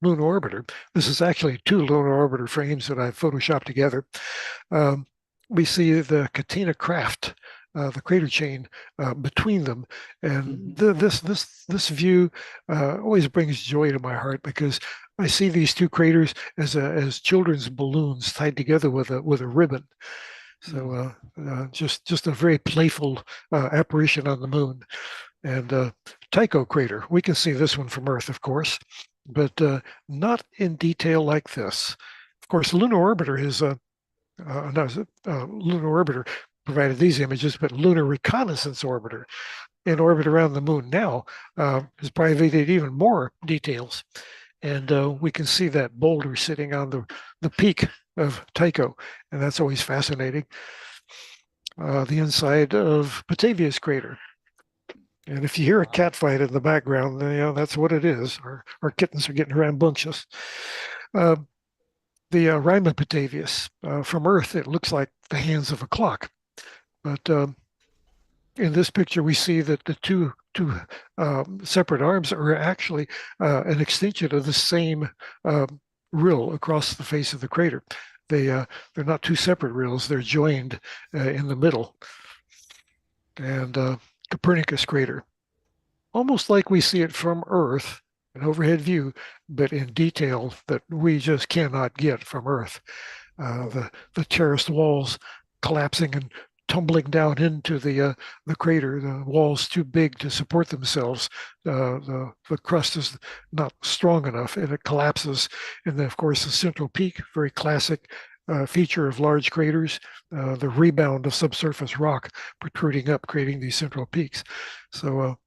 Lunar Orbiter, this is actually two Lunar Orbiter frames that I've photoshopped together. We see the Catena Kraft, the crater chain between them, and this view always brings joy to my heart because I see these two craters as children's balloons tied together with a ribbon. So just a very playful apparition on the moon. And Tycho crater, we can see this one from Earth, of course, but not in detail like this. Of course, Lunar Orbiter is Lunar Orbiter provided these images, but Lunar Reconnaissance Orbiter, in orbit around the moon now, has provided even more details. And we can see that boulder sitting on the peak of Tycho, and that's always fascinating. The inside of Petavius crater. And if you hear a cat fight in the background, then, that's what it is. Our kittens are getting rambunctious. The Rima Patavius, from Earth, it looks like the hands of a clock. But in this picture, we see that the two separate arms are actually an extension of the same rill across the face of the crater. They're not two separate rills; they're joined in the middle. And Copernicus crater, almost like we see it from Earth, an overhead view, but in detail that we just cannot get from Earth. The terraced walls collapsing and tumbling down into the crater. The walls too big to support themselves. The crust is not strong enough, and it collapses. And then, of course, the central peak, very classic feature of large craters, the rebound of subsurface rock protruding up, creating these central peaks. So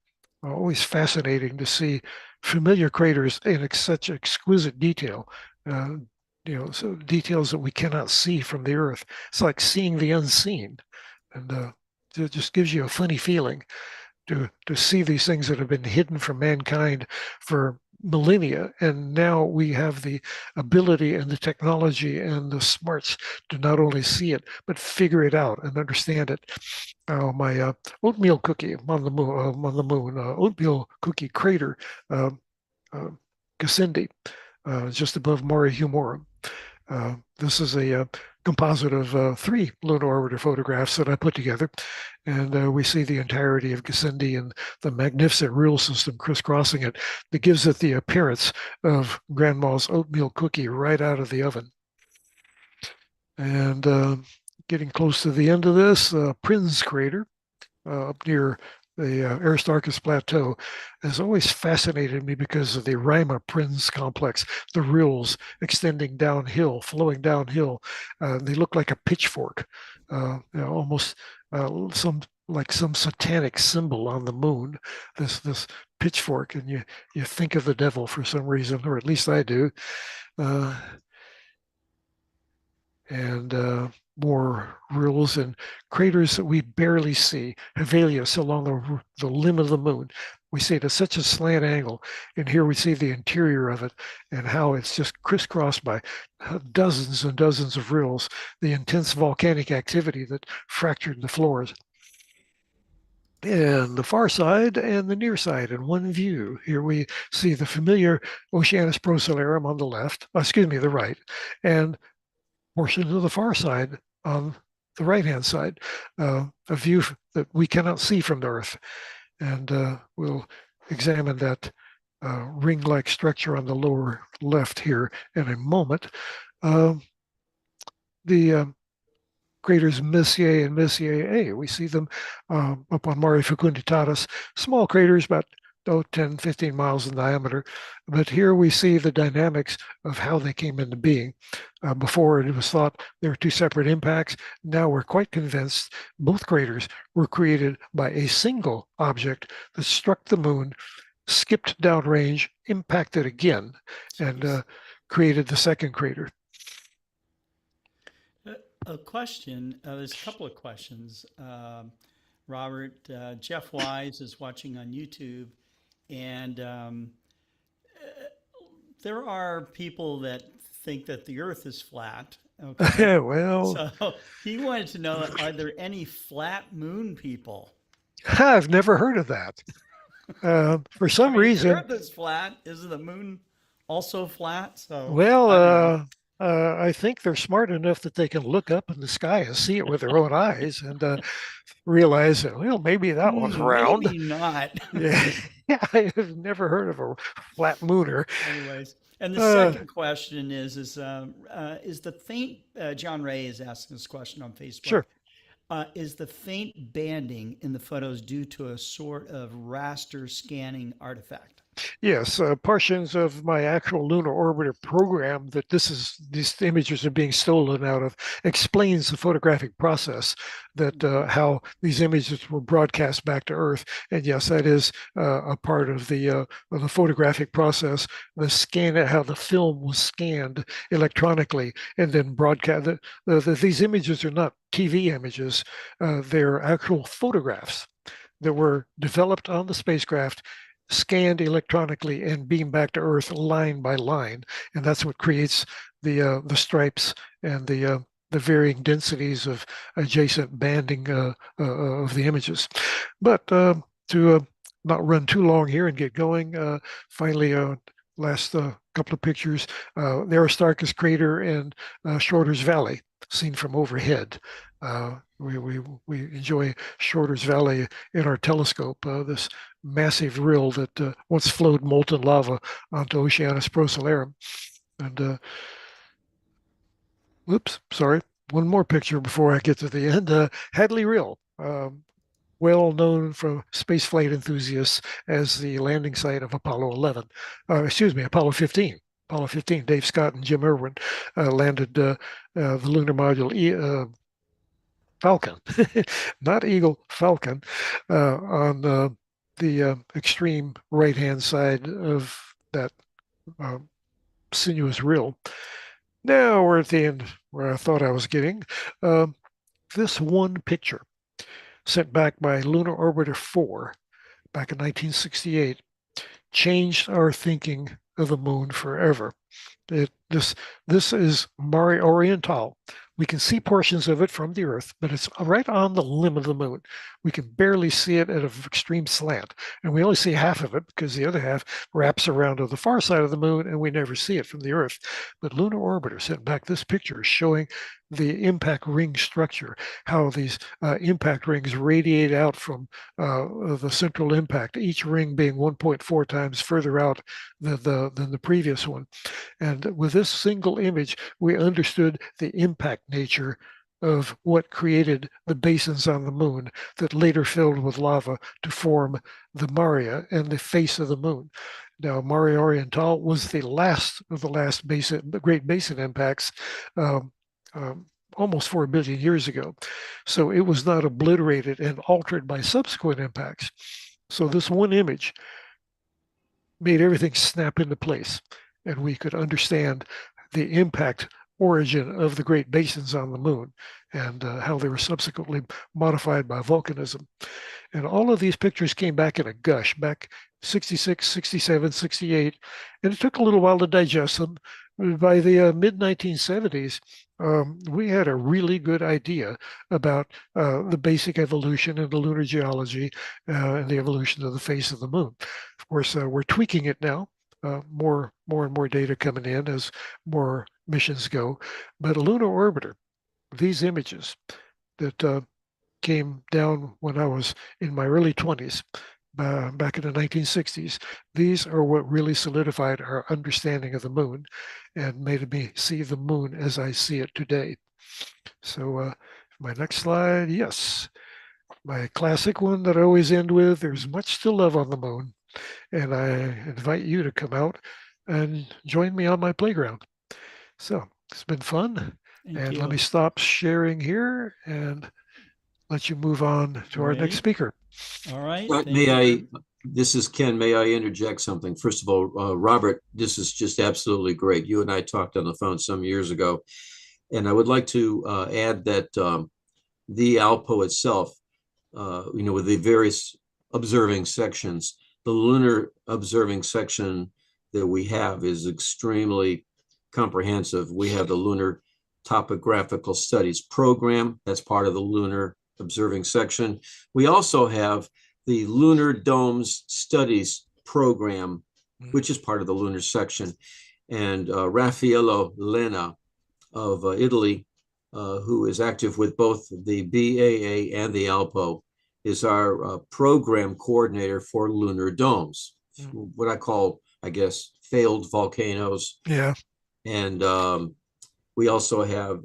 always fascinating to see familiar craters in such exquisite detail. So details that we cannot see from the Earth. It's like seeing the unseen. And it just gives you a funny feeling to see these things that have been hidden from mankind for millennia. And now we have the ability and the technology and the smarts to not only see it, but figure it out and understand it. My oatmeal cookie on the moon, oatmeal cookie crater, Gassendi, just above Mare Humorum. This is a composite of 3 lunar orbiter photographs that I put together, and we see the entirety of Gassendi and the magnificent rill system crisscrossing it that gives it the appearance of Grandma's oatmeal cookie right out of the oven. And getting close to the end of this, Prinz crater up near the Aristarchus Plateau has always fascinated me because of the Rima Prinz complex, the rills extending downhill, flowing downhill. They look like a pitchfork, almost some satanic symbol on the moon, this pitchfork, and you think of the devil for some reason, or at least I do. And more rills and craters that we barely see. Hevelius along the limb of the moon. We see it at such a slant angle, and here we see the interior of it and how it's just crisscrossed by dozens and dozens of rills, the intense volcanic activity that fractured the floors. And the far side and the near side in one view. Here we see the familiar Oceanus Procellarum on the left, the right, and portions of the far side on the right-hand side, a view that we cannot see from the Earth. And we'll examine that ring-like structure on the lower left here in a moment. The craters Messier and Messier A, we see them up on Mare Fecunditatis, small craters about 10, 15 miles in diameter. But here we see the dynamics of how they came into being. Before it was thought there were 2 separate impacts. Now we're quite convinced both craters were created by a single object that struck the moon, skipped downrange, impacted again, and created the second crater. A question, there's a couple of questions. Robert, Jeff Wise is watching on YouTube, and there are people that think that the Earth is flat. Okay. Well, so he wanted to know, are there any flat moon people? I've never heard of that. For some reason, the Earth is flat. Is the moon also flat? So well, I think they're smart enough that they can look up in the sky and see it with their own eyes and realize that, well, maybe that one's round. Maybe not. Yeah, I have never heard of a flat mooner. Anyways, and the second question is the faint, John Ray is asking this question on Facebook. Sure. Is the faint banding in the photos due to a sort of raster scanning artifact? Yes, portions of my actual lunar orbiter program that these images are being stolen out of explains the photographic process, that how these images were broadcast back to Earth. And yes, that is a part of the photographic process. The scan, how the film was scanned electronically and then broadcast. These images are not TV images; they're actual photographs that were developed on the spacecraft, scanned electronically, and beamed back to Earth line by line, and that's what creates the stripes and the varying densities of adjacent banding of the images. But to not run too long here and get going, finally, last couple of pictures, the Aristarchus crater and Shorter's Valley seen from overhead. We enjoy Shorter's Valley in our telescope, this massive rill that once flowed molten lava onto Oceanus Procellarum. And oops, sorry, one more picture before I get to the end. Hadley Rill, well known from spaceflight enthusiasts as the landing site of Apollo 11, Apollo 15. Apollo 15, Dave Scott and Jim Irwin landed the lunar module Falcon, not Eagle, Falcon, on the extreme right-hand side of that sinuous rill. Now we're at the end where I thought I was getting. This one picture sent back by Lunar Orbiter 4 back in 1968 changed our thinking of the moon forever. This is Mare Orientale. We can see portions of it from the Earth, but it's right on the limb of the moon. We can barely see it at an extreme slant, and we only see half of it because the other half wraps around to the far side of the moon, and we never see it from the Earth. But Lunar Orbiter sent back this picture showing the impact ring structure, how these impact rings radiate out from the central impact, each ring being 1.4 times further out than the previous one. And with this single image, we understood the impact nature of what created the basins on the moon that later filled with lava to form the Maria and the face of the moon. Now, Mare Orientale was the last of the great basin impacts almost 4 billion years ago. So it was not obliterated and altered by subsequent impacts. So this one image made everything snap into place, and we could understand the impact origin of the great basins on the moon and how they were subsequently modified by volcanism. And all of these pictures came back in a gush, back 66, 67, 68, and it took a little while to digest them. By the mid-1970s, we had a really good idea about the basic evolution of the lunar geology and the evolution of the face of the moon. Of course, we're tweaking it now. More and more data coming in as more missions go. But a lunar orbiter, these images that came down when I was in my early 20s, back in the 1960s, these are what really solidified our understanding of the moon and made me see the moon as I see it today. So my next slide, yes, my classic one that I always end with, there's much to love on the moon. And I invite you to come out and join me on my playground. So it's been fun. Thank you. Let me stop sharing here and let you move on to our next speaker. All right. This is Ken. May I interject something? First of all, Robert, this is just absolutely great. You and I talked on the phone some years ago, and I would like to add that the Alpo itself, with the various observing sections, the lunar observing section that we have is extremely comprehensive. We have the Lunar Topographical Studies program. That's part of the lunar observing section. We also have the Lunar Domes Studies program, which is part of the lunar section. And Raffaello Lena of Italy, who is active with both the BAA and the Alpo, is our program coordinator for lunar domes, what I call, I guess, failed volcanoes. Yeah. And we also have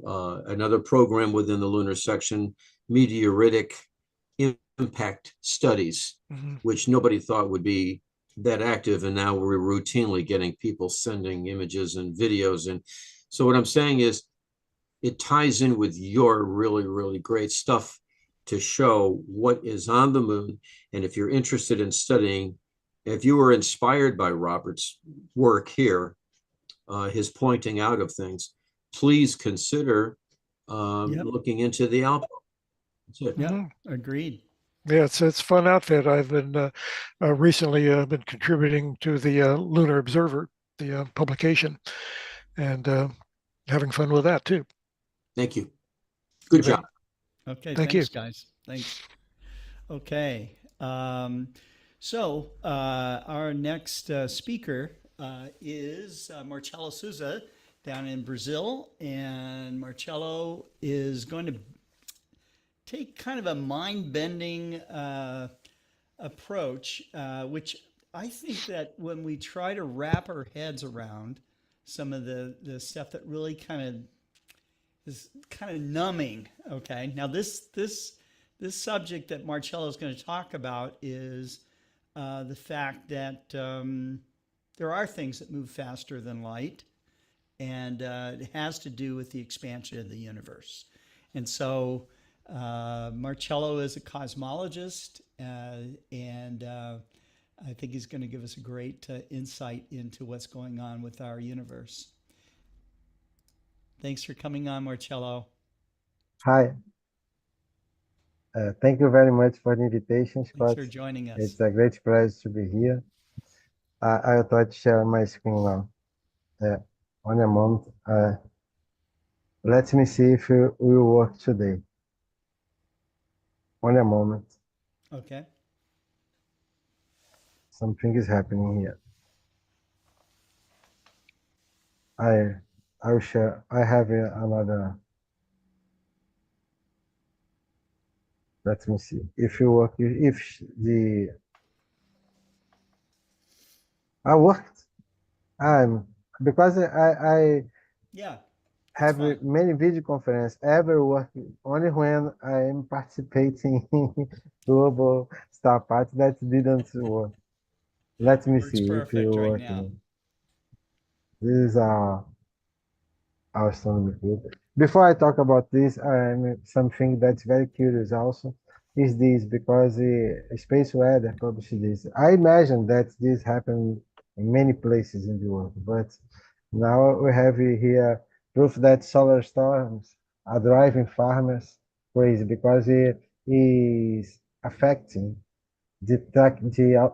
another program within the lunar section, meteoritic impact studies, which nobody thought would be that active. And now we're routinely getting people sending images and videos. And so what I'm saying is it ties in with your really, really great stuff to show what is on the moon. And if you're interested in studying, if you were inspired by Robert's work here, his pointing out of things, please consider looking into the Alpo. That's it. Yeah, agreed. Yeah, it's fun outfit. I've been recently been contributing to the Lunar Observer, the publication, and having fun with that too. Thank you. Good You bet. job. Okay, Thank thanks, you. guys. Thanks. Okay. So our next speaker is Marcelo Souza down in Brazil. And Marcelo is going to take kind of a mind-bending approach, which I think that when we try to wrap our heads around some of the stuff that really kind of is kind of numbing. Okay, now this subject that Marcello is going to talk about is the fact that there are things that move faster than light, and it has to do with the expansion of the universe. And so Marcello is a cosmologist, and I think he's going to give us a great insight into what's going on with our universe. Thanks for coming on, Marcello. Hi. Thank you very much for the invitation, Thanks Scott. for joining us. It's a great pleasure to be here. I'll try to share my screen now. On a moment. Let me see if it will work today. On a moment. Okay. Something is happening here. I'll share. I have another. Let me see if you work. If the I worked. Because I yeah have many video conference ever work only when I am participating in Global Star Party that didn't work. Let me see if you work. This is our astronomy field. Before I talk about this, something that's very curious also is this, because the Space Weather published this. I imagine that this happened in many places in the world, but now we have here proof that solar storms are driving farmers crazy, because it is affecting the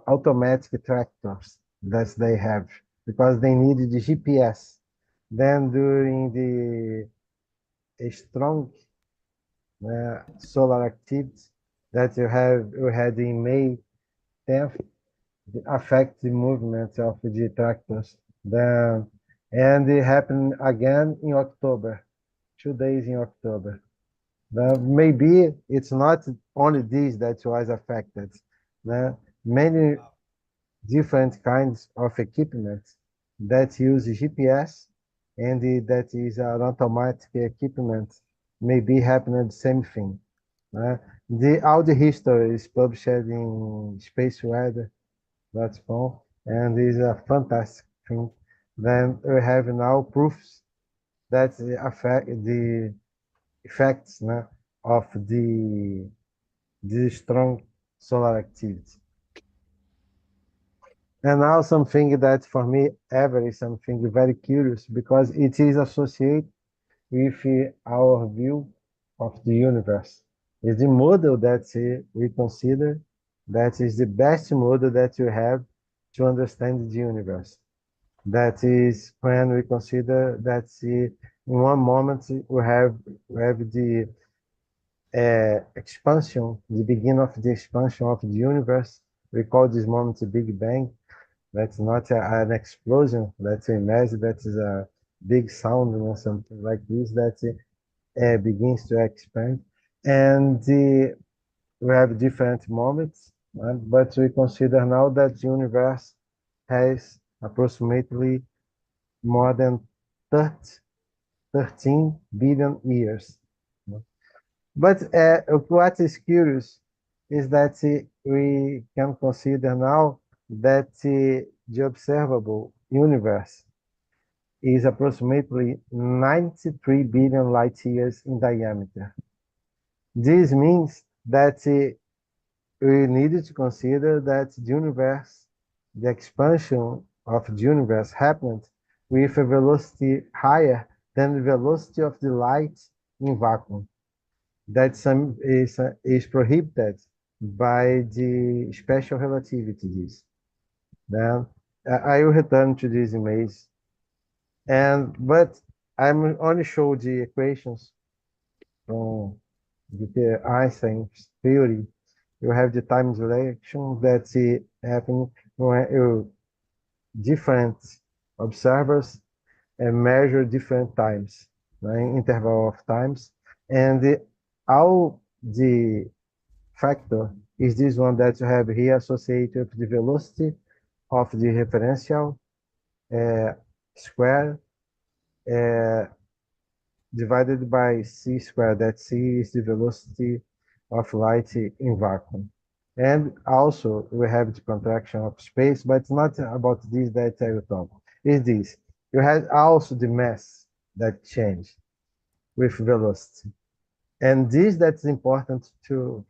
automatic tractors that they have, because they need the GPS. Then during the strong solar activity that you had in May 10th, affect the movement of the tractors. Then, and it happened again in October, 2 days in October. Maybe it's not only this that was affected. Many different kinds of equipment that use GPS and that is an automatic equipment may be happening the same thing. All the history is published in spaceweather.com, and is a fantastic thing. Then we have now proofs that affect the effects of the strong solar activity. And now something that for me ever is something very curious, because it is associated with our view of the universe. It's the model that we consider that is the best model that you have to understand the universe. That is when we consider that in one moment we have the expansion, the beginning of the expansion of the universe. We call this moment the Big Bang. That's not an explosion. Let's imagine that is a big sound or something like this that begins to expand. And we have different moments, but we consider now that the universe has approximately more than 13 billion years. But what is curious is that we can consider now that the observable universe is approximately 93 billion light years in diameter. This means that we needed to consider that the universe, the expansion of the universe happened with a velocity higher than the velocity of the light in vacuum. That is prohibited by the special relativities. Then I will return to this image, but I'm only show the equations from the Einstein's theory. You have the time dilation that's happening when different observers measure different times, right? Interval of times, and all the factor is this one that you have here associated with the velocity of the referential square divided by c squared. That c is the velocity of light in vacuum. And also we have the contraction of space, but it's not about this that I will talk. Is this. You have also the mass that change with velocity. And this that's important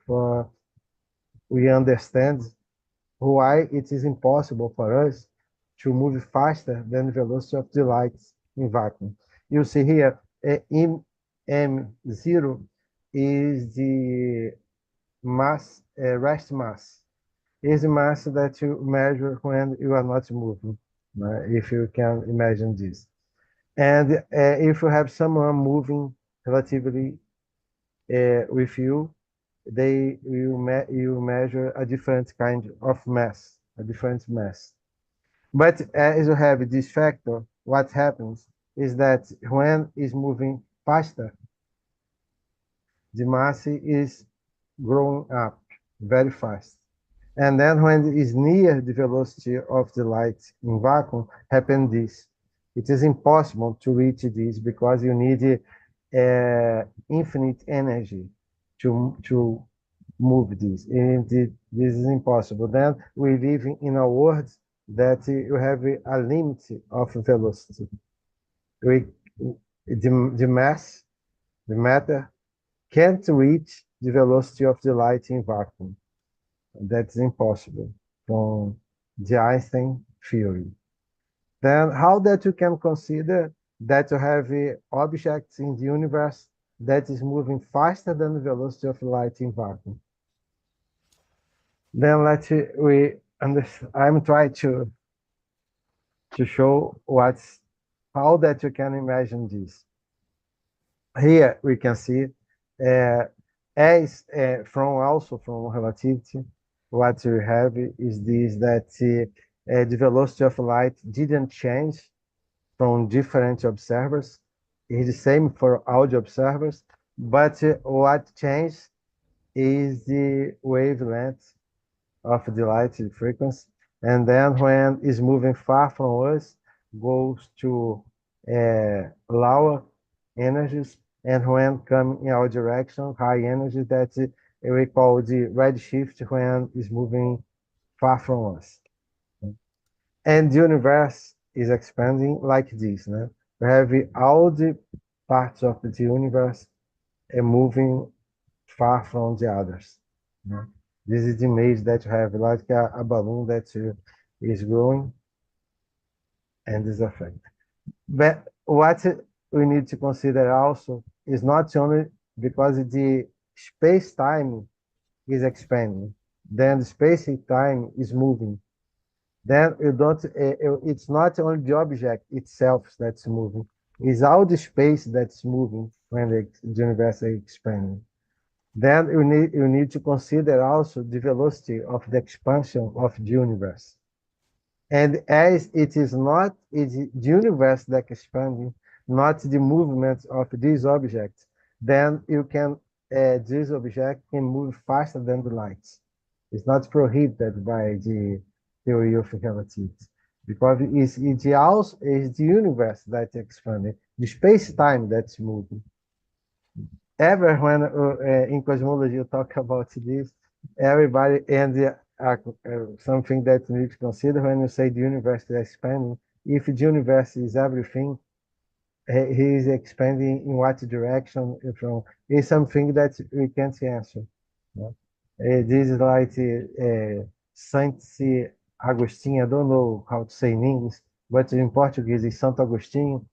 for we understand why it is impossible for us to move faster than the velocity of the light in vacuum. You see here, m0 is the mass, rest mass. Is the mass that you measure when you are not moving, if you can imagine this. And if you have someone moving relatively with you, you measure a different kind of mass, a different mass. But as you have this factor, what happens is that when it's moving faster, the mass is growing up very fast. And then when it is near the velocity of the light in vacuum, happen this. It is impossible to reach this because you need infinite energy to move this. And this is impossible. Then we live in a world that you have a limit of velocity. The mass, the matter, can't reach the velocity of the light in vacuum. That's impossible from the Einstein theory. Then how that you can consider that you have objects in the universe that is moving faster than the velocity of light in vacuum. Then I'm trying to show how that you can imagine this. Here we can see from relativity, what we have is this, that the velocity of light didn't change from different observers. It's the same for all the observers, but what changed is the wavelength of the light frequency. And then when it's moving far from us, goes to lower energies, and when come in our direction, high energy, that we call the redshift when it's moving far from us. And the universe is expanding like this. No? We have all the parts of the universe moving far from the others. No? This is the image that you have, like a balloon that is growing, and this effect. But what we need to consider also is not only because the space-time is expanding, then the space-time is moving. Then it's not only the object itself that's moving, it's all the space that's moving when the universe is expanding. Then you need to consider also the velocity of the expansion of the universe. And as it is not the universe that is expanding, not the movement of this object, then this object can move faster than the light. It's not prohibited by the theory of relativity, because it's the universe that's expanding, the space-time that's moving. Ever when in cosmology you talk about this, everybody, and something that you need to consider when you say the universe is expanding, if the universe is everything, he is expanding in what direction from, is something that we can't answer. No? This is like Saint Agustin, I don't know how to say in English, but in Portuguese it's Santo Agostinho,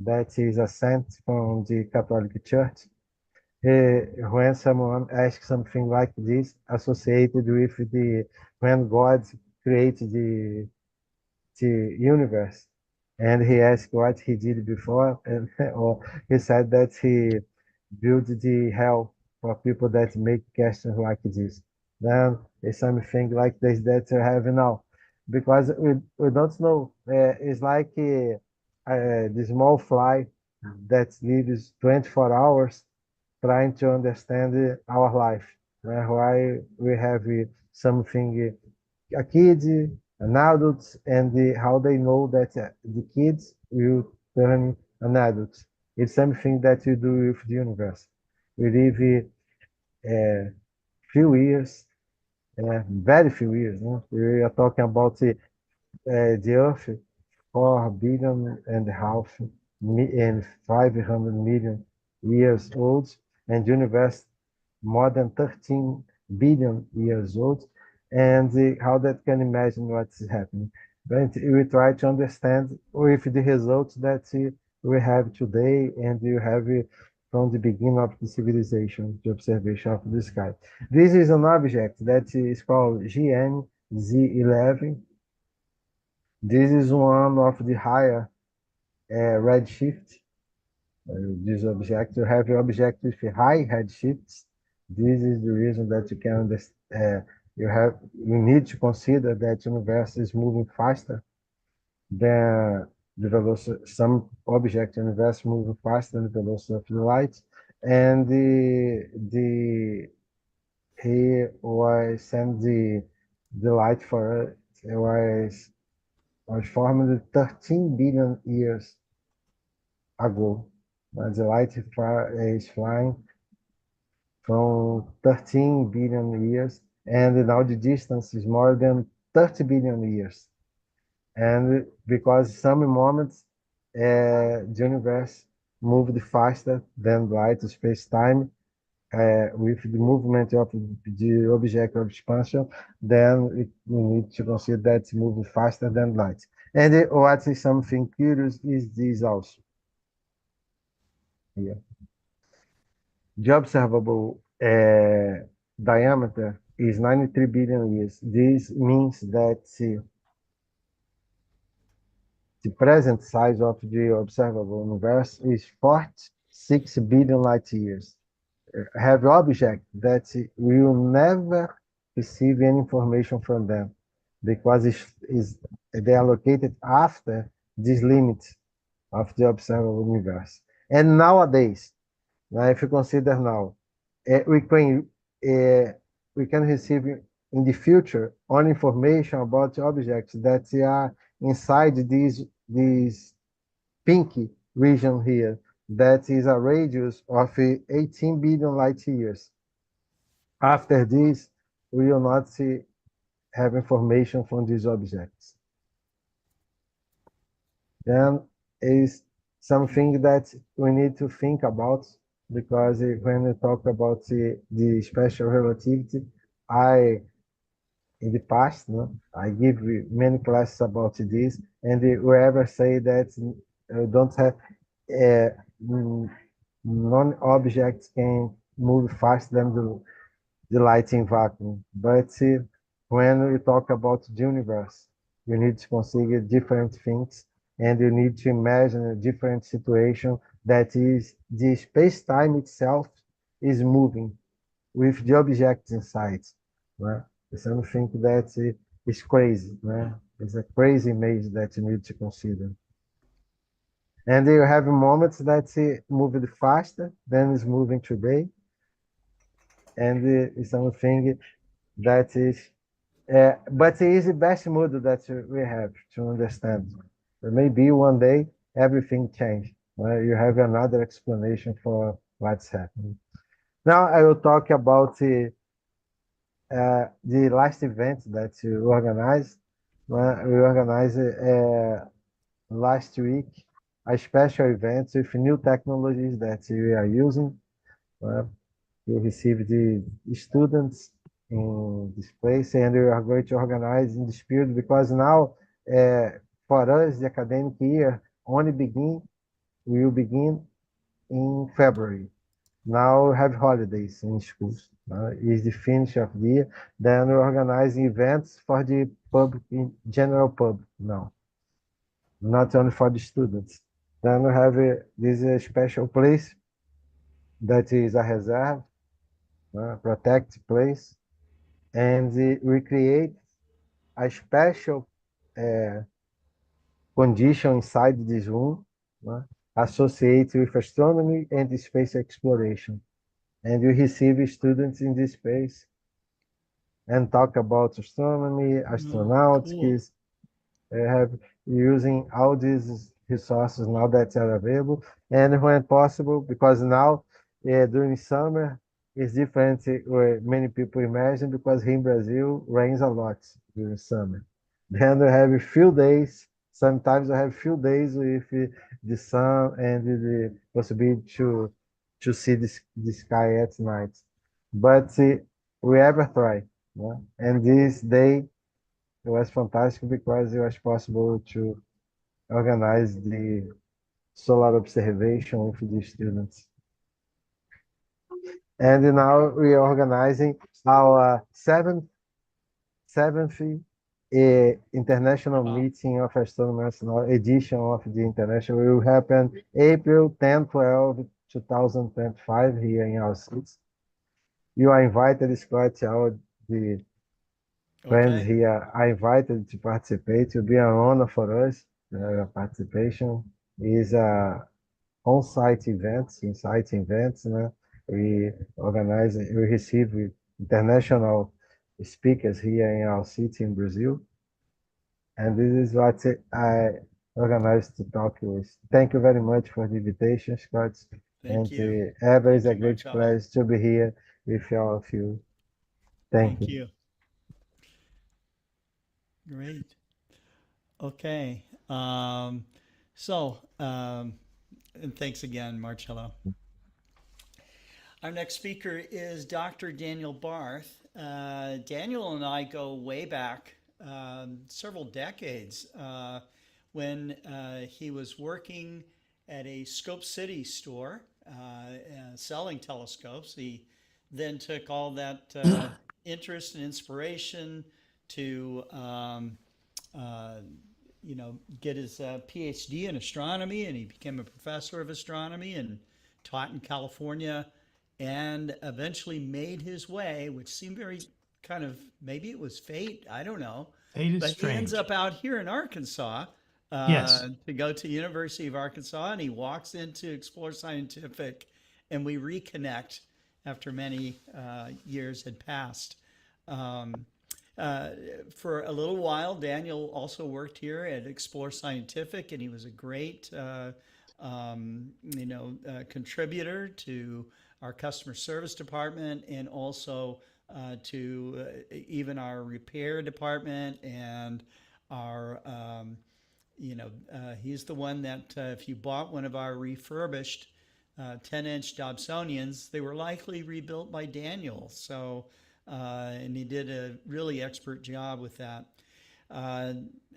that is a saint from the Catholic Church. when someone asks something like this associated with the when God created the universe, and he asked what he did before, and or he said that he built the hell for people that make questions like this. Then it's something like this that you have now, because we don't know. It's like the small fly that lives 24 hours trying to understand our life. Why we have something, a kid, an adult, and how they know that the kids will turn an adult. It's something that we do with the universe. We live few years, very few years. No? We are talking about the Earth, 4.5 billion and 500 million years old, and the universe more than 13 billion years old, and how that can imagine what's happening. But we try to understand with the results that we have today, and you have from the beginning of the civilization, the observation of the sky. This is an object that is called GN-Z11. This is one of the higher redshift. This object, you have an object with high redshifts. This is the reason that you can understand. You need to consider that the universe is moving faster than the velocity. Some object in the universe moving faster than the velocity of the light, and he was sent the light for it. It was formed 13 billion years ago. The light is flying from 13 billion years, and now the distance is more than 30 billion years. And because some moments the universe moved faster than light, space-time, with the movement of the object of expansion, then we need to consider that it's moving faster than light. And what is something curious is this also. Here. The observable diameter is 93 billion years. This means that the present size of the observable universe is 46 billion light years. Have objects that will never receive any information from them because they are located after this limit of the observable universe. And nowadays, if you consider now, we can receive in the future only information about objects that are inside this pinky region here, that is a radius of 18 billion light years. After this, we will not have information from these objects. Then is something that we need to think about, because when we talk about the special relativity, in the past, I give many classes about this, and whoever say that don't have non-objects can move faster than the light in vacuum. But when we talk about the universe, you need to consider different things, and you need to imagine a different situation that is the space-time itself is moving with the objects inside. Right? It's something that is crazy. Right? It's a crazy image that you need to consider. And you have moments that move faster than is moving today. And it's something that is, but it is the best model that we have to understand. Maybe one day everything changed. Right? You have another explanation for what's happening. Now I will talk about the last event that we organized. We organized last week a special event with new technologies that we are using. We received the students in this place, and we are going to organize in this period, because now for us the academic year will begin in February. Now we have holidays in schools. It's the finish of the year. Then we organize events for the public, general public now, not only for the students. Then we have this special place that is a reserve, protected place, and we create a special condition inside this room associated with astronomy and space exploration. And we receive students in this space and talk about astronomy, astronautics, have using all these resources now that are available. And when possible, because now during summer it's different where many people imagine, because here in Brazil rains a lot during summer. Then we have a few days, sometimes we have few days with the sun and the possibility to see the sky at night. But we ever try. And this day it was fantastic because it was possible to organize the solar observation with the students. And now we are organizing our seventh international meeting of astronomers, edition of the international. It will happen April 10, 12, 2025 here in our cities. You are invited, Scott, all the friends here are invited to participate. It will be an honor for us. Participation is on-site events, in-site events. We organize, we receive international speakers here in our city in Brazil. And this is what I organized to talk with. Thank you very much for the invitation, Scott. Thank you. Ever is a Thank you, great Marcelo. pleasure to be here with all of you. Thank you. Great. Okay. And thanks again, Marcello. Our next speaker is Dr. Daniel Barth. Daniel and I go way back several decades when he was working at a Scope City store selling telescopes. He then took all that interest and inspiration to get his PhD in astronomy, and he became a professor of astronomy and taught in California, and eventually made his way, which seemed very kind of, maybe it was fate, I don't know. Fate is but strange. He ends up out here in Arkansas Yes. to go to University of Arkansas, and he walks into Explore Scientific, and we reconnect after many years had passed. For a little while, Daniel also worked here at Explore Scientific, and he was a great contributor to our customer service department, and also to even our repair department, and our he's the one that if you bought one of our refurbished 10-inch Dobsonians, they were likely rebuilt by Daniel. So and he did a really expert job with that.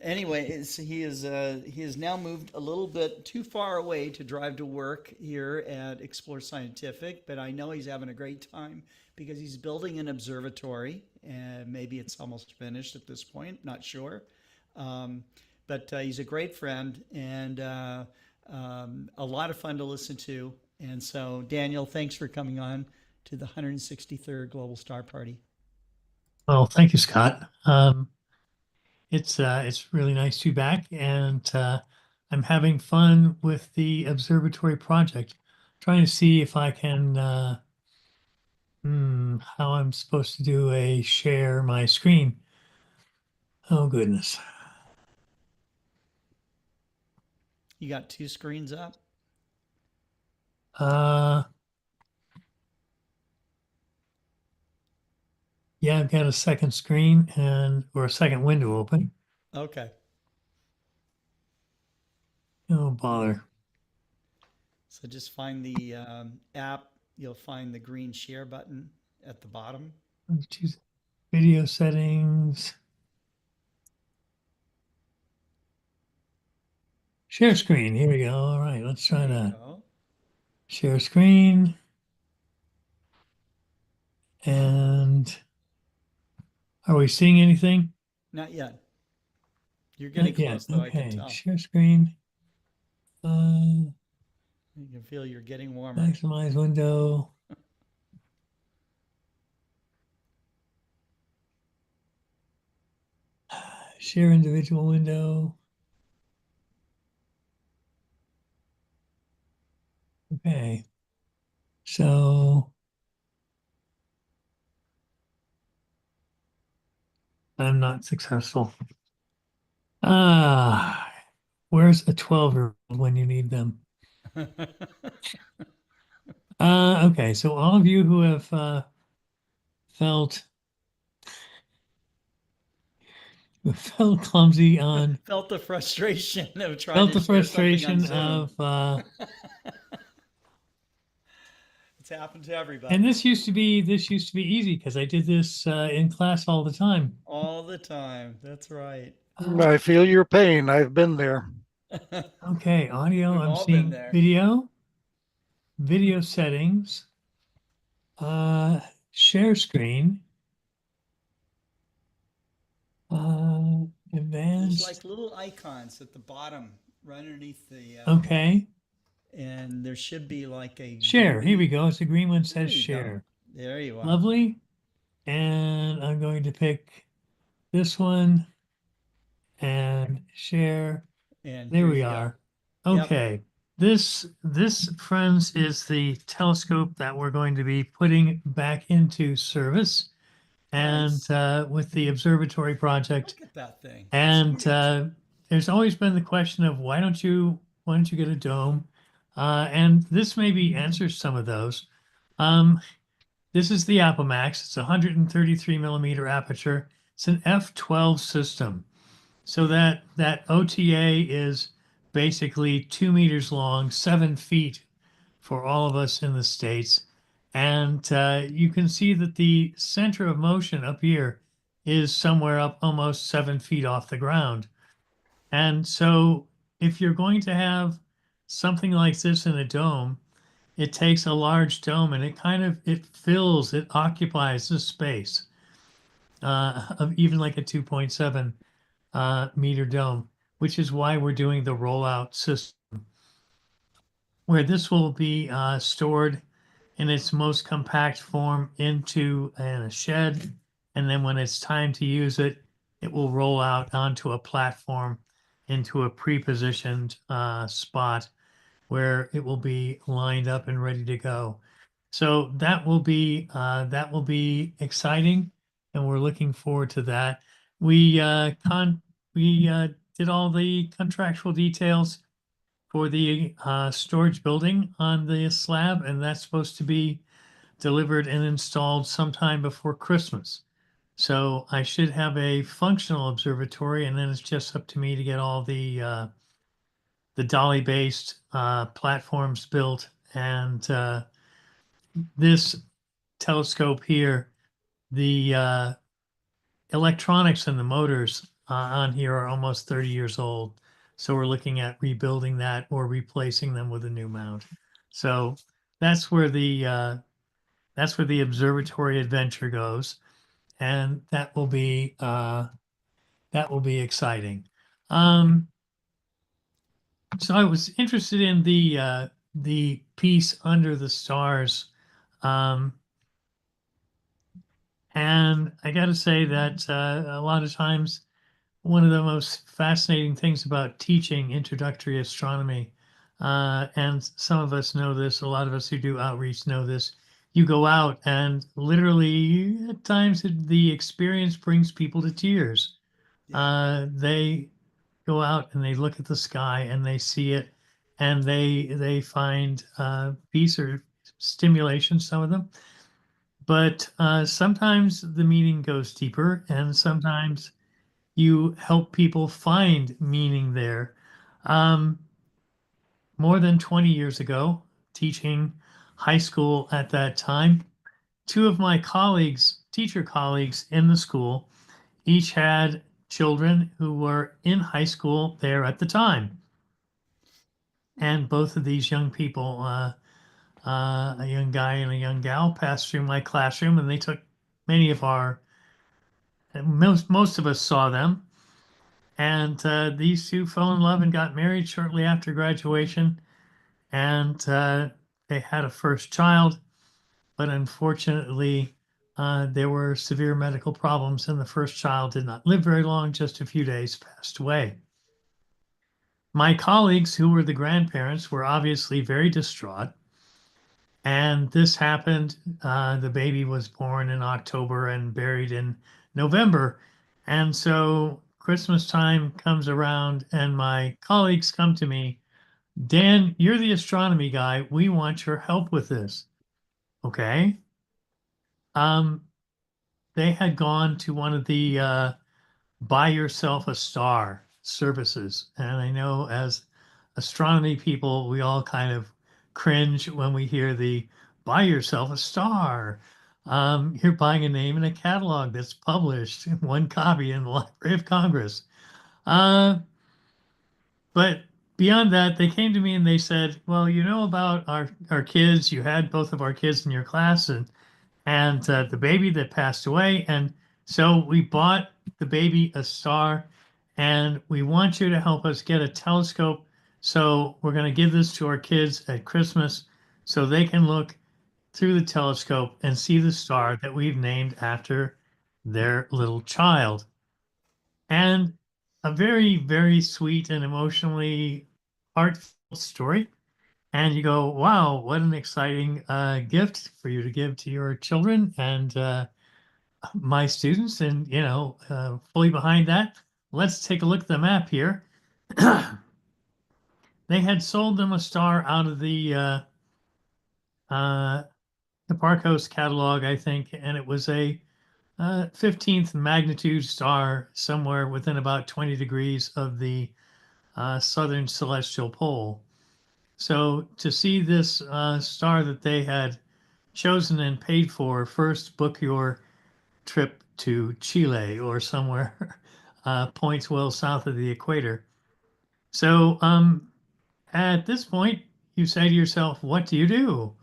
Anyway, he has now moved a little bit too far away to drive to work here at Explore Scientific, but I know he's having a great time because he's building an observatory, and maybe it's almost finished at this point, not sure. But he's a great friend, and a lot of fun to listen to. And so, Daniel, thanks for coming on to the 163rd Global Star Party. Well, thank you, Scott. It's really nice to be back, and I'm having fun with the observatory project, trying to see if I can how I'm supposed to do a share my screen. Oh goodness. You got two screens up? Yeah, I've got a second screen or a second window open. Okay. Oh, bother. So just find the app. You'll find the green share button at the bottom. Let's choose video settings. Share screen. Here we go. All right, let's try that. Share screen. And are we seeing anything? Not yet. You're getting Not yet. close, though, I can Okay, tell. share screen. You can feel you're getting warmer. Maximize window. Share individual window. Okay. So I'm not successful. Where's a 12-year-old when you need them? Okay, so all of you who have felt clumsy on Felt the frustration of trying felt to the share something on frustration Zoom. of It's happened to everybody. and this used to be easy because I did this in class all the time. All the time. That's right. I feel your pain. I've been there. Okay, audio. We've I'm all been seeing there. video settings, share screen, There's advanced. like little icons at the bottom, right underneath the. Okay, And there should be like a share. Here we go. It's a green one says There you go. share. There you are. Lovely. And I'm going to pick this one and share. And There here we you go. are. Yep. Okay. This, friends, is the telescope that we're going to be putting back into service. And Nice. with the observatory project. Look at that thing. And It's huge. there's always been the question of why don't you get a dome? And this maybe answers some of those. This is the Apomax. It's a 133 millimeter aperture. It's an f12 system. So that OTA is basically 2 meters long, 7 feet for all of us in the States. And you can see that the center of motion up here is somewhere up almost 7 feet off the ground. And so if you're going to have something like this in a dome, it takes a large dome and it occupies the space of even like a 2.7 meter dome, which is why we're doing the rollout system, where this will be stored in its most compact form into a shed. And then when it's time to use it, it will roll out onto a platform into a pre-positioned spot where it will be lined up and ready to go. So that will be exciting, and we're looking forward to that. We did all the contractual details for the storage building on the slab, and that's supposed to be delivered and installed sometime before Christmas. So I should have a functional observatory, and then it's just up to me to get all the dolly-based platforms built. And this telescope here, the electronics and the motors on here are almost 30 years old. So we're looking at rebuilding that or replacing them with a new mount. So that's where the observatory adventure goes, and that will be exciting. So I was interested in the piece Under the Stars, and I got to say that a lot of times one of the most fascinating things about teaching introductory astronomy, and some of us know this, a lot of us who do outreach know this, you go out and literally at times the experience brings people to tears. They go out and they look at the sky and they see it, and they find peace or stimulation, some of them. But sometimes the meaning goes deeper, and sometimes you help people find meaning there. More than 20 years ago, teaching high school at that time, two of my teacher colleagues in the school, each had children who were in high school there at the time. And both of these young people a young guy and a young gal passed through my classroom, and they took many of our, most of us saw them. And these two fell in love and got married shortly after graduation. And they had a first child, but unfortunately, there were severe medical problems, and the first child did not live very long, just a few days, passed away. My colleagues, who were the grandparents, were obviously very distraught. And this happened. The baby was born in October and buried in November. And so Christmas time comes around, and my colleagues come to me. Dan, you're the astronomy guy. We want your help with this. Okay. They had gone to one of the buy yourself a star services. And I know as astronomy people, we all kind of cringe when we hear the buy yourself a star. You're buying a name in a catalog that's published, one copy in the Library of Congress. But beyond that, they came to me and they said, well, you know about our kids. You had both of our kids in your class, and the baby that passed away. And so we bought the baby a star, and we want you to help us get a telescope. So we're going to give this to our kids at Christmas so they can look through the telescope and see the star that we've named after their little child. And a very, very sweet and emotionally heartfelt story. And you go, wow, what an exciting gift for you to give to your children and my students. And, fully behind that, let's take a look at the map here. They had sold them a star out of the Hipparcos catalog, I think, and it was a 15th magnitude star somewhere within about 20 degrees of the southern celestial pole. So to see this star that they had chosen and paid for, first book your trip to Chile or somewhere points well south of the equator. So at this point, you say to yourself, what do you do?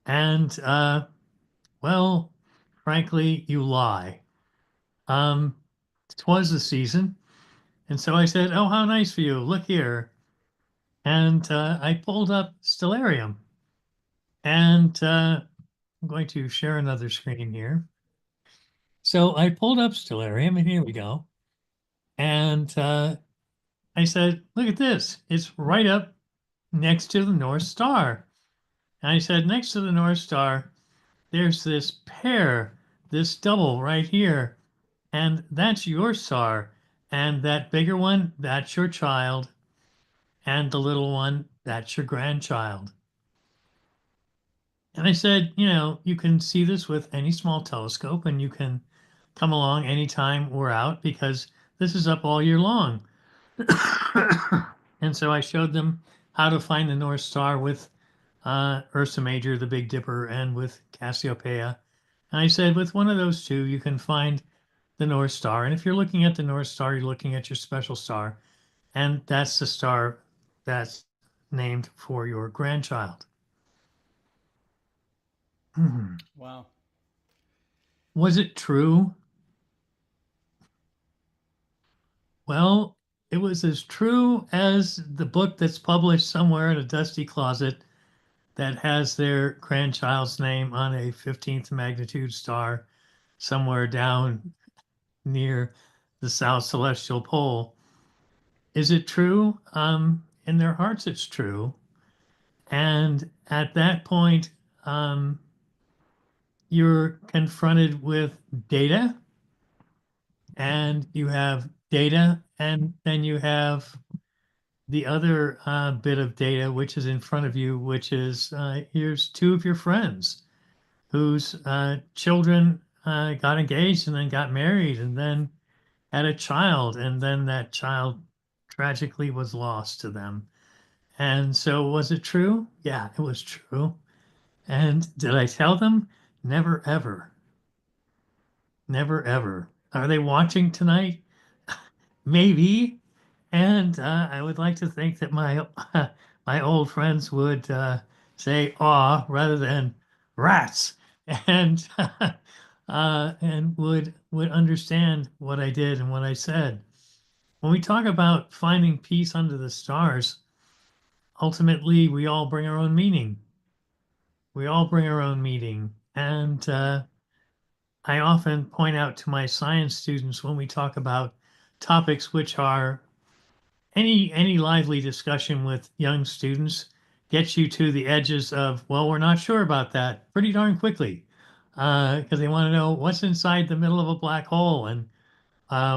And well, frankly, you lie. It was the season. And so I said, oh, how nice for you. Look here. And I pulled up Stellarium. And I'm going to share another screen here. So I pulled up Stellarium, and here we go. And I said, look at this. It's right up next to the North Star. And I said, next to the North Star, there's this pair, this double right here. And that's your star. And that bigger one, that's your child. And the little one, that's your grandchild. And I said, you can see this with any small telescope, and you can come along anytime we're out because this is up all year long. And so I showed them how to find the North Star with Ursa Major, the Big Dipper, and with Cassiopeia. And I said, with one of those two, you can find the North Star. And if you're looking at the North Star, you're looking at your special star. And that's the star that's named for your grandchild. Wow. Was it true? Well, it was as true as the book that's published somewhere in a dusty closet that has their grandchild's name on a 15th magnitude star somewhere down near the South Celestial Pole. Is it true? In their hearts, it's true. And at that point, you're confronted with data, and you have data, and then you have the other bit of data which is in front of you, which is here's two of your friends whose children got engaged and then got married and then had a child, and then that child tragically was lost to them. And so was it true? Yeah, it was true. And did I tell them? Never, ever. Never, ever. Are they watching tonight? Maybe. And I would like to think that my my old friends would say aw rather than rats, and and would understand what I did and what I said. When we talk about finding peace under the stars, ultimately we all bring our own meaning. We all bring our own meaning, and I often point out to my science students when we talk about topics which are any lively discussion with young students gets you to the edges of, well, we're not sure about that pretty darn quickly, because they want to know what's inside the middle of a black hole, and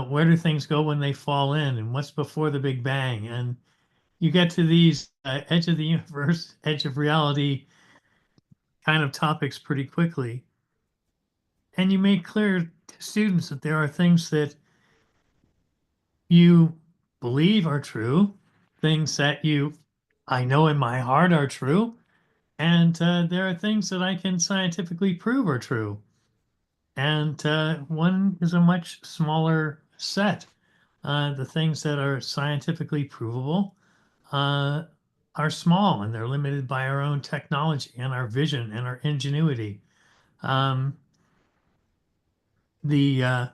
where do things go when they fall in, and what's before the Big Bang. And you get to these edge of the universe, edge of reality kind of topics pretty quickly. And you make clear to students that there are things that you believe are true, things that I know in my heart are true, and there are things that I can scientifically prove are true. And one is a much smaller set. The things that are scientifically provable are small, and they're limited by our own technology and our vision and our ingenuity. The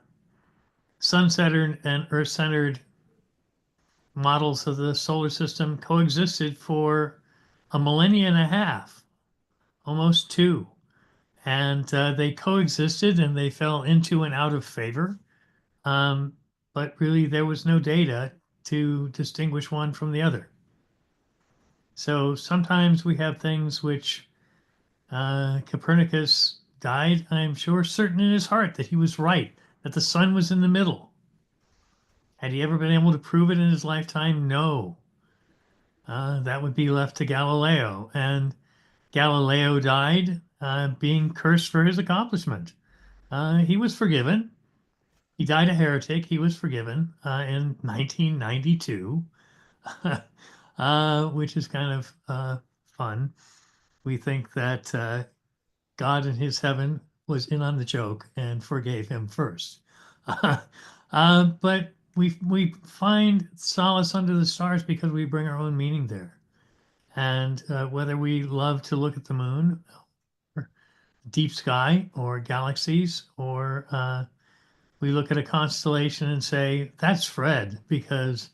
sun-centered and earth-centered models of the solar system coexisted for a millennia and a half, almost two. And they coexisted and they fell into and out of favor. But really, there was no data to distinguish one from the other. So sometimes we have things which Copernicus died, I'm sure, certain in his heart that he was right, that the sun was in the middle. Had he ever been able to prove it in his lifetime? No. That would be left to Galileo. And Galileo died being cursed for his accomplishment. He was forgiven. He died a heretic. He was forgiven in 1992, which is kind of fun. We think that God in his heaven was in on the joke and forgave him first. But we find solace under the stars because we bring our own meaning there. And whether we love to look at the moon, or deep sky, or galaxies, or we look at a constellation and say, that's Fred, because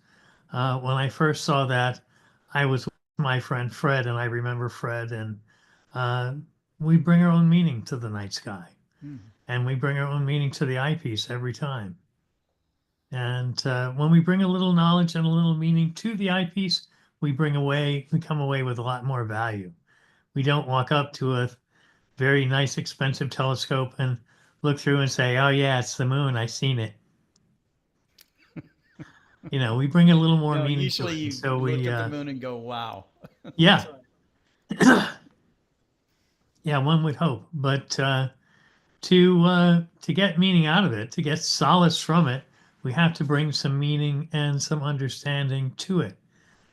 when I first saw that, I was with my friend Fred, and I remember Fred, and we bring our own meaning to the night sky. And we bring our own meaning to the eyepiece every time. And when we bring a little knowledge and a little meaning to the eyepiece, we come away with a lot more value. We don't walk up to a very nice, expensive telescope and look through and say, oh yeah, it's the moon, I've seen it. We bring a little more meaning usually to it. you So look we, at the moon and go, wow. yeah. Yeah, one would hope. But to get meaning out of it, to get solace from it, we have to bring some meaning and some understanding to it.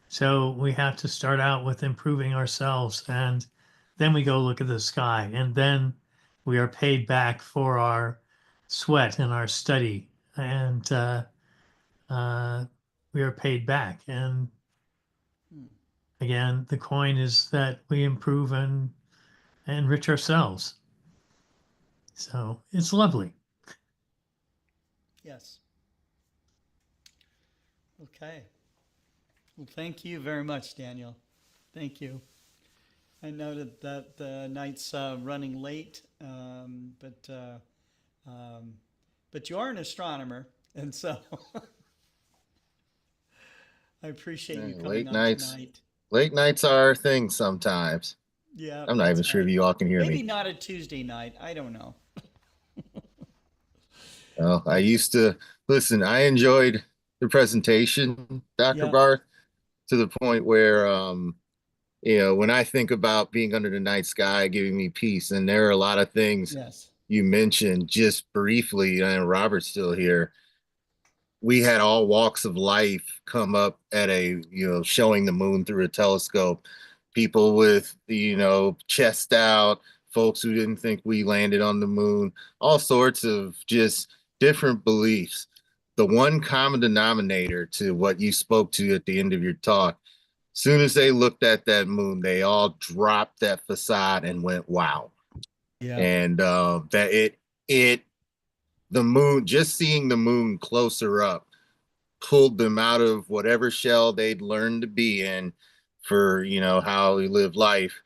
So we have to start out with improving ourselves, and then we go look at the sky, and then we are paid back for our sweat and our study, and we are paid back. And again, the coin is that we improve and enrich ourselves. So it's lovely. Yes. Okay. Well, thank you very much, Daniel. Thank you. I noted that the night's running late, but you are an astronomer, and so I appreciate you coming Late on nights. tonight. Late nights are our thing sometimes. Yeah, I'm not even that's sure if right. you all can hear Maybe me. not a Tuesday night. I don't know. Well, I used to listen. I enjoyed the presentation, Dr. Yeah. Barth, to the point where, when I think about being under the night sky, giving me peace, and there are a lot of things Yes. you mentioned just briefly, and Robert's still here. We had all walks of life come up at showing the moon through a telescope. People with, chest out, folks who didn't think we landed on the moon, all sorts of just different beliefs. The one common denominator to what you spoke to at the end of your talk Soon as they looked at that moon, they all dropped that facade and went, wow. Yeah. And the moon, just seeing the moon closer up, pulled them out of whatever shell they'd learned to be in for, how we live life,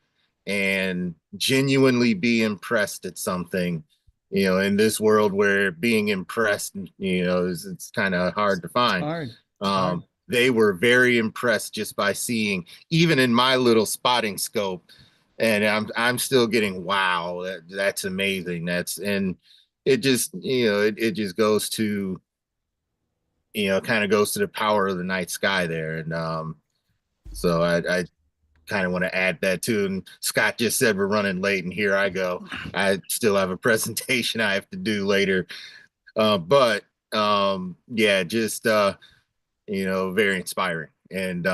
and genuinely be impressed at something, in this world where being impressed, it's kind of hard to find. Hard. They were very impressed just by seeing, even in my little spotting scope, and I'm still getting, wow, that's amazing. And it just, it just goes to, kind of goes to the power of the night sky there. And so I kind of want to add that too. And Scott just said we're running late, and here I go. I still have a presentation I have to do later. But yeah, just very inspiring. And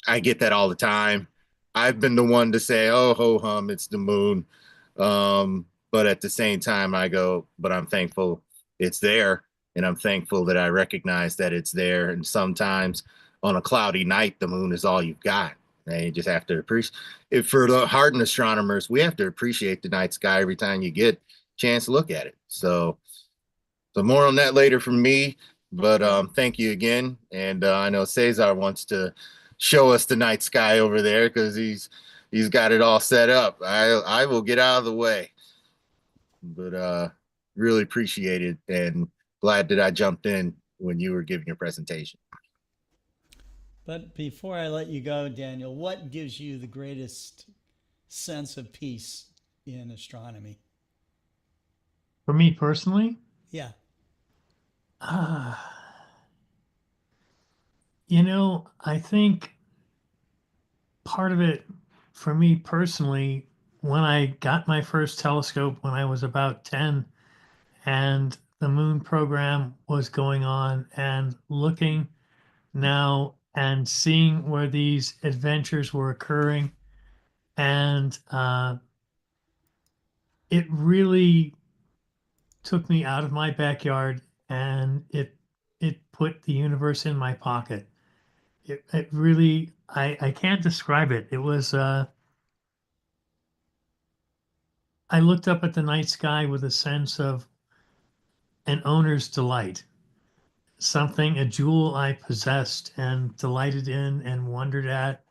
I get that all the time. I've been the one to say, oh, ho hum, it's the moon. But at the same time, I go, but I'm thankful it's there. And I'm thankful that I recognize that it's there. And sometimes on a cloudy night, the moon is all you've got. And you just have to appreciate. For the hardened astronomers, we have to appreciate the night sky every time you get a chance to look at it. So more on that later from me. But thank you again. And I know Cesar wants to show us the night sky over there because he's got it all set up. I will get out of the way. But really appreciate it, and glad that I jumped in when you were giving your presentation. But before I let you go, Daniel, what gives you the greatest sense of peace in astronomy? For me personally? Yeah. I think part of it for me personally, when I got my first telescope when I was about 10 and the moon program was going on, and looking now and seeing where these adventures were occurring, and it really took me out of my backyard, and it put the universe in my pocket. It really, I can't describe it. It was I looked up at the night sky with a sense of an owner's delight, something, a jewel I possessed and delighted in and wondered at,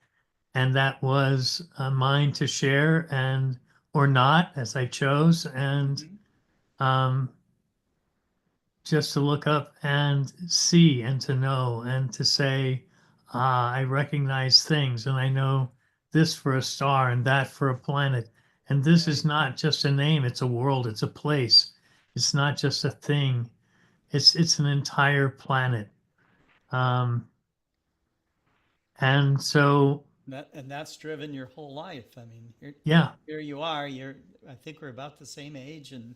and that was mine to share, and or not, as I chose, and just to look up and see and to know and to say, I recognize things, and I know this for a star and that for a planet. And this is not just a name, it's a world, it's a place. It's not just a thing. It's an entire planet. And so that's driven your whole life. I mean, yeah, here you are. I think we're about the same age, and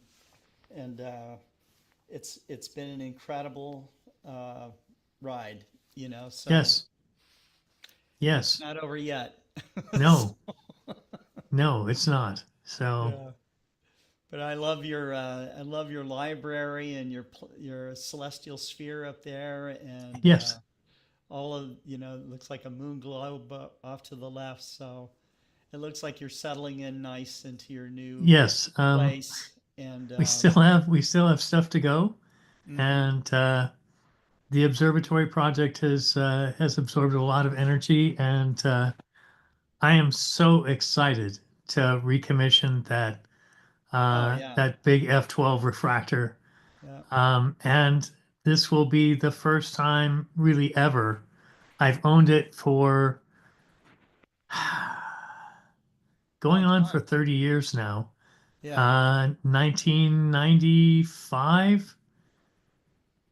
it's been an incredible ride. So yes. It's not over yet. No. No, it's not. So yeah. But I love your library and your celestial sphere up there, and yes, all of it looks like a moon globe off to the left. So it looks like you're settling in nice into your new place. And we still have stuff to go, and the observatory project has absorbed a lot of energy, and I am so excited to recommission that that big F12 refractor. Yeah. And this will be the first time really ever. I've owned it for going on for 30 years now. Yeah. 1995.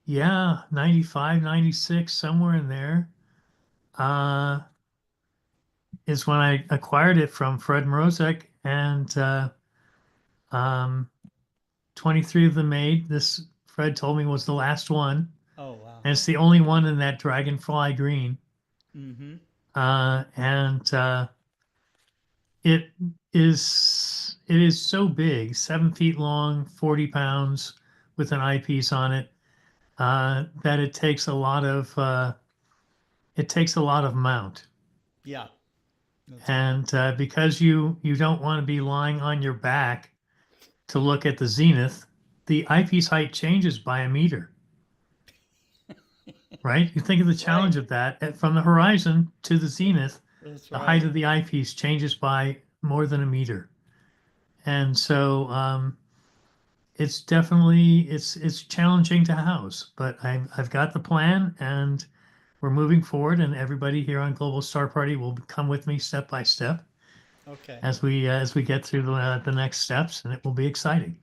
Yeah, 95, 96, somewhere in there. Is when I acquired it from Fred Mrozek, and 23 of them made. This, Fred told me, was the last one. Oh, wow. And it's the only one in that dragonfly green. Mm-hmm. And it is so big, 7 feet long, 40 pounds, with an eyepiece on it, that it takes a lot of it takes a lot of mount. Yeah. And because you don't want to be lying on your back to look at the zenith, the eyepiece height changes by a meter. Right? You think of the challenge of that from the horizon to the zenith, That's the height right. of the eyepiece changes by more than a meter. And so it's definitely it's challenging to house, but I've got the plan and we're moving forward, and everybody here on Global Star Party will come with me step by step Okay. as we get through the next steps, and it will be exciting.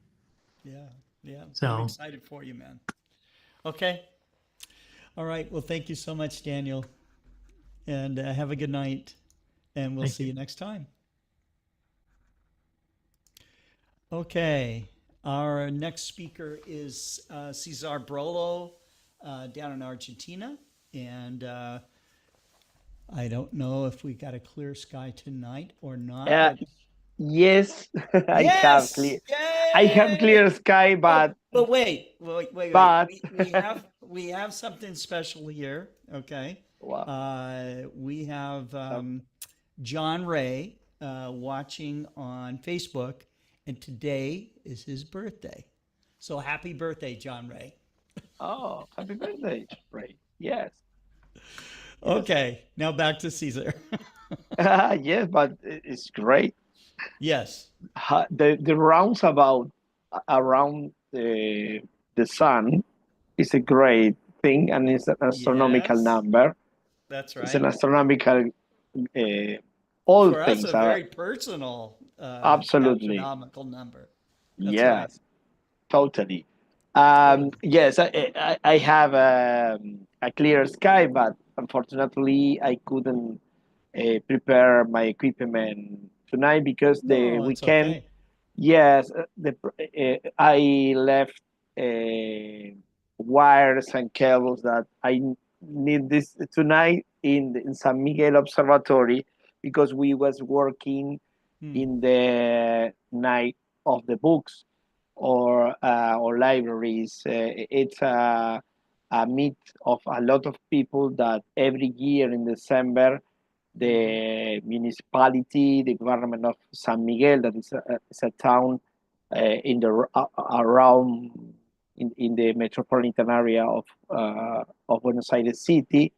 Yeah. Yeah. So- I'm excited for you, man. Okay. All right. Well, thank you so much, Daniel. And have a good night. And we'll Thank see you next time. Okay. Our next speaker is Cesar Brolo down in Argentina. And I don't know if we got a clear sky tonight or not. but- Yes, I have Yes! clear. I have clear sky, but But wait. But- We have something special here. Okay. Wow. We have John Ray watching on Facebook, and today is his birthday. So happy birthday, John Ray. oh, happy birthday, Ray. Yes. Okay, now back to Caesar. Yes, but it's great. Yes. The rounds around the sun is a great thing, and it's an astronomical Yes. number. That's It's an right. astronomical. All For things us, a are very personal absolutely. astronomical number. That's Yes, totally. Yes, I have a clear sky, but unfortunately, I couldn't prepare my equipment tonight because the No, it's weekend. okay. Yes, I left wires and cables that I need this tonight in San Miguel Observatory because we was working in the night of the books or libraries. It's a meet of a lot of people that every year in December the municipality, the government of San Miguel, that is a town in the around in the metropolitan area of Buenos Aires City.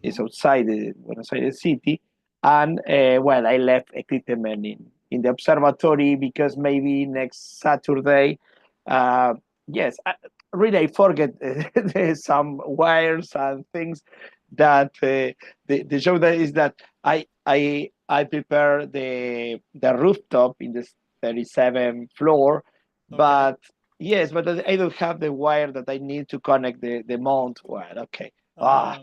It's outside the Buenos Aires City, and well, I left equipment in the observatory because maybe next Saturday. Yes, really, I forget some wires and things that the show that is that I prepare the rooftop in the 37th floor, but yes, but I don't have the wire that I need to connect the mount wire. Okay. That's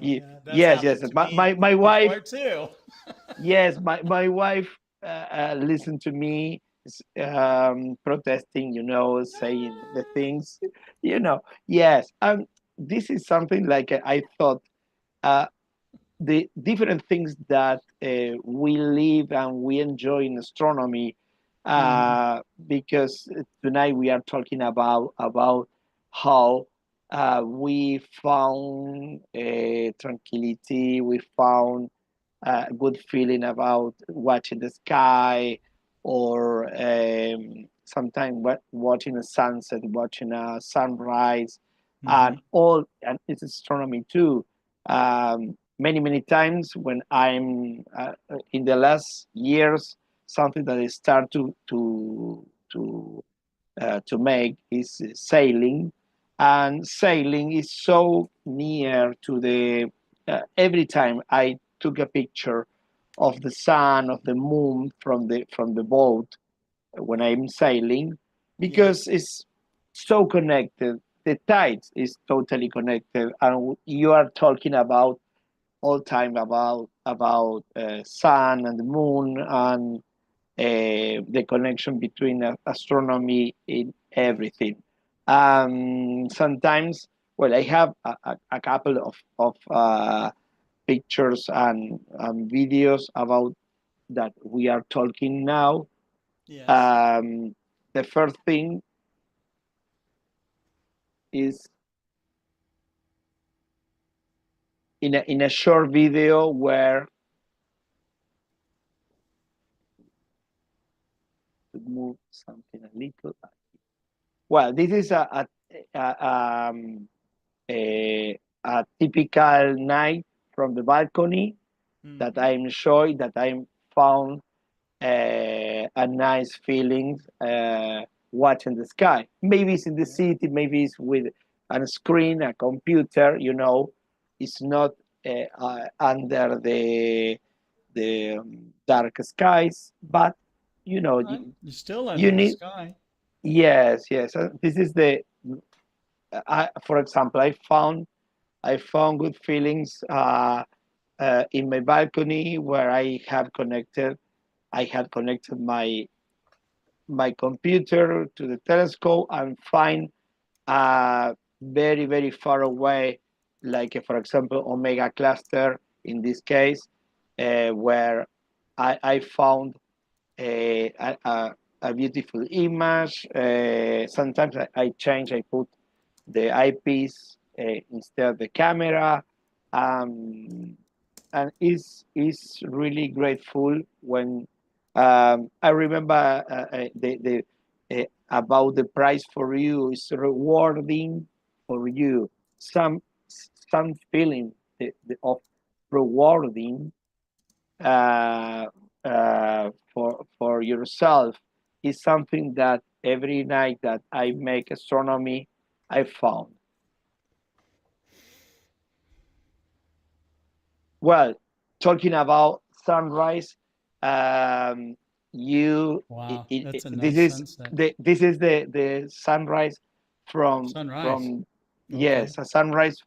Yes. happened to me My before wife. too. Yes, my wife listened to me protesting, saying the things, Yes, this is something like I thought the different things that we live and we enjoy in astronomy, because tonight we are talking about how we found tranquility, we found a good feeling about watching the sky, or sometimes watching a sunset, watching a sunrise, and it's astronomy too. Many times when I'm in the last years, something that I start to make is sailing, and sailing is so near to the. Every time I took a picture of the sun, of the moon from the boat when I'm sailing, because it's so connected. The tides is totally connected, and you are talking about all time about sun and the moon and the connection between astronomy in everything. Sometimes, well, I have a couple of pictures and videos about that we are talking now. Yes. The first thing is in a short video where to move something a little. Well, this is a typical night from the balcony that I'm showing, that I'm found a nice feeling watching the sky. Maybe it's in the city, maybe it's with a screen, a computer, you know, it's not under the dark skies, but you know, You're still under you the need. sky. Yes, yes. This is the. For example, I found good feelings in my balcony where I had connected my computer to the telescope and find very, very far away, like for example, Omega cluster in this case, where I found a beautiful image. Sometimes I put the eyepiece instead of the camera. And is really grateful when I remember the about the prize for you is rewarding for you some feeling of rewarding for yourself is something that every night that I make astronomy I found. Well, talking about sunrise, Wow, that's a this nice is sunset. the sunrise from Sunrise. yes, a sunrise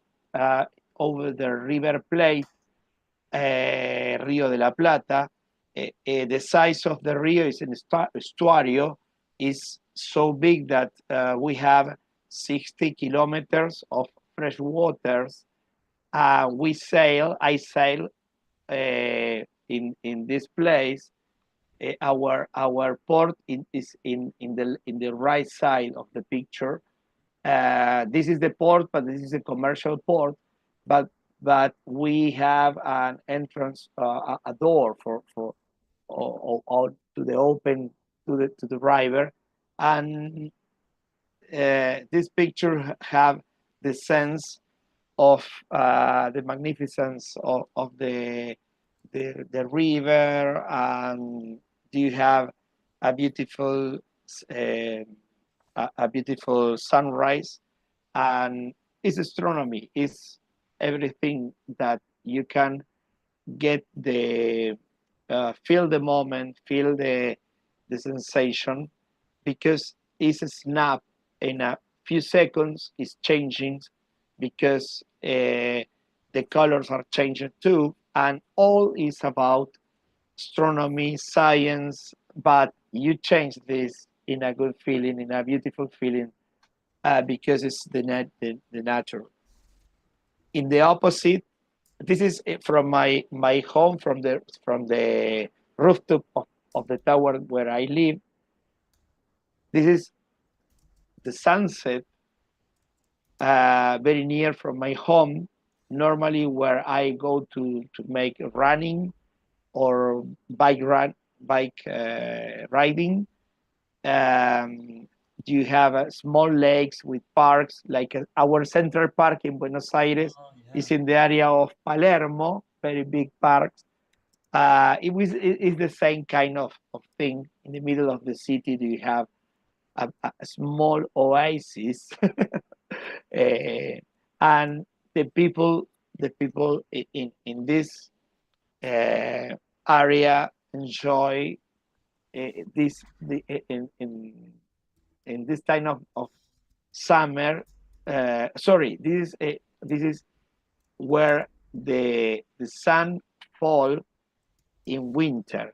over the River Plate, Rio de la Plata. The size of the rio is an estuario is so big that we have 60 kilometers of fresh waters. I sail in this place. Our port is in the right side of the picture. This is the port, but this is a commercial port. But we have an entrance, a door for to the open to the river, and this picture have the sense of the magnificence of the river, and you have a beautiful a beautiful sunrise, and it's astronomy. It's everything that you can get the feel the moment, feel the sensation, because it's a snap in a few seconds. It's changing because the colors are changing too, and all is about astronomy, science, but you change this in a good feeling, in a beautiful feeling, because it's the natural. In the opposite, this is from my home, from the rooftop of the tower where I live. This is the sunset, very near from my home, normally where I go to make running or bike riding. You have small lakes with parks, like our Central Park in Buenos Aires is in the area of Palermo, very big parks. It's the same kind of thing. In the middle of the city, you have a small oasis, and the people in this area enjoy in this time of summer. Sorry, this is where the sun fall in winter.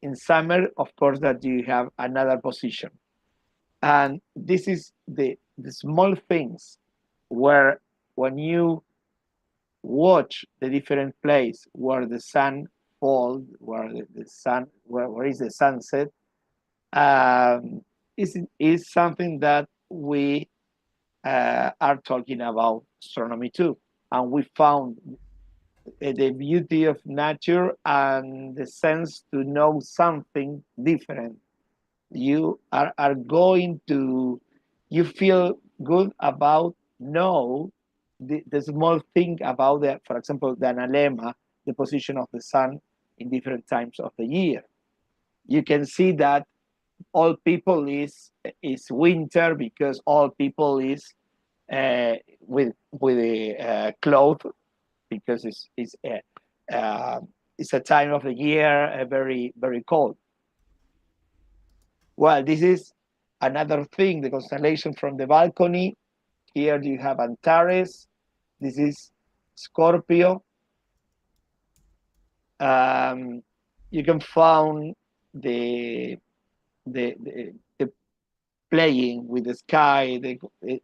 In summer, of course, that you have another position, and this is the small things where when you watch the different place where the sun falls, where the sun where is the sunset, is something that we are talking about astronomy too, and we found the beauty of nature and the sense to know something different. You are going to, you feel good about know the small thing about the, for example, the analemma, the position of the sun in different times of the year. You can see that all people is winter because all people is with a cloth because it's a time of the year very very cold. Well, this is another thing, the constellation from the balcony. Here you have Antares. This is Scorpio. You can find the playing with the sky.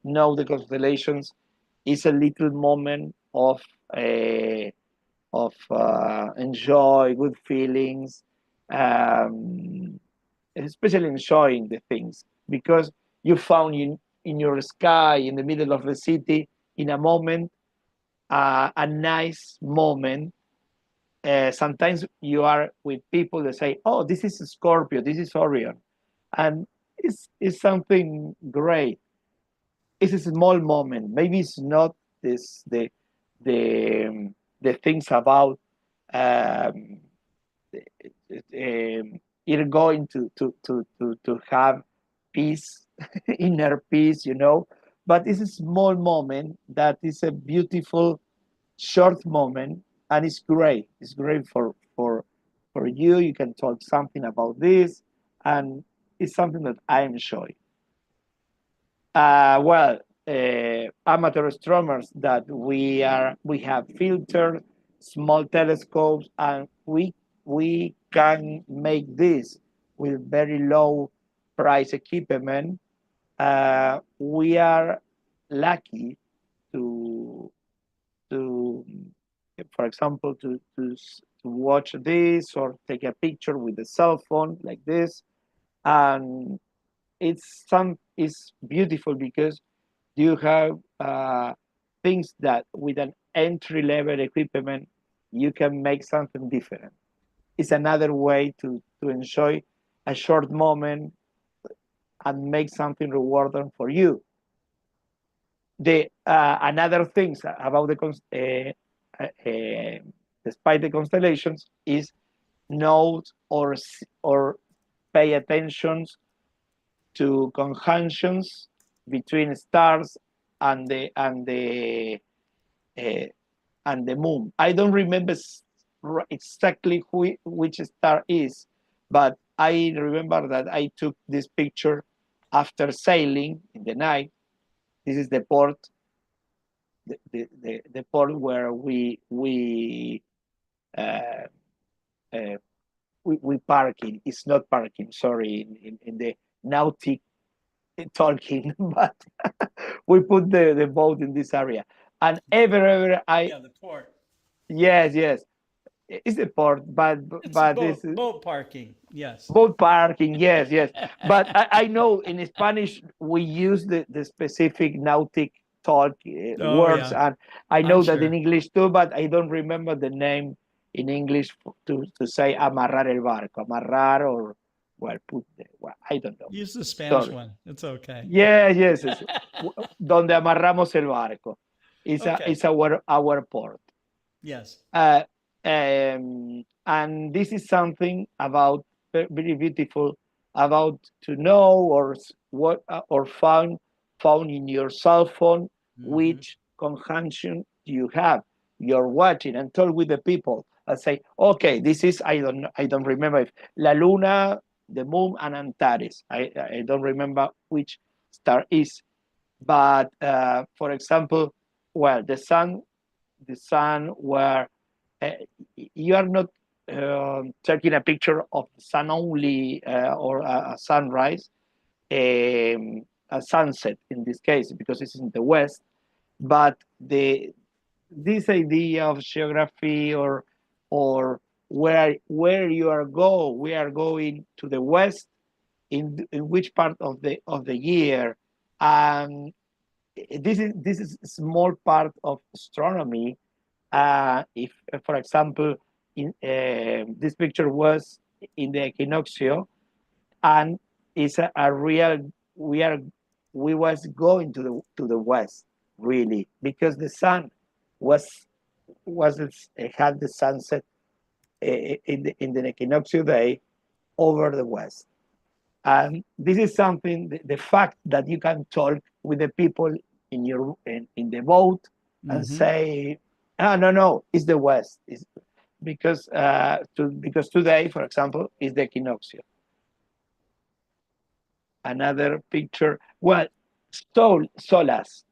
Know the constellations is a little moment of enjoy, good feelings, especially enjoying the things because you found in your sky in the middle of the city in a moment, a nice moment. Sometimes you are with people that say, "Oh, this is Scorpio, this is Orion," and it's something great. It's a small moment. Maybe it's not this the things about you're going to have peace, inner peace, you know. But it's a small moment that is a beautiful, short moment, and it's great. It's great for you. You can talk something about this, and it's something that I enjoy. Amateur astronomers that we have filtered small telescopes, and we can make this with very low price equipment. We are lucky to for example to watch this or take a picture with a cell phone like this, and it's beautiful because you have things that with an entry-level equipment you can make something different. It's another way to enjoy a short moment and make something rewarding for you. The another things about the despite the constellations is note or pay attention to conjunctions between stars and the moon. I don't remember exactly which star is, but I remember that I took this picture after sailing in the night. This is the port, the port where we parking. It's not parking. Sorry, in the nautic talking, but we put the boat in this area, and ever the port. Yes, it's the port, but It's boat parking. Yes. Boat parking. Yes. But I know in Spanish we use the specific nautic talk words, yeah. and I know I'm that sure. in English too, but I don't remember the name in English to say amarrar el barco, amarrar or I don't know. Use the Spanish Sorry. one. It's okay. Yes. Donde amarramos el barco. It's our port. Yes. And this is something about very beautiful about to know or found in your cell phone which conjunction you have. You're watching and talk with the people and say, okay, this is I don't remember if La Luna, the moon, and Antares. I don't remember which star is, but for example, the sun where you are not taking a picture of the sun only or a sunrise, a sunset in this case because it's in the west, but this idea of geography or where you are we are going to the west in which part of the year, and this is a small part of astronomy. if, for example, in this picture was in the equinoccio, and it's a real we was going to the west, really, because the sun had the sunset in the equinoccio day over the west. And this is something, the fact that you can talk with the people in the boat and say, oh, no, it's the west. It's because today, for example, is the equinoccio. Another picture, well, solas.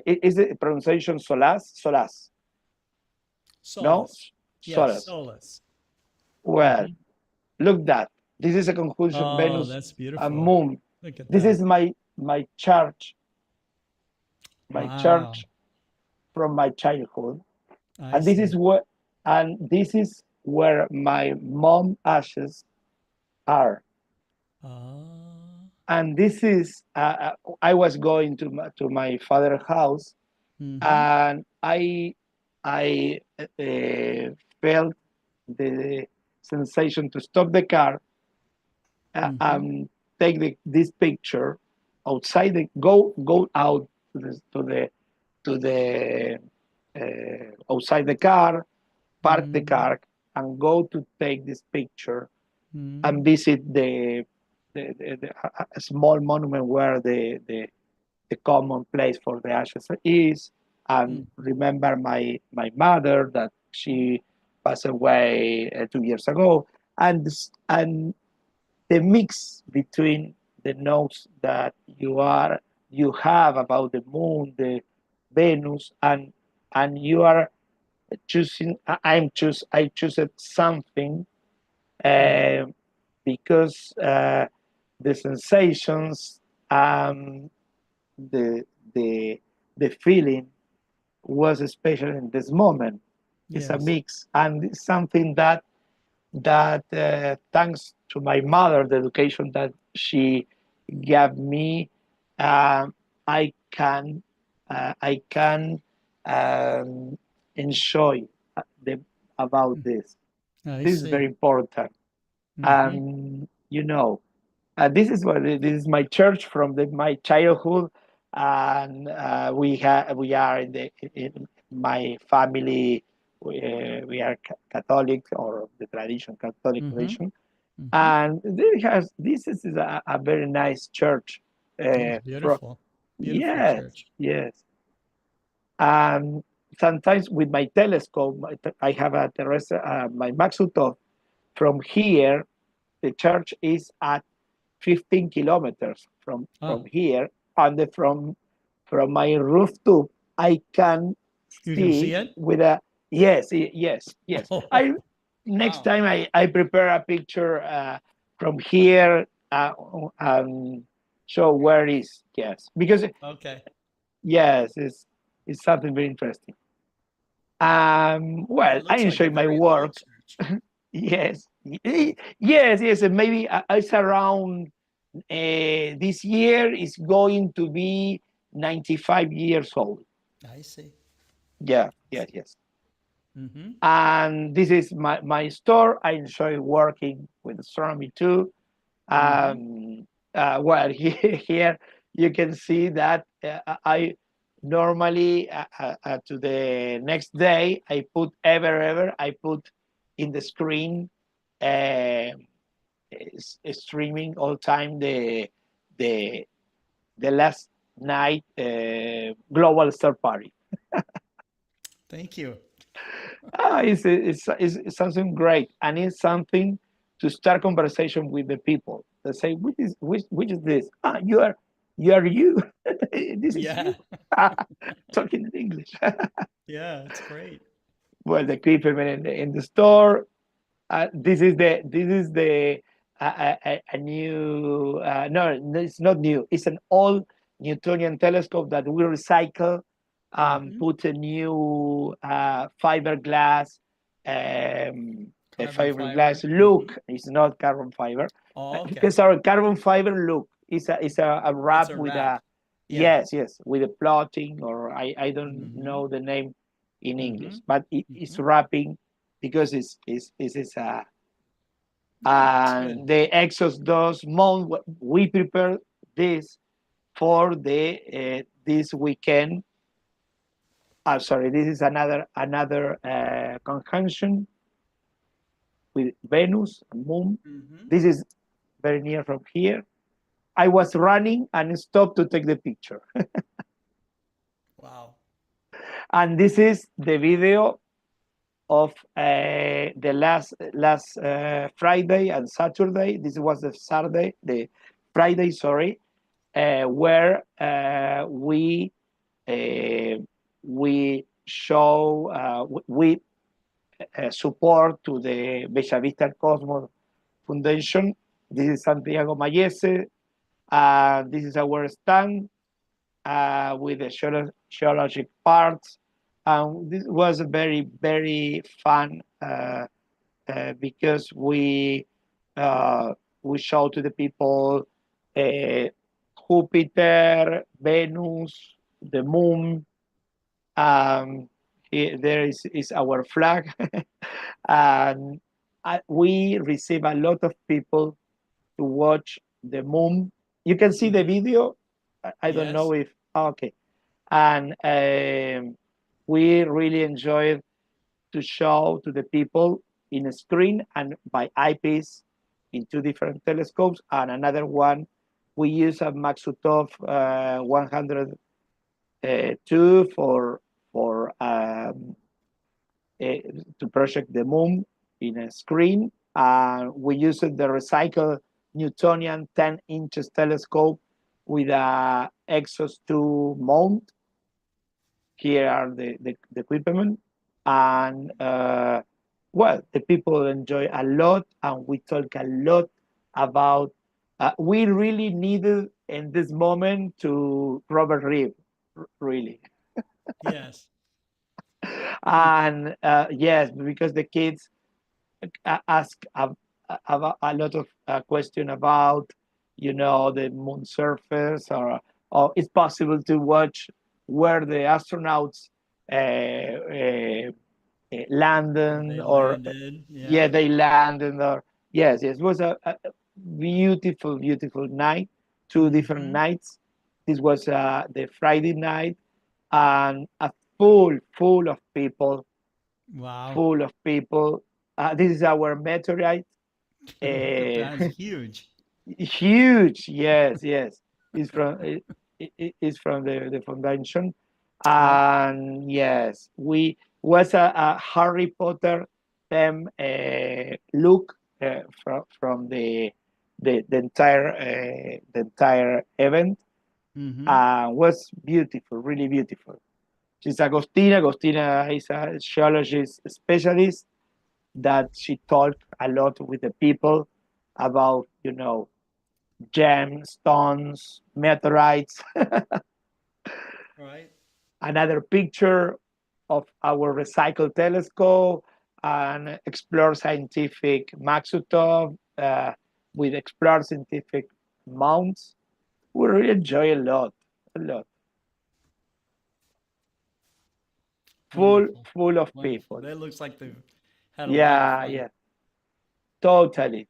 Is the pronunciation solas? No? Yes, Solus. Well, look that. This is a conjunction Oh, Venus that's beautiful. and Moon. Look at This that. is my church. My Wow. church from my childhood. I And this see. is where my mom ashes are. And this is I was going to my father's house, and I felt the sensation to stop the car and take this picture outside. Go out to the outside the car, park the car, and go to take this picture and visit a small monument where the common place for the ashes is, and remember my mother that she passed away 2 years ago, and the mix between the notes that you have about the moon, the Venus, and you are choosing. I choose something because the sensations, the feeling was special in this moment. It's a Yes. mix, and it's something that thanks to my mother, the education that she gave me, I can enjoy about this. I This is see. very important. This is my church from my childhood, and we are in my family. We are Catholic, or the Catholic tradition, and this is a very nice church. It's beautiful. Beautiful Yes, church. yes. And sometimes with my telescope, I have a my Maxutov. From here, the church is at 15 kilometers from here, and from my rooftop, I can You can see it? with a yes. Next time I prepare a picture from here and show where it is. Yes, because Okay. yes, it's something very interesting. Well, I enjoy my work. Yes, yes, and maybe it's around this year is going to be 95 years old. I see. Yeah, yes. Mm-hmm. And this is my store. I enjoy working with astronomy too. Well, here you can see that I normally to the next day I put I put in the screen streaming all time the last night global star party. Thank you. It's something great, and it's something to start conversation with the people. They say, which is this? You are you. This is you. Talking in English. Yeah, it's great. Well, the people in the store. This is the a new no, it's not new. It's an old Newtonian telescope that we recycle. Put a new fiberglass. Fiberglass look. It's not carbon fiber. Okay. Because our carbon fiber look is a wrap with wrap. yes with a plotting, or I don't know the name in English, but it's wrapping because it's and the Exodus month. We prepare this for the this weekend. Sorry, this is another conjunction with Venus and Moon. This is very near from here. I was running and stopped to take the picture. Wow. And this is the video of the last Friday and Saturday. This was the Friday, sorry, where we show we support to the Bella Vista Cosmos Foundation. This is Santiago Mayese. This is our stand with the geologic parts. This was a very, very fun because we show to the people Jupiter, Venus, the moon. There is our flag. And we receive a lot of people to watch the moon. You can see the video. I don't know if, okay. And we really enjoyed to show to the people in a screen and by eyepiece in 2 different telescopes. And another one, we use a Maksutov 102 to project the moon in a screen. We used the recycled Newtonian 10-inch telescope with a Exos 2 mount. Here are the equipment. And well, the people enjoy a lot, and we talk a lot about, we really needed in this moment to Robert Reeve, really. Yes. And yes, because the kids ask a lot of question about, you know, the moon surface, or it's possible to watch where the astronauts landed, or yeah, they landed, or yes, it was a beautiful night, 2 different nights. This was the Friday night, and full of people. Wow. Full of people. This is our meteorite. That's huge. Huge, yes. It's from the foundation. And yes, we was a Harry Potter theme look from the entire event. Was beautiful, really beautiful. She's Agostina. Agostina is a geologist specialist that she talked a lot with the people about, you know, gemstones, meteorites. Right. Another picture of our recycled telescope and Explore Scientific Maksutov with Explore Scientific mounts. We really enjoy a lot. Full of people. That looks like they've had a lot of fun. Yeah. Totally.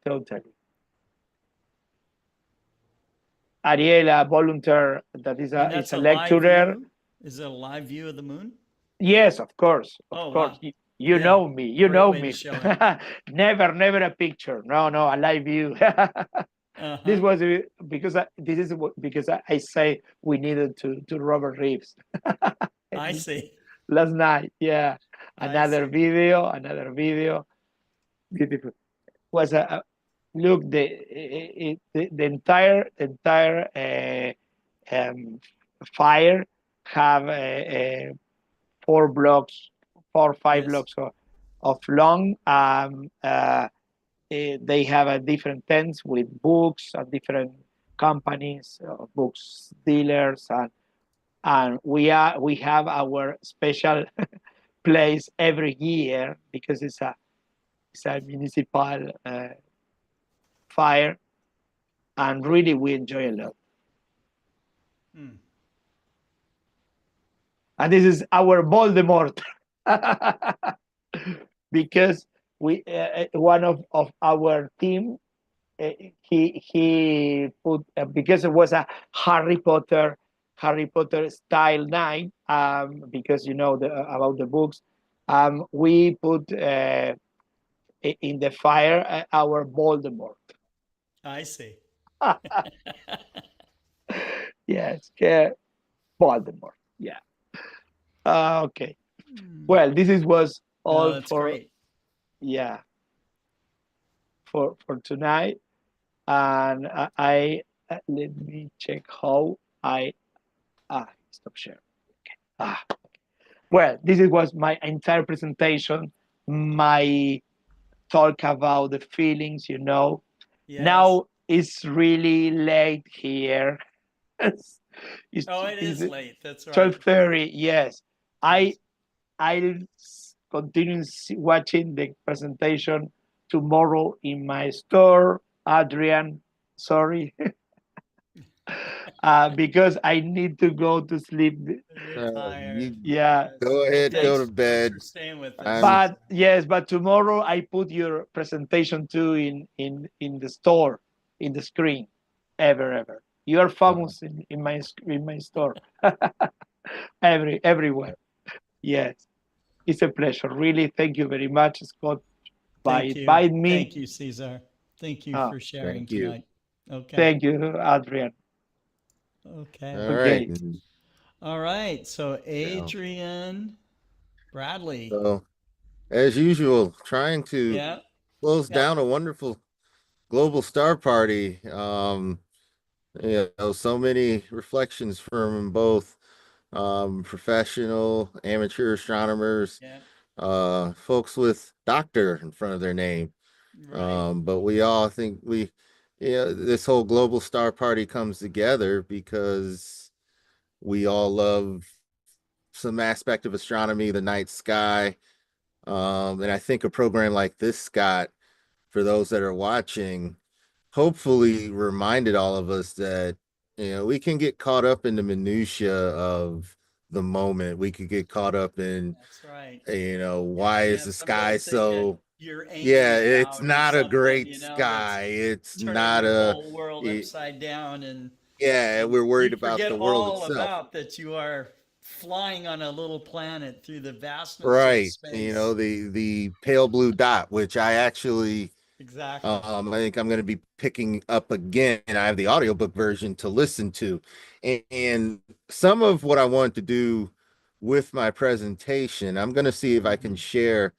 Ariela, volunteer, that is And a that's a live lecturer. view? Is it a live view of the moon? Yes, of course. Oh, Of course. wow. You Yeah. know me. You Great know way to me. show it. Never a picture. No, a live view. This was because I say we needed to Robert Reeves. I see. Last night, yeah. I Another see. video. Beautiful. Was a look, the entire fire have 4 blocks, 4 or 5 Yes. blocks of long. They have a different tents with books and different companies, books dealers, and we have our special place every year because it's a municipal fire, and really we enjoy a lot. And this is our Voldemort. because we one of our team he put because it was a Harry Potter style night, because you know about the books, we put in the fire our Voldemort. I see. Yes, Voldemort. Yeah. Okay. Well, was all that's for great. yeah for tonight, and I let me check how I stop sharing. Okay. Well, was my entire presentation, my talk about the feelings. Yes. Now it's really late here. it's, Oh, it is late. That's right. 12:30. Yes. I'll continue watching the presentation tomorrow in my store. Adrian, sorry. Because I need to go to sleep. Yeah. Go ahead, go to Thanks bed. for staying with us. But yes, but tomorrow I put your presentation too in the store, in the screen. Ever. You are famous in my store. Everywhere. Yes. It's a pleasure. Really, thank you very much, Scott, by Thank you. inviting me. Thank you, Cesar. Thank you for sharing thank you. tonight. Okay. Thank you, Adrian. Okay. All right. All right. So Adrian Bradley. So, as usual, trying to Yeah. close down a wonderful global star party. So many reflections from both professional, amateur astronomers, folks with doctor in front of their name. But we all think this whole global star party comes together because we all love some aspect of astronomy, the night sky. And I think a program like this, Scott, for those that are watching, hopefully reminded all of us that, we can get caught up in the minutia of the moment. We could get caught up in, why is the sky so, it's not a great sky. It's not a whole world upside down, and we're worried you about forget the world all itself. about that you are flying on a little planet through the vastness Right. of space. The pale blue dot, which I actually Exactly. I think I'm going to be picking up again. I have the audiobook version to listen to. And some of what I want to do with my presentation, I'm going to see if I can share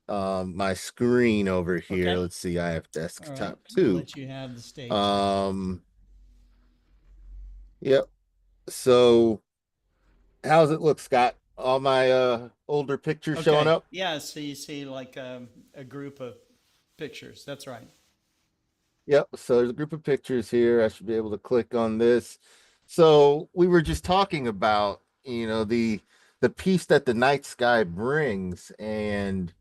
my screen over here. Okay. Let's see, I have desktop I'll too. let you have the stage. Yep. So how's it look, Scott? All my older pictures showing up? Yeah, so you see like a group of pictures. That's right. Yep. So there's a group of pictures here. I should be able to click on this. So we were just talking about, the piece that the night sky brings, and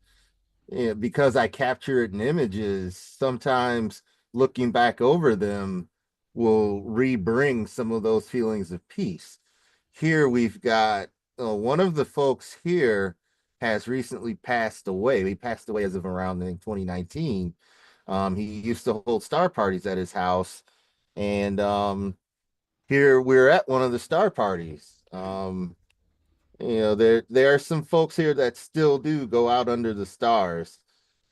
because I capture it in images, sometimes looking back over them will re-bring some of those feelings of peace. Here we've got one of the folks here has recently passed away. He passed away as of around, I think, 2019. He used to hold star parties at his house, and here we're at one of the star parties. There are some folks here that still do go out under the stars,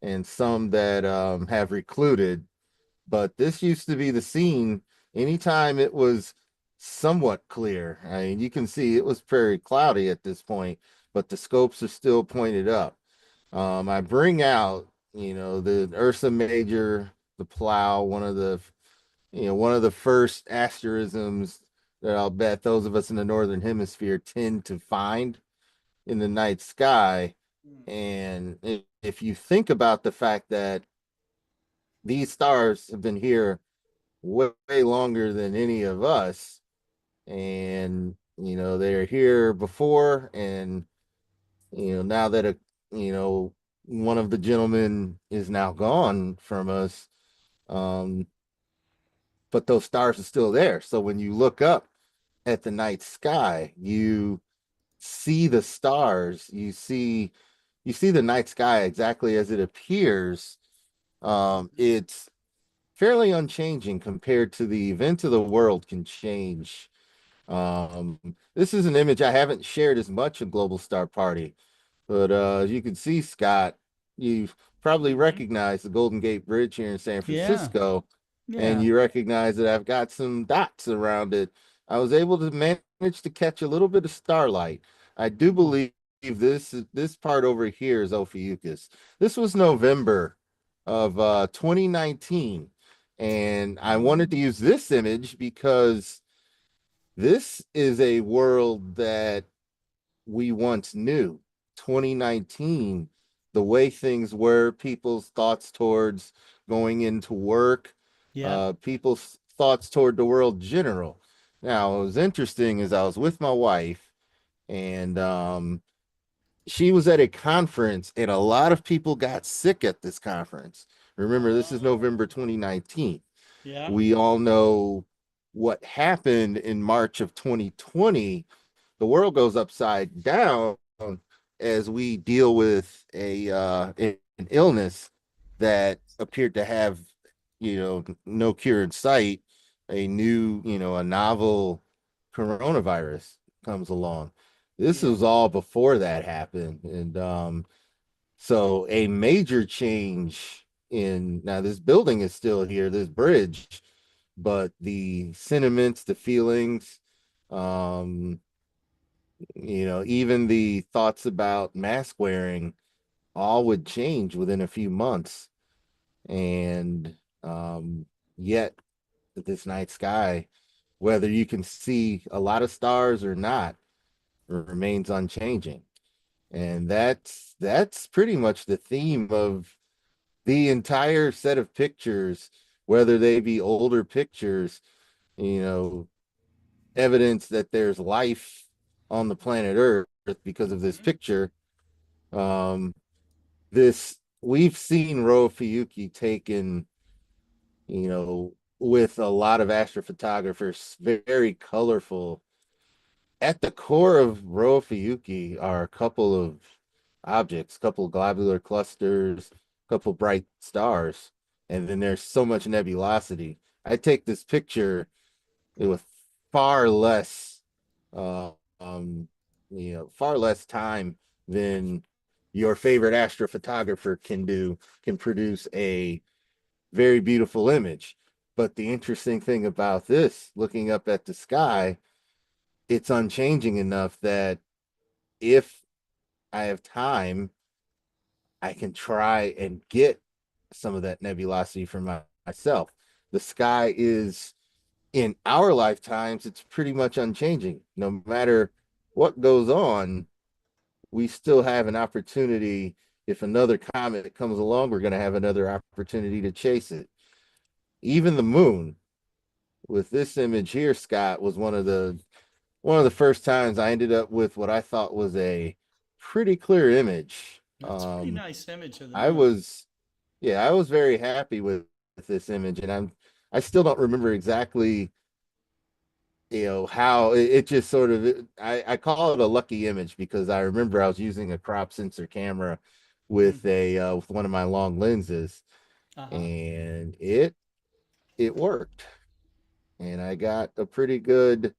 and some that have recluded. But this used to be the scene anytime it was somewhat clear. I mean, you can see it was very cloudy at this point, but the scopes are still pointed up. I bring out, the Ursa Major, the Plough, one of the first asterisms that I'll bet those of us in the Northern Hemisphere tend to find in the night sky. And if you think about the fact that these stars have been here way longer than any of us, and they're here before, and now that one of the gentlemen is now gone from us, but those stars are still there. So when you look up at the night sky, you see the stars, you see the night sky exactly as it appears. It's fairly unchanging compared to the event of the world can change. This is an image I haven't shared as much in Global Star Party, but as you can see, Scott, you probably recognize the Golden Gate Bridge here in San Yeah. Francisco, and Yeah. you recognize that I've got some dots around it. I was able to manage to catch a little bit of starlight. I do believe this part over here is Ophiuchus. This was November of 2019, and I wanted to use this image because this is a world that we once knew. 2019, the way things were, people's thoughts towards going into work, Yeah. people's thoughts toward the world general. Now, what was interesting is I was with my wife, and she was at a conference, and a lot of people got sick at this conference. Remember, this is November 2019. Yeah. We all know what happened in March of 2020. The world goes upside down as we deal with an illness that appeared to have, no cure in sight. A new, a novel coronavirus comes along. This was all before that happened, and so a major change in now this building is still here, this bridge, but the sentiments, the feelings, um, even the thoughts about mask wearing all would change within a few months. And yet this night sky, whether you can see a lot of stars or not, remains unchanging. And that's pretty much the theme of the entire set of pictures, whether they be older pictures, evidence that there's life on the planet Earth because of this picture. This we've seen Rho Ophiuchi taken, with a lot of astrophotographers, very colorful. At the core of Rho Ophiuchi are a couple of objects, a couple of globular clusters, a couple bright stars, and then there's so much nebulosity. I take this picture with far less, uh, um, far less time than your favorite astrophotographer can produce a very beautiful image. But the interesting thing about this, looking up at the sky, it's unchanging enough that if I have time, I can try and get some of that nebulosity for myself. The sky is, in our lifetimes, it's pretty much unchanging. No matter what goes on, we still have an opportunity. If another comet comes along, we're going to have another opportunity to chase it. Even the moon, with this image here, Scott, was one of the first times I ended up with what I thought was a pretty clear image. That's a pretty nice image of the I moon. was very happy with this image, and I still don't remember exactly, how it just sort of, I call it a lucky image because I remember I was using a crop sensor camera with with one of my long lenses, and it worked, and I got a pretty good,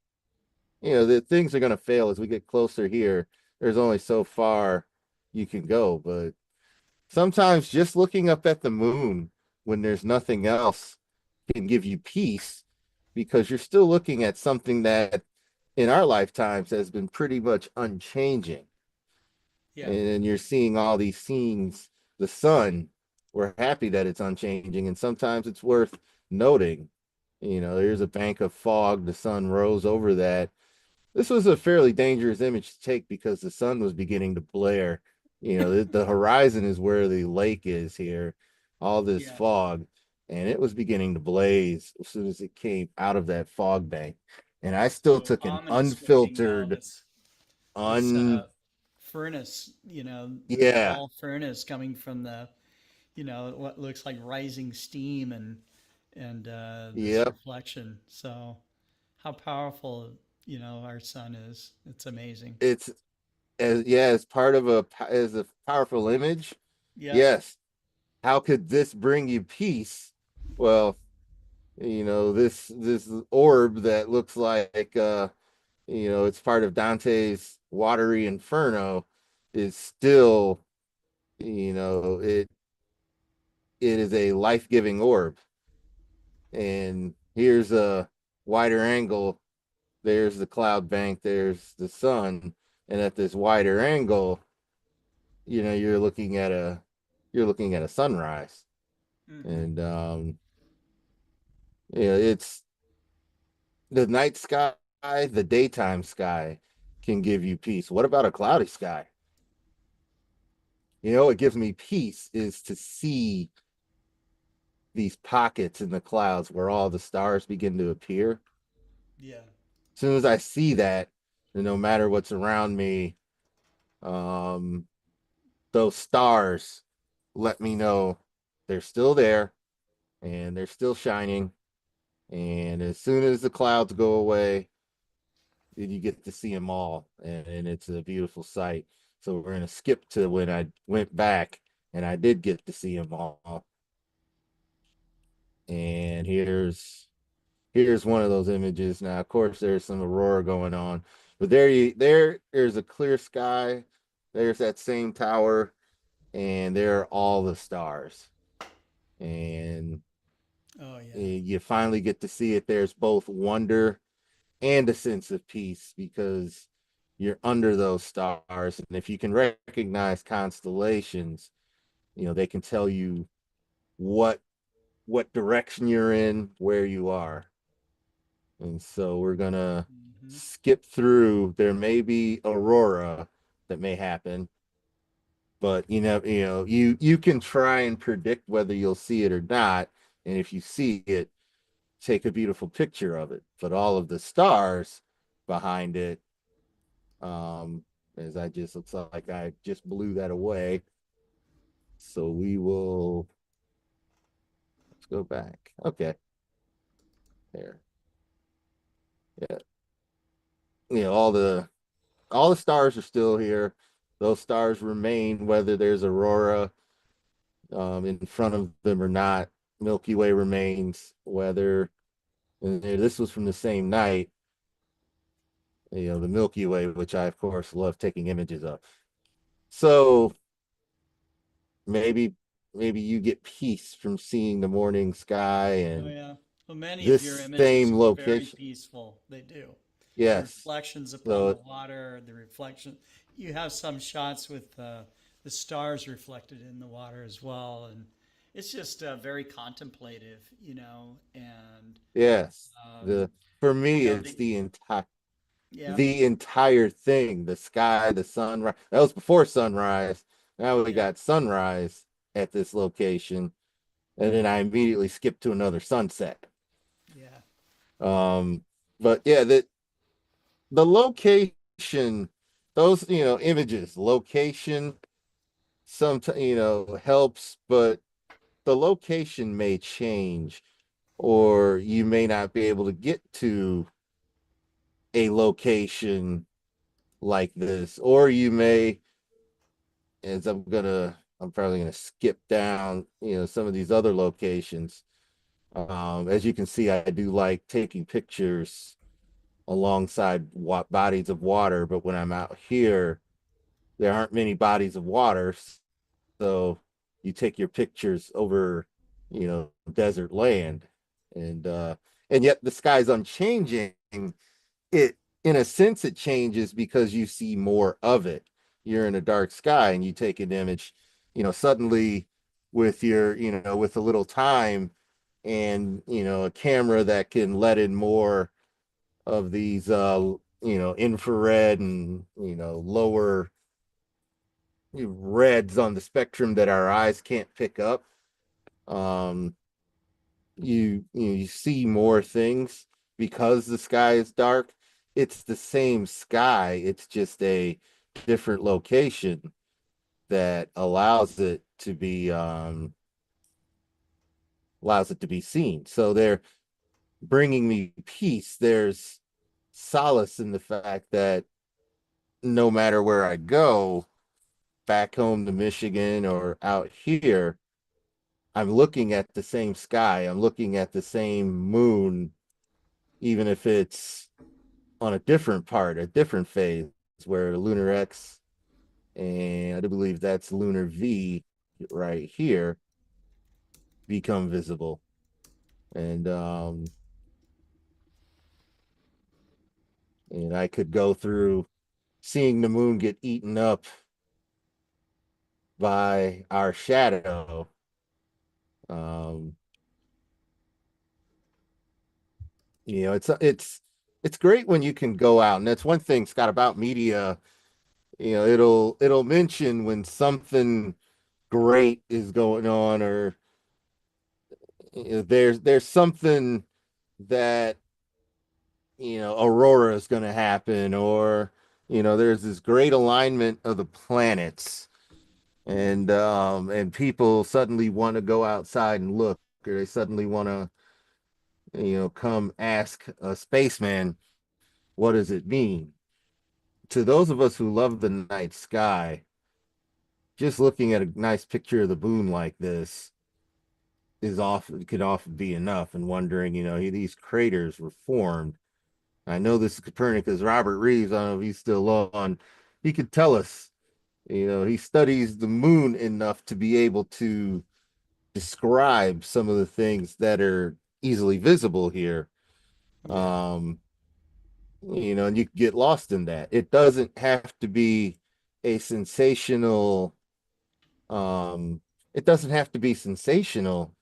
the things are going to fail as we get closer here. There's only so far you can go, but sometimes just looking up at the moon when there's nothing else can give you peace, because you're still looking at something that in our lifetimes has been pretty much unchanging. Yeah. And you're seeing all these scenes, the sun, we're happy that it's unchanging. And sometimes it's worth noting, there's a bank of fog, the sun rose over that. This was a fairly dangerous image to take because the sun was beginning to blare. The horizon is where the lake is here, all this fog, and it was beginning to blaze as soon as it came out of that fog bank. And I still took an unfiltered, furnace, Yeah. all furnace coming from the, what looks like rising steam and this Yep. reflection. So how powerful, our sun is. It's amazing. It's as part of as a powerful image. Yeah. Yes. How could this bring you peace? Well, this orb that looks like it's part of Dante's watery inferno is still, it is a life-giving orb. And here's a wider angle. There's the cloud bank, there's the sun, and at this wider angle, you're looking at a sunrise. And it's the night sky, the daytime sky can give you peace. What about a cloudy sky? It gives me peace is to see these pockets in the clouds where all the stars begin to appear. Yeah. As soon as I see that, and no matter what's around me, those stars let me know they're still there and they're still shining. And as soon as the clouds go away, you get to see them all, and it's a beautiful sight. So we're going to skip to when I went back and I did get to see them all. And here's one of those images. Now, of course, there's some aurora going on, but there's a clear sky. There's that same tower, and there are all the stars. And you finally get to see it. There's both wonder and a sense of peace because you're under those stars. And if you can recognize constellations, they can tell you what direction you're in, where you are. And so we're gonna skip through. There may be aurora that may happen, but you can try and predict whether you'll see it or not. And if you see it, take a beautiful picture of it. But all of the stars behind it, as looks like I just blew that away. So let's go back. Okay. There. Yeah. All the stars are still here. Those stars remain whether there's aurora in front of them or not. Milky Way remains whether, and this was from the same night, the Milky Way, which I of course love taking images of. So maybe you get peace from seeing the morning sky and Well, many this of your images same are location. very peaceful. They do. Yes. Reflections upon the water, the reflection. You have some shots with the stars reflected in the water as well, and it's just very contemplative, and yes, for me it's the entire thing, the sky, the sunrise. That was before sunrise. Now we got sunrise at this location, and then I immediately skipped to another sunset. But yeah, the location, those images, location sometimes helps, but the location may change, or you may not be able to get to a location like this, or you may, as I'm probably gonna skip down some of these other locations. As you can see, I do like taking pictures alongside bodies of water, but when I'm out here, there aren't many bodies of water, so you take your pictures over desert land, and yet the sky's unchanging. It, in a sense, it changes because you see more of it. You're in a dark sky and you take an image, suddenly with your with a little time and a camera that can let in more of these infrared and lower reds on the spectrum that our eyes can't pick up. You see more things because the sky is dark. It's the same sky, it's just a different location that allows it to be seen. So they're bringing me peace. There's solace in the fact that no matter where I go, back home to Michigan or out here, I'm looking at the same sky. I'm looking at the same moon, even if it's on a different part, a different phase, where Lunar X and I do believe that's Lunar V right here become visible. And I could go through seeing the moon get eaten up by our shadow. You know, it's great when you can go out, and that's one thing, Scott, about media. You know, it'll mention when something great is going on, or you know, there's something that, you know, aurora is going to happen, or you know, there's this great alignment of the planets, and people suddenly want to go outside and look, or they suddenly want to, you know, come ask a spaceman, what does it mean? To those of us who love the night sky, just looking at a nice picture of the moon like this could often be enough, and wondering, you know, these craters were formed. I know this is Copernicus, Robert Reeves, I don't know if he's still on. He could tell us, you know, he studies the moon enough to be able to describe some of the things that are easily visible here. You know, and you get lost in that. It doesn't have to be a sensational, it doesn't have to be sensational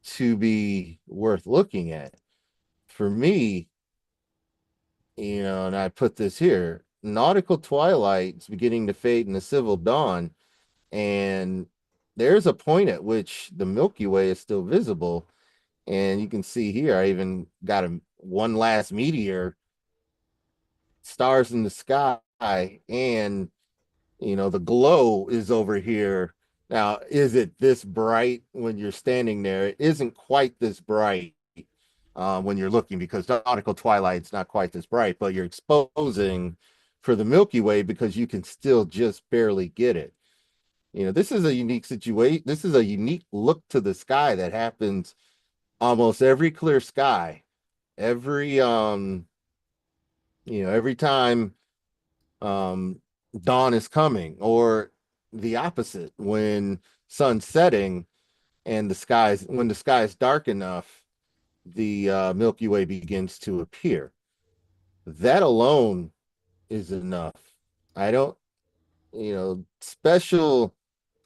to be worth looking at. For me, you know, and I put this here, nautical twilight is beginning to fade in the civil dawn, and there's a point at which the Milky Way is still visible. And you can see here, I even got one last meteor, stars in the sky, and you know, the glow is over here. Now, is it this bright when you're standing there? It isn't quite this bright when you're looking, because nautical twilight's not quite this bright, but you're exposing for the Milky Way because you can still just barely get it. You know, this is a unique situation. This is a unique look to the sky that happens almost every clear sky. Every you know, every time dawn is coming, or the opposite, when sun's setting and when the sky is dark enough, the Milky Way begins to appear. That alone is enough. I don't, you know, special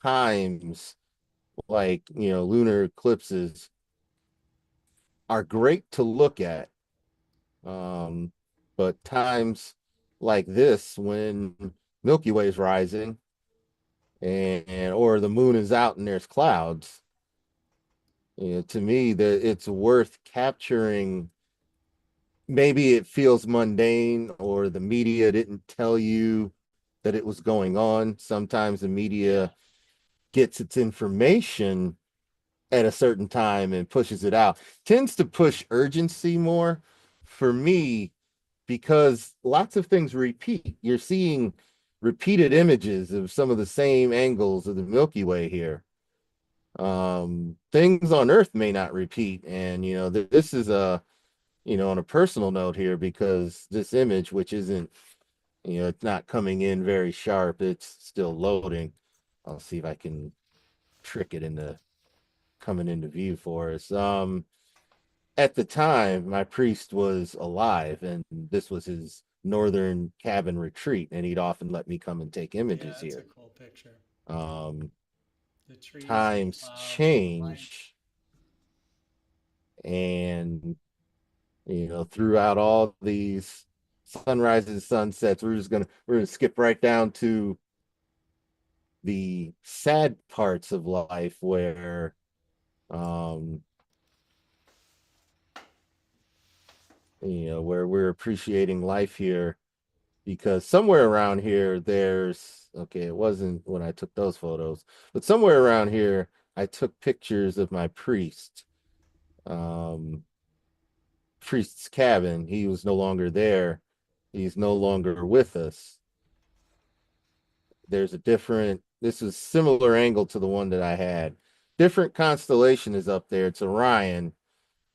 times like, you know, lunar eclipses are great to look at. But times like this, when Milky Way is rising, and or the moon is out and there's clouds, you know, to me, that it's worth capturing. Maybe it feels mundane, or the media didn't tell you that it was going on. Sometimes the media gets its information at a certain time and pushes it out, tends to push urgency more for me, because lots of things repeat. You're seeing repeated images of some of the same angles of the Milky Way here. Things on Earth may not repeat. And, you know, this is a, you know, on a personal note here, because this image, which isn't, you know, it's not coming in very sharp, it's still loading. I'll see if I can trick it into coming into view for us. At the time, my priest was alive, and this was his northern cabin retreat, and he'd often let me come and take images here. a cool picture. The trees, Times clouds, change, and you know, throughout all these sunrises, sunsets, we're gonna skip right down to the sad parts of life, where you know, where we're appreciating life here, because somewhere around here there's, okay, it wasn't when I took those photos, but somewhere around here I took pictures of my priest's cabin. He was no longer there. He's no longer with us. there's a different, this is similar angle to the one that I had. Different constellation is up there. It's Orion.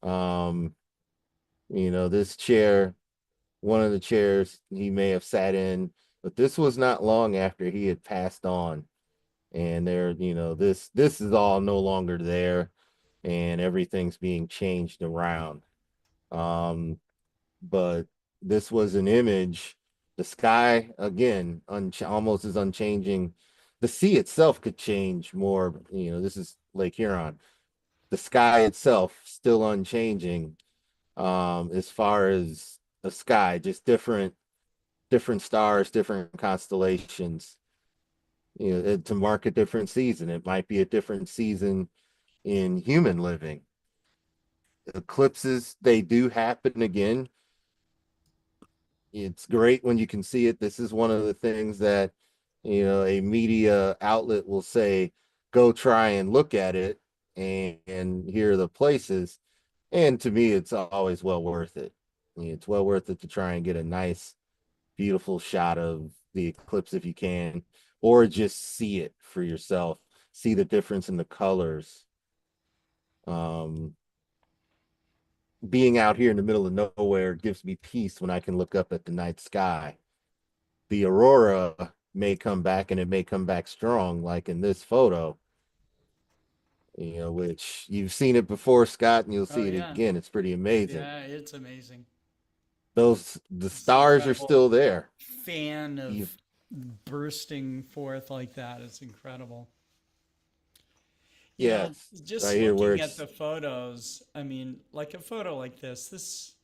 You know, this chair, one of the chairs he may have sat in, but this was not long after he had passed on. And there, you know, this is all no longer there, and everything's being changed around. But this was an image. The sky, again, almost as unchanging. The sea itself could change more. You know, this is Lake Huron. The sky itself still unchanging. As far as the sky, just different stars, different constellations. You know, to mark a different season. It might be a different season in human living. Eclipses, they do happen again. It's great when you can see it. This is one of the things that, you know, a media outlet will say, go try and look at it, and here are the places. And to me, it's always well worth it. I mean, it's well worth it to try and get a nice, beautiful shot of the eclipse if you can, or just see it for yourself, see the difference in the colors. Being out here in the middle of nowhere gives me peace when I can look up at the night sky. The aurora may come back, and it may come back strong, like in this photo, you know, which you've seen it before, Scott, and you'll see it again. It's pretty amazing. Yeah, it's amazing. The stars are still there. Fan of bursting forth like that. It's incredible. Yeah, just right here looking at the photos, I mean, like a photo like this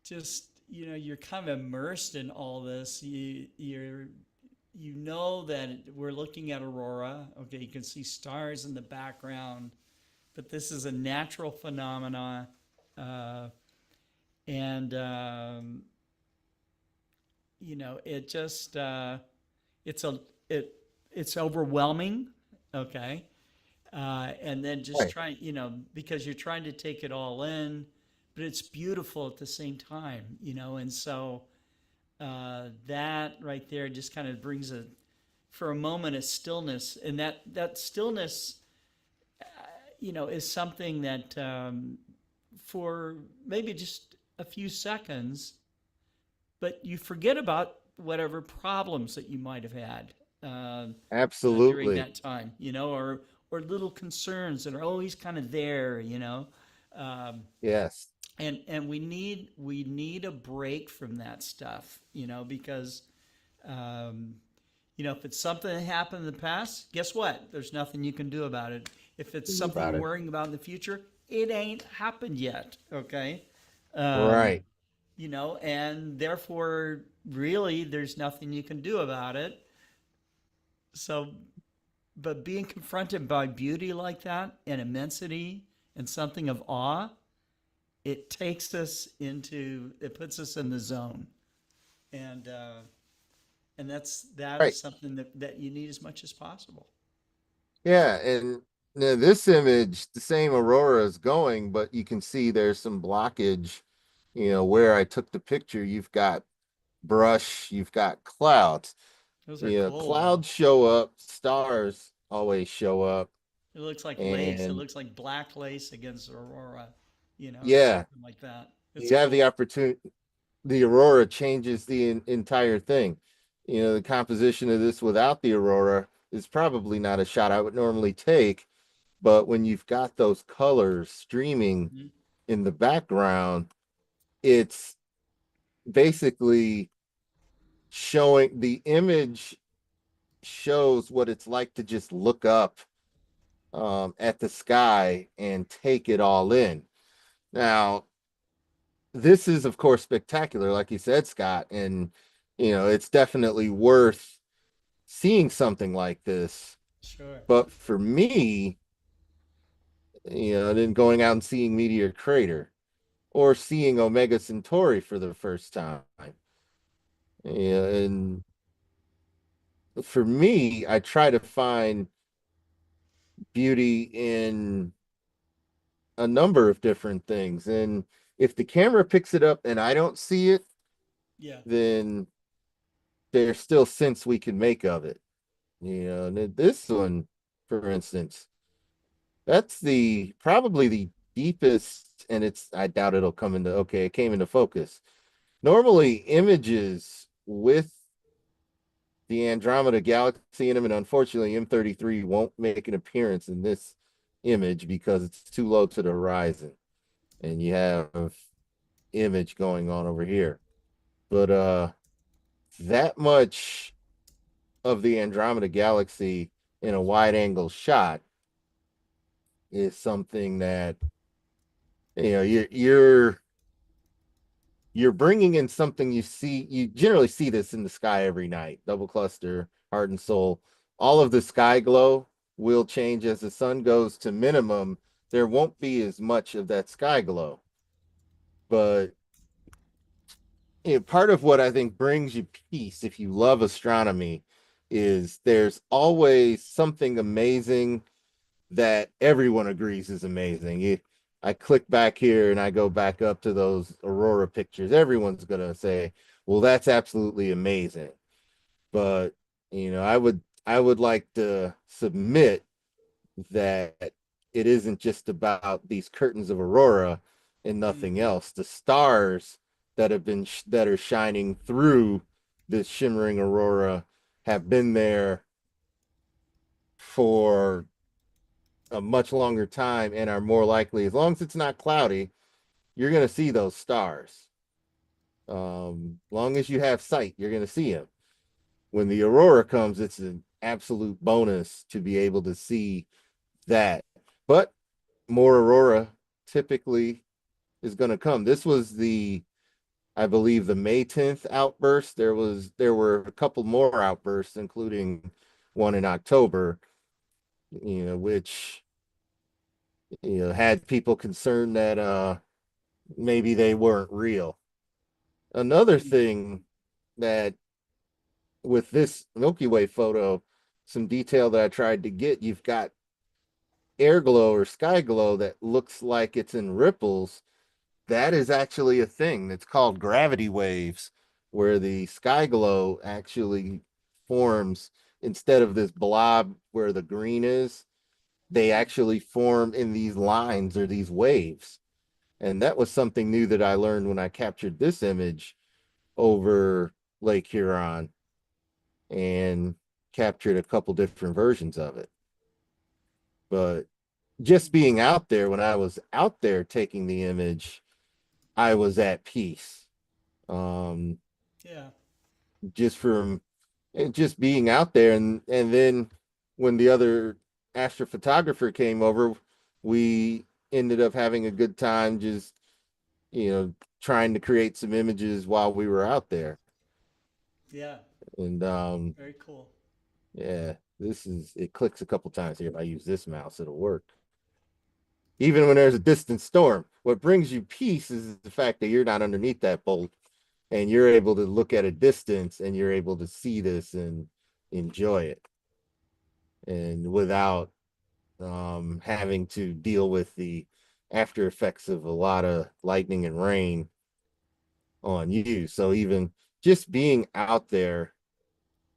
just, you know, you're kind of immersed in all this. You know that we're looking at aurora. Okay, you can see stars in the background, but this is a natural phenomena, and you know, it just it's overwhelming. Okay. And then just trying, you know, because you're trying to take it all in, but it's beautiful at the same time, you know, and so that right there just kind of brings for a moment, a stillness, and that stillness, you know, is something that for maybe just a few seconds, but you forget about whatever problems that you might have had absolutely during that time, you know, or little concerns that are always kind of there, you know. Yes. And we need a break from that stuff, you know, because you know, if it's something that happened in the past, guess what? There's nothing you can do about it. If it's something you're worrying about in the future, it ain't happened yet. Okay. Right. You know, and therefore, really, there's nothing you can do about it. So, but being confronted by beauty like that and immensity and something of awe, it takes us into, it puts us in the zone. And that is something that you need as much as possible. Yeah. And now this image, the same aurora is going, but you can see there's some blockage, you know, where I took the picture. You've got brush, you've got clouds. Those are cool. Clouds show up, stars always show up. It looks like lace. It looks like black lace against aurora, you know. Yeah, something like that. You have the opportunity. The aurora changes the entire thing. You know, the composition of this without the aurora is probably not a shot I would normally take, but when you've got those colors streaming in the background, it's basically showing, the image shows what it's like to just look up at the sky and take it all in. Now, this is, of course, spectacular, like you said, Scott, and, you know, it's definitely worth seeing something like this. Sure. But for me, you know, then going out and seeing Meteor Crater or seeing Omega Centauri for the first time, yeah, and for me, I try to find beauty in a number of different things. And if the camera picks it up and I don't see it, yeah, then there's still sense we can make of it. You know, and this one, for instance, that's probably the deepest, and I doubt it'll come into, okay, it came into focus. Normally images with the Andromeda Galaxy in them, and unfortunately M33 won't make an appearance in this image because it's too low to the horizon. And you have image going on over here. But that much of the Andromeda Galaxy in a wide angle shot is something that, you know, you're bringing in something you generally see this in the sky every night. Double cluster, heart and soul. All of the sky glow will change as the sun goes to minimum. There won't be as much of that sky glow. But part of what I think brings you peace if you love astronomy is there's always something amazing that everyone agrees is amazing. I click back here and I go back up to those aurora pictures. Everyone's going to say, well, that's absolutely amazing. But, you know, I would like to submit that it isn't just about these curtains of aurora and nothing else. The stars that are shining through this shimmering aurora have been there for a much longer time and are more likely, as long as it's not cloudy, you're going to see those stars. Long as you have sight, you're going to see them. When the aurora comes, it's an absolute bonus to be able to see that. But more aurora typically is going to come. This was I believe the May 10th outburst. There were a couple more outbursts, including one in October, you know, which, you know, had people concerned that maybe they weren't real. Another thing that with this Milky Way photo, some detail that I tried to get, you've got air glow or sky glow that looks like it's in ripples. That is actually a thing that's called gravity waves, where the sky glow actually forms instead of this blob where the green is. They actually form in these lines or these waves. And that was something new that I learned when I captured this image over Lake Huron and captured a couple different versions of it. But just being out there, when I was out there taking the image, I was at peace. Yeah. Just being out there, and then when the other astrophotographer came over, we ended up having a good time, just, you know, trying to create some images while we were out there. Yeah. And very cool. Yeah, it clicks a couple times here. If I use this mouse, it'll work. Even when there's a distant storm, what brings you peace is the fact that you're not underneath that bolt and you're able to look at a distance and you're able to see this and enjoy it. And without having to deal with the after effects of a lot of lightning and rain on you. So even just being out there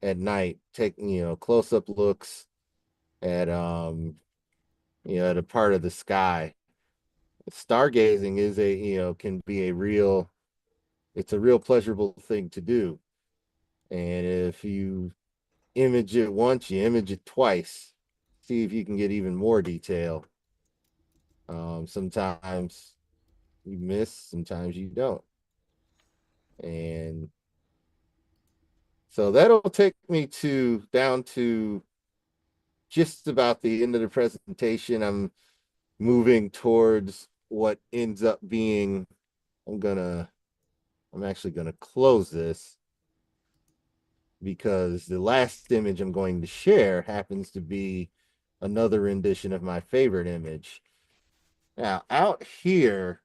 at night, taking, you know, close-up looks at you know, at a part of the sky. Stargazing is can be it's a real pleasurable thing to do. And if you image it once, you image it twice, see if you can get even more detail. Sometimes you miss, sometimes you don't. And so that'll take me down to just about the end of the presentation. I'm moving towards what ends up being, I'm actually gonna close this because the last image I'm going to share happens to be another rendition of my favorite image. Now, out here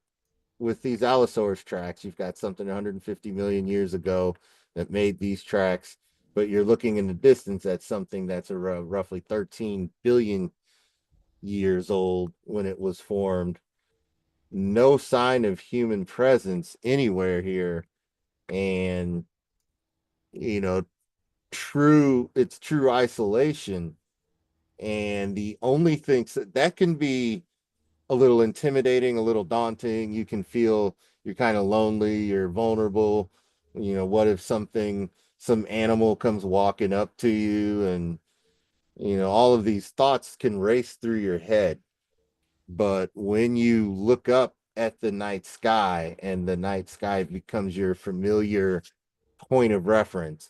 with these Allosaurus tracks, you've got something 150 million years ago that made these tracks, but you're looking in the distance at something that's roughly 13 billion years old when it was formed. No sign of human presence anywhere here. And, you know, true isolation. And the only thing that can be a little intimidating, a little daunting. You can feel you're kind of lonely, you're vulnerable. You know, what if some animal comes walking up to you, and all of these thoughts can race through your head. But when you look up at the night sky and the night sky becomes your familiar point of reference,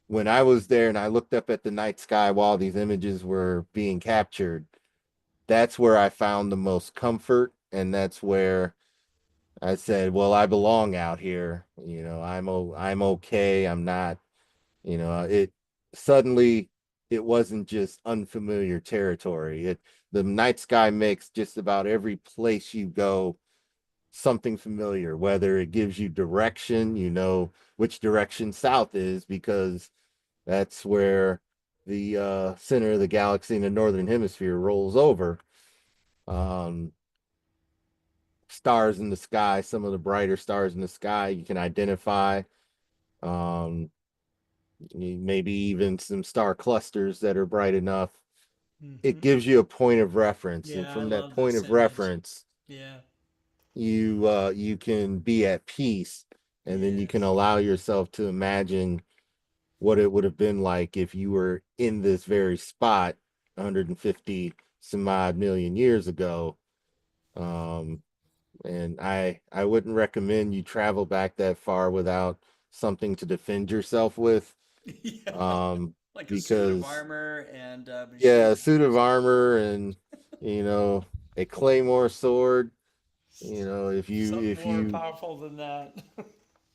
when I was there and I looked up at the night sky while these images were being captured, that's where I found the most comfort. And that's where I said, well, I belong out here. I'm okay. I'm not, it suddenly, it wasn't just unfamiliar territory. The night sky makes just about every place you go something familiar, whether it gives you direction, which direction south is, because that's where the center of the galaxy in the northern hemisphere rolls over. Stars in the sky, some of the brighter stars in the sky you can identify. Maybe even some star clusters that are bright enough. It gives you a point of reference, and from that point of reference, you can be at peace, and then you can allow yourself to imagine what it would have been like if you were in this very spot 150 some odd million years ago. And I wouldn't recommend you travel back that far without something to defend yourself with. Like a suit of armor and a suit of armor and a claymore sword. If you something more powerful than that.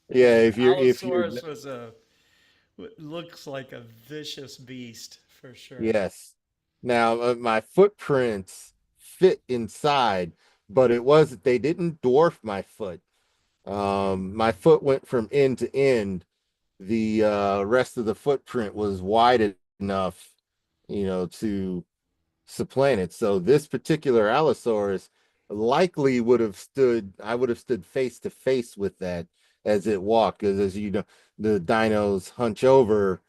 if you're Allosaurus looks like a vicious beast for sure. Yes. Now my footprints fit inside, but they didn't dwarf my foot. My foot went from end to end. The rest of the footprint was wide enough, to supplant it. So this particular Allosaurus likely I would have stood face to face with that as it walked, because as you know, the dinos hunch over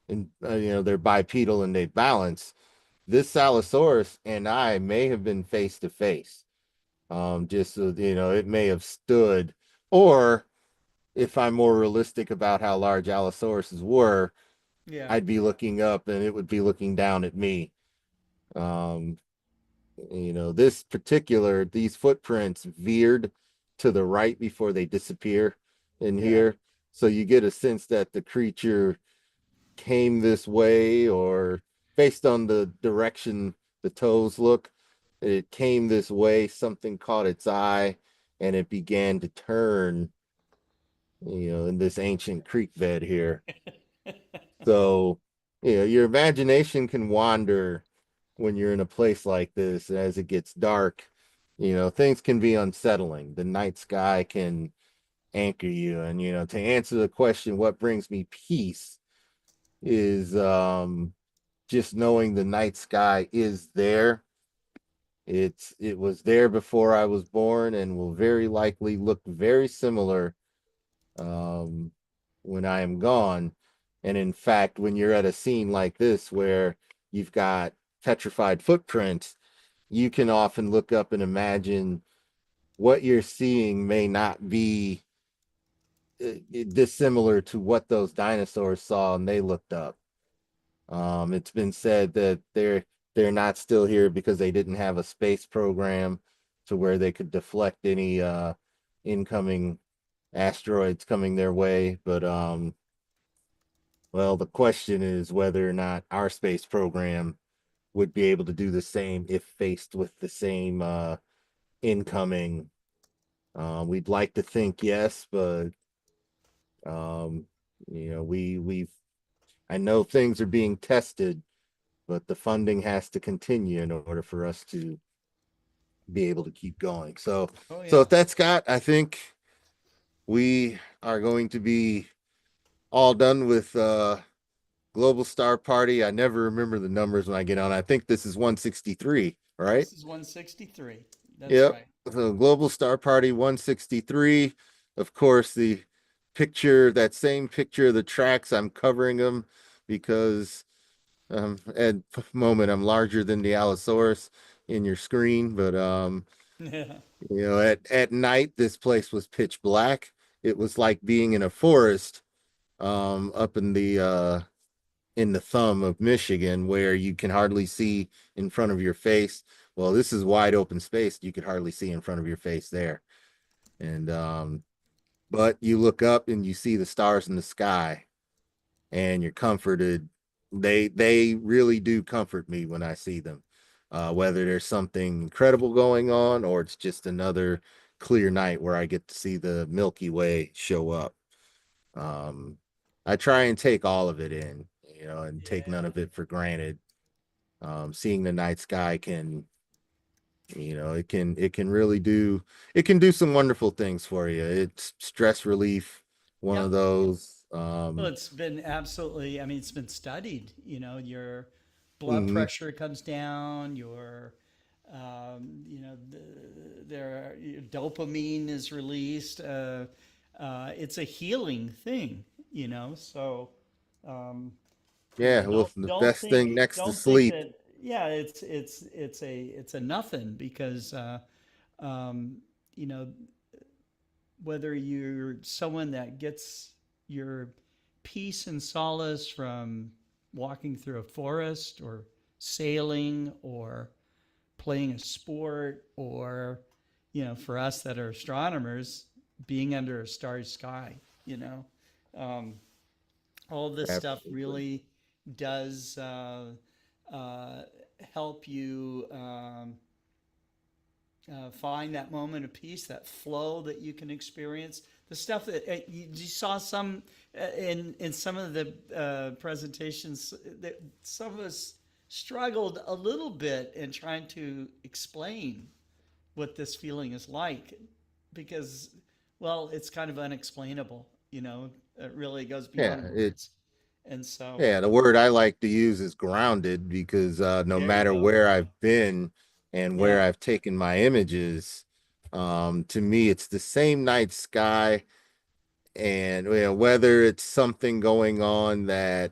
and they're bipedal and they balance. This Allosaurus and I may have been face to face. Just so it may have stood, or if I'm more realistic about how large Allosauruses were, I'd be looking up and it would be looking down at me. These footprints veered to the right before they disappear in here. So you get a sense that the creature came this way, or based on the direction the toes look, it came this way, something caught its eye, and it began to turn, in this ancient creek bed here. So, your imagination can wander when you're in a place like this. As it gets dark, things can be unsettling. The night sky can anchor you. And, to answer the question, what brings me peace is just knowing the night sky is there. It was there before I was born and will very likely look very similar when I am gone. And in fact, when you're at a scene like this where you've got petrified footprints, you can often look up and imagine what you're seeing may not be dissimilar to what those dinosaurs saw and they looked up. It's been said that they're not still here because they didn't have a space program to where they could deflect any incoming asteroids coming their way. But well, the question is whether or not our space program would be able to do the same if faced with the same incoming. We'd like to think yes, but I know things are being tested, but the funding has to continue in order for us to be able to keep going. So with that, Scott, I think we are going to be all done with Global Star Party. I never remember the numbers when I get on. I think this is 163, right? This is 163. That's right. So Global Star Party 163. Of course, the picture, that same picture of the tracks, I'm covering them because at the moment I'm larger than the Allosaurus in your screen, but Yeah. you know, at night this place was pitch black. It was like being in a forest up in the thumb of Michigan, where you can hardly see in front of your face. Well, this is wide open space. You could hardly see in front of your face there. And but you look up and you see the stars in the sky and you're comforted. They really do comfort me when I see them. Whether there's something incredible going on or it's just another clear night where I get to see the Milky Way show up. I try and take all of it in, you know, and take none of it for granted. Seeing the night sky can, you know, it can really do, it can do some wonderful things for you. It's stress relief, one of those. Well, it's been absolutely, I mean, it's been studied, you know, your blood Mhm. pressure comes down, your, you know, your dopamine is released. It's a healing thing, you know, so, Yeah, well, the best thing next to don't sleep. think that, yeah, it's a nothing because, you know, whether you're someone that gets your peace and solace from walking through a forest or sailing or playing a sport or, you know, for us that are astronomers, being under a starry sky, you know, all this stuff really does help you find that moment of peace, that flow that you can experience. The stuff that you saw some in some of the presentations that some of us struggled a little bit in trying to explain what this feeling is like because, well, it's kind of unexplainable. You know, it really goes beyond Yeah, words. And so, yeah, the word I like to use is grounded because no there you matter go. where I've been and where Yeah. I've taken my images, to me it's the same night sky, and you know, whether it's something going on that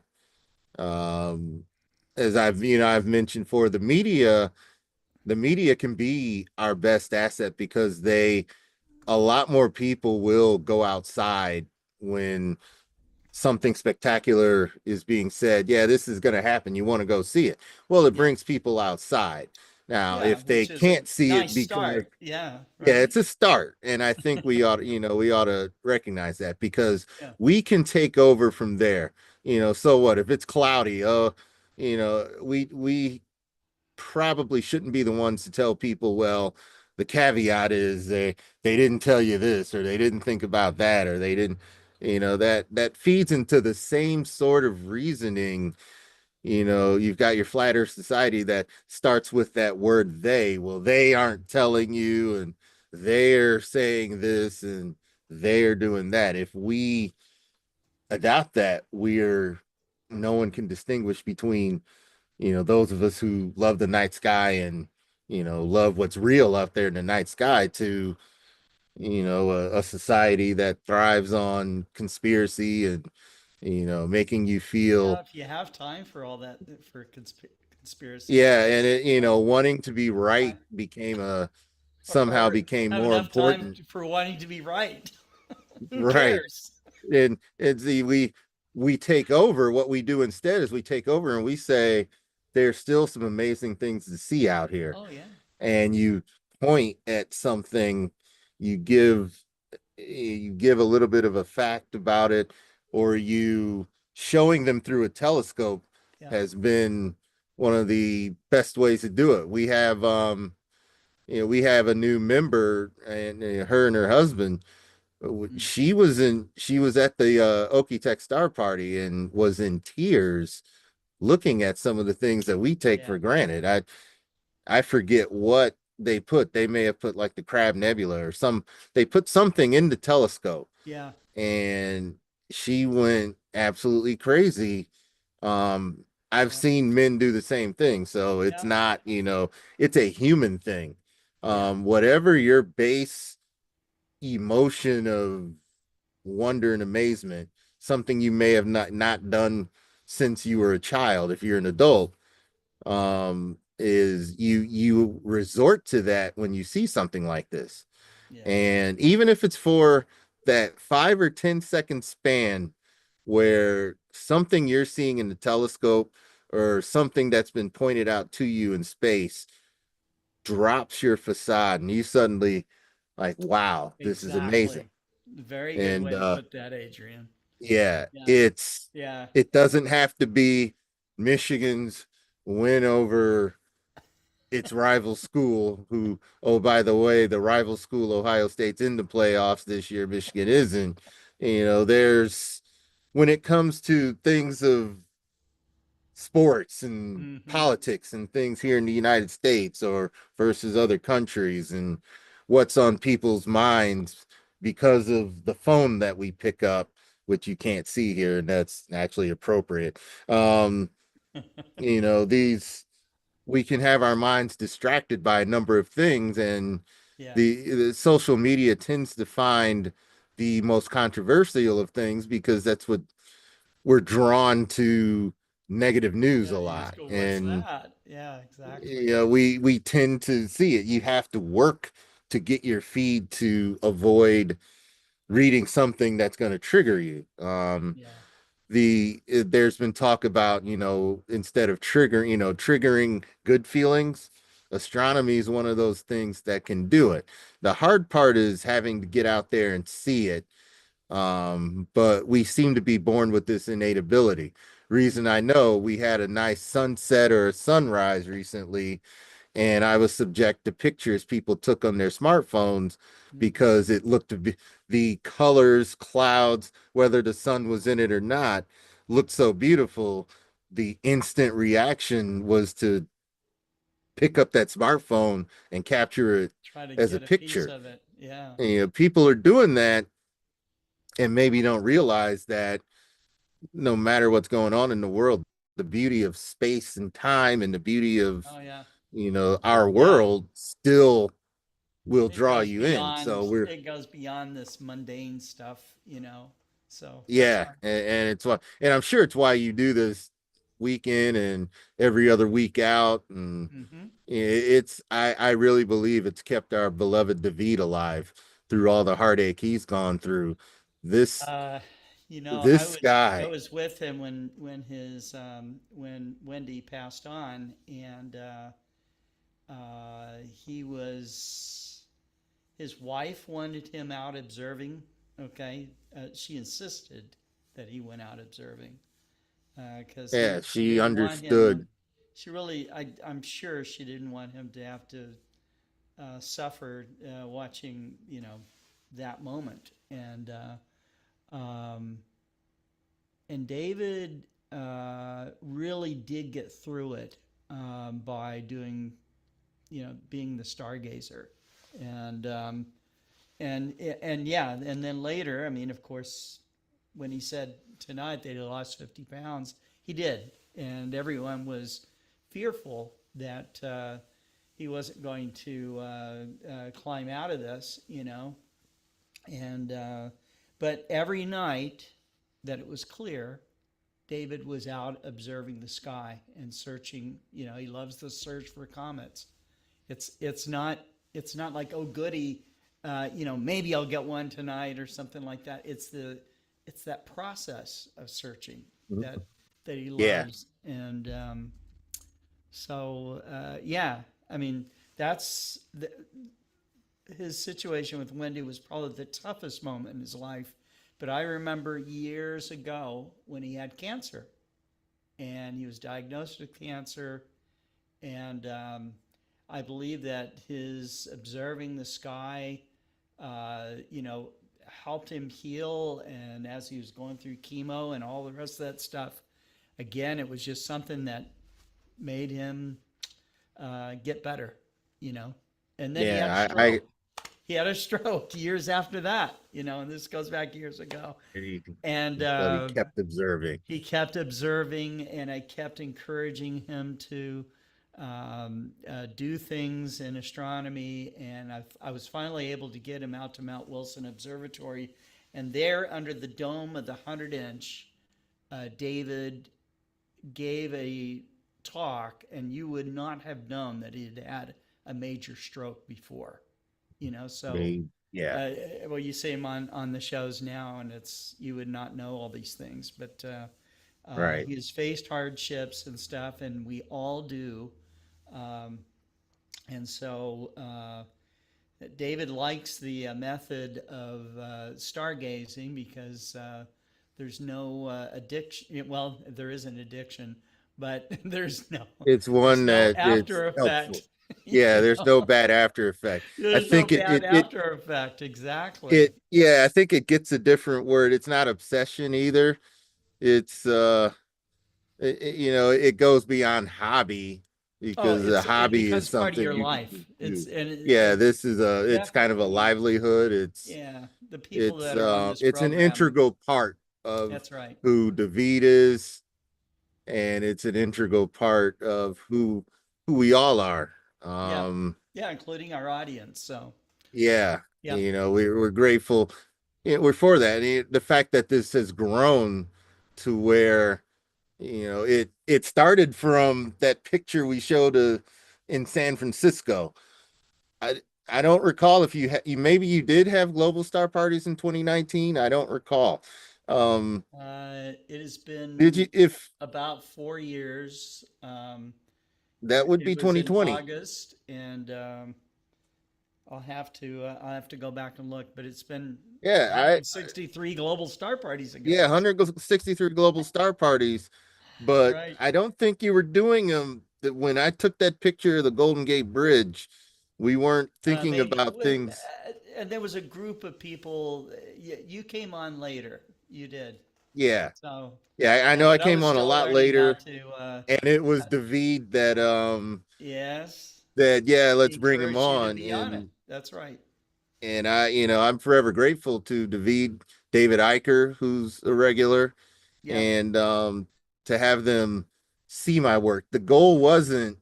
as I've mentioned for the media can be our best asset because a lot more people will go outside when something spectacular is being said. Yeah, this is going to happen. You want to go see it. Well, it brings people outside. Now, Yeah, if they which is a can't see it nice because start. Yeah, yeah, right. it's a start. And I think we ought to recognize that because Yeah. we can take over from there. You know, so what if it's cloudy? You know, we probably shouldn't be the ones to tell people, well, the caveat is they didn't tell you this or they didn't think about that or they didn't, you know, that feeds into the same sort of reasoning. You know, you've got your flat earth society that starts with that word they. Well, they aren't telling you and they're saying this and they're doing that. If we adopt that, no one can distinguish between, you know, those of us who love the night sky and, you know, love what's real out there in the night sky to, you know, a society that thrives on conspiracy and, you know, making you Yeah, feel, if you have time for all that for conspiracy yeah, and theories, it, you know, wanting to be right somehow or became have more enough time important. for wanting to be right. Who Right. cares? And see, we take over. What we do instead is we take over and we say there's still some amazing things to see out here. Oh yeah. And you point at something, you give a little bit of a fact about it, or you showing them through a telescope Yeah. has been one of the best ways to do it. We have you know, we have a new member and her and her husband. She was at the Okie-Tex Star Party and was in tears looking at some of the things that we take for granted. I forget what they put. They may have put like the Crab Nebula or they put something in the telescope Yeah. and she went absolutely crazy. I've seen men do the same thing. So it's not, you know, it's a human thing. Whatever your base emotion of wonder and amazement, something you may have not done since you were a child. If you're an adult, is you resort to that when you see something like this. And even if it's for that 5 or 10 second span where something you're seeing in the telescope or something that's been pointed out to you in space drops your facade and you suddenly like, wow, this is amazing. Very good And way to put that, Adrian. yeah, Yeah. it doesn't have to be Michigan's win over its rival school, who, oh, by the way, the rival school, Ohio State's in the playoffs this year. Michigan isn't. You know, there's, when it comes to things of sports and politics and things here in the United States or versus other countries and what's on people's minds because of the phone that we pick up, which you can't see here, and that's actually appropriate. You know, we can have our minds distracted by a number of things, and the social media tends to find the most controversial of things because that's what we're drawn to, negative news a lot. And yeah, exactly. you know, we tend to see it. You have to work to get your feed to avoid reading something that's going to trigger you. There's been talk about, you know, instead of triggering good feelings, astronomy is one of those things that can do it. The hard part is having to get out there and see it. But we seem to be born with this innate ability. Reason I know, we had a nice sunset or a sunrise recently, and I was subject to pictures people took on their smartphones because it looked to be the colors, clouds, whether the sun was in it or not, looked so beautiful. The instant reaction was to pick up that smartphone and capture it as a picture. Of it. Yeah. And, you know, people are doing that and maybe don't realize that no matter what's going on in the world, the beauty of space and time and the beauty of you know, our world still will draw you in. So it goes beyond this mundane stuff, you know. So yeah, and it's why, and I'm sure it's why you do this week in and every other week out, and it's I really believe it's kept our beloved David alive through all the heartache he's gone through. This you know, guy. I was with him when when Wendy passed on, and his wife wanted him out observing. Okay, she insisted that he went out observing because she understood. She really, I'm sure she didn't want him to have to suffer watching, you know, that moment. And David really did get through it by doing, you know, being the stargazer, and yeah, and then later, I mean, of course, when he said tonight that he lost 50 pounds, he did, and everyone was fearful that he wasn't going to climb out of this, you know, and but every night that it was clear, David was out observing the sky and searching. You know, he loves the search for comets. It's not like, oh goody, you know, maybe I'll get one tonight or something like that. It's that process of searching that he loves. And so yeah, I mean, that's his situation with Wendy was probably the toughest moment in his life. But I remember years ago when he had cancer, and he was diagnosed with cancer, and I believe that his observing the sky, you know, helped him heal. And as he was going through chemo and all the rest of that stuff, again, it was just something that made him get better, you know. And then he had a stroke. He had a stroke years after that, you know, and this goes back years ago. And he kept observing. He kept observing, and I kept encouraging him to do things in astronomy. And I was finally able to get him out to Mount Wilson Observatory. And there, under the dome of the 100-inch, David gave a talk, and you would not have known that he had had a major stroke before. So Yeah. well, you see him on the shows now, and you would not know all these things, but Right. he has faced hardships and stuff, and we all do. And so David likes the method of stargazing because there's no addiction. Well, there is an addiction, but there's no It's one that after it's effect. helpful. Yeah, there's no bad after effect. I There's no think bad after effect. Exactly. yeah, I think it gets a different word. It's not obsession either. It's it goes beyond hobby, because a It hobby is becomes part of something your you life. can It's do. and Yeah, this is it's kind of a definitely. livelihood. Yeah, the people that are on this It's an program. integral part of That's right. who David is, and it's an integral part of who we all are. Yeah, including our audience. So Yeah, Yeah. we're grateful. We're for that. The fact that this has grown to where, it started from that picture we showed in San Francisco. I don't recall if you maybe you did have global star parties in 2019. I don't recall. it has been Did you? If about 4 years. that would be It was in 2020. August, and I'll have to go back and look, but it's been Yeah, 163 global star parties ago. Yeah, 163 global star parties, but Right. I don't think you were doing them when I took that picture of the Golden Gate Bridge. We weren't thinking Maybe about things. and there was a group of people. You came on later. You did. Yeah. So Yeah, I know I but came was on a still lot learning how later, to. and it was David that Yes. let's bring him Encouraged you to on. be on it. That's right. And I'm forever grateful to David Eicher, who's a regular, Yeah. and to have them see my work. The goal wasn't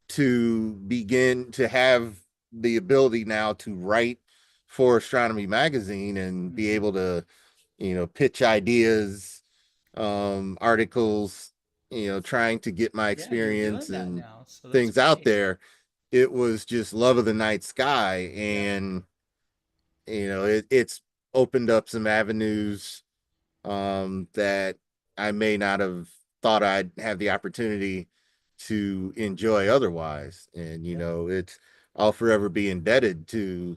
to begin to have the ability now to write for Astronomy Magazine and be able to, pitch ideas, articles, trying to get my Yeah, you're doing experience that and now, so that's things out great. there. It was just love of the night sky, and it's opened up some avenues that I may not have thought I'd have the opportunity to enjoy otherwise. And I'll forever be indebted to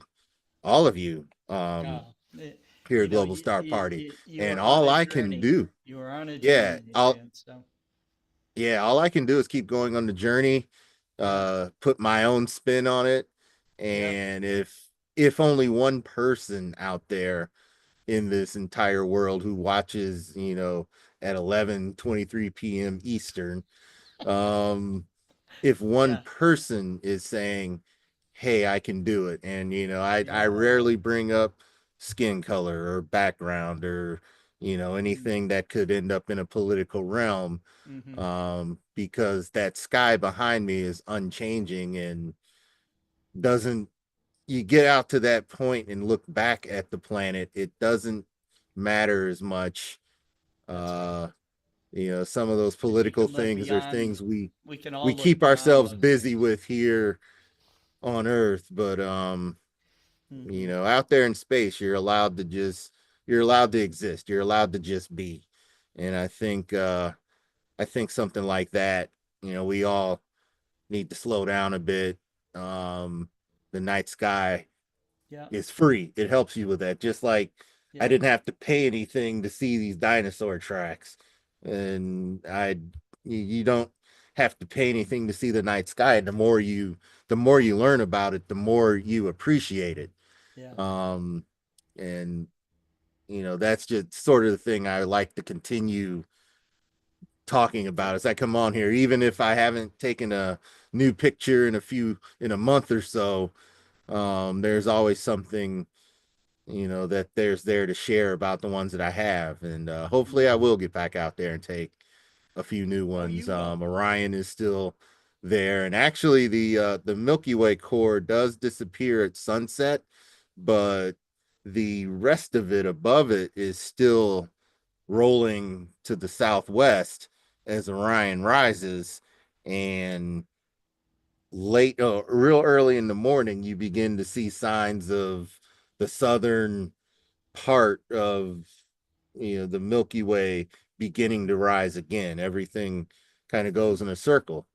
all of you here at Global Star Party. You And were on all a I can journey. do, You were on a yeah, journey. all Adrian, so. all I can do is keep going on the journey, put my own spin on it. And if only one person out there in this entire world who watches, at 11:23 p.m. Eastern, if one person is saying, hey, I can do it. And, I rarely bring up skin color or background or, anything that could end up in a political realm, because that sky behind me is unchanging and doesn't, you get out to that point and look back at the planet, it doesn't matter as much. Some of those political things are things we can all we look keep beyond ourselves those busy with here on Earth, but out there in space, you're allowed to exist. You're allowed to just be. And I think something like that, we all need to slow down a bit. The night sky is free. It helps you with that. Just like I didn't have to pay anything to see these dinosaur tracks, and you don't have to pay anything to see the night sky. And the more you learn about it, the more you appreciate it. And that's just sort of the thing I like to continue talking about as I come on here, even if I haven't taken a new picture in a month or so. There's always something, that there's there to share about the ones that I have. And hopefully I will get back out there and take a few new ones. Orion is still there. And actually the Milky Way core does disappear at sunset, but the rest of it above it is still rolling to the southwest. as Orion rises, and real early in the morning, you begin to see signs of the southern part of the Milky Way beginning to rise again. Everything kind of goes in a circle.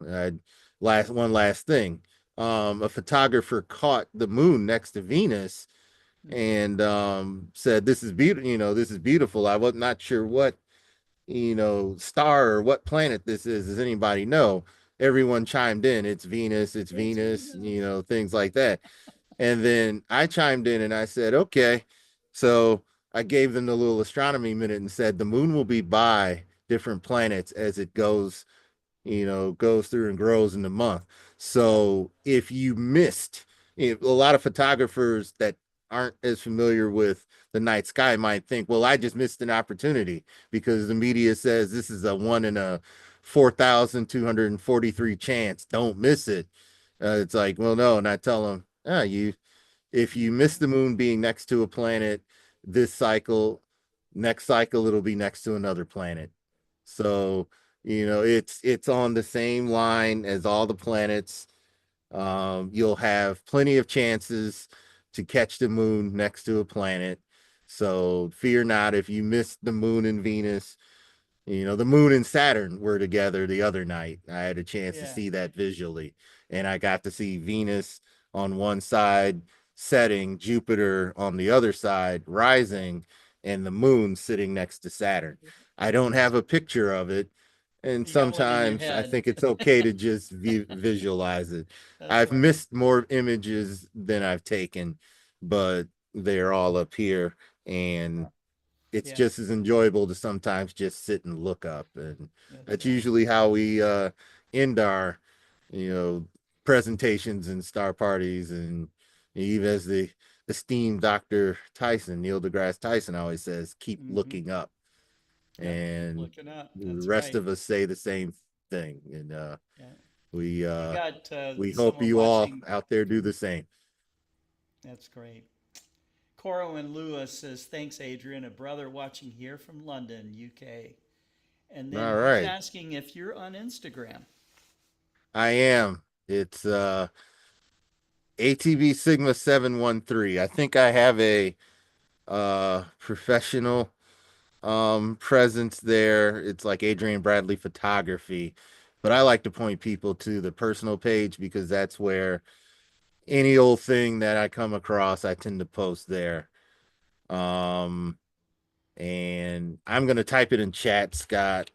Last thing. A photographer caught the moon next to Venus and said, "This is beautiful. This is beautiful." I was not sure what star or what planet this is. Does anybody know? Everyone chimed in. It's Venus. It's Venus. Things like that. And then I chimed in and I said, "Okay." So I gave them the little astronomy minute and said the moon will be by different planets as it goes through and grows in the month. So if you missed, a lot of photographers that aren't as familiar with the night sky might think, well, I just missed an opportunity because the media says this is a 1 in a 4,243 chance. Don't miss it. It's like, well, no. And I tell them, if you miss the moon being next to a planet this cycle, next cycle it'll be next to another planet. So it's on the same line as all the planets. You'll have plenty of chances to catch the moon next to a planet. So fear not if you missed the moon and Venus. The moon and Saturn were together the other night. I had a chance to see that visually, and I got to see Venus on one side setting, Jupiter on the other side rising, and the moon sitting next to Saturn. I don't have a picture of it, and sometimes I think it's okay to just visualize it. I've missed more images than I've taken, but they're all up here, and it's just as enjoyable to sometimes just sit and look up. And that's usually how we end our presentations and star parties. And even as the esteemed Dr. Tyson, Neil deGrasse Tyson, always says, keep looking up. And the rest of us say the same thing. And we hope you all out there do the same. That's great. Corwin Lewis says, thanks, Adrian. A brother watching here from London, UK. And then All right. he's asking if you're on Instagram. I am. It's ATB Sigma 713. I think I have a professional presence there. It's like Adrian Bradley Photography. But I like to point people to the personal page because that's where any old thing that I come across, I tend to post there. And I'm going to type it in chat, Scott,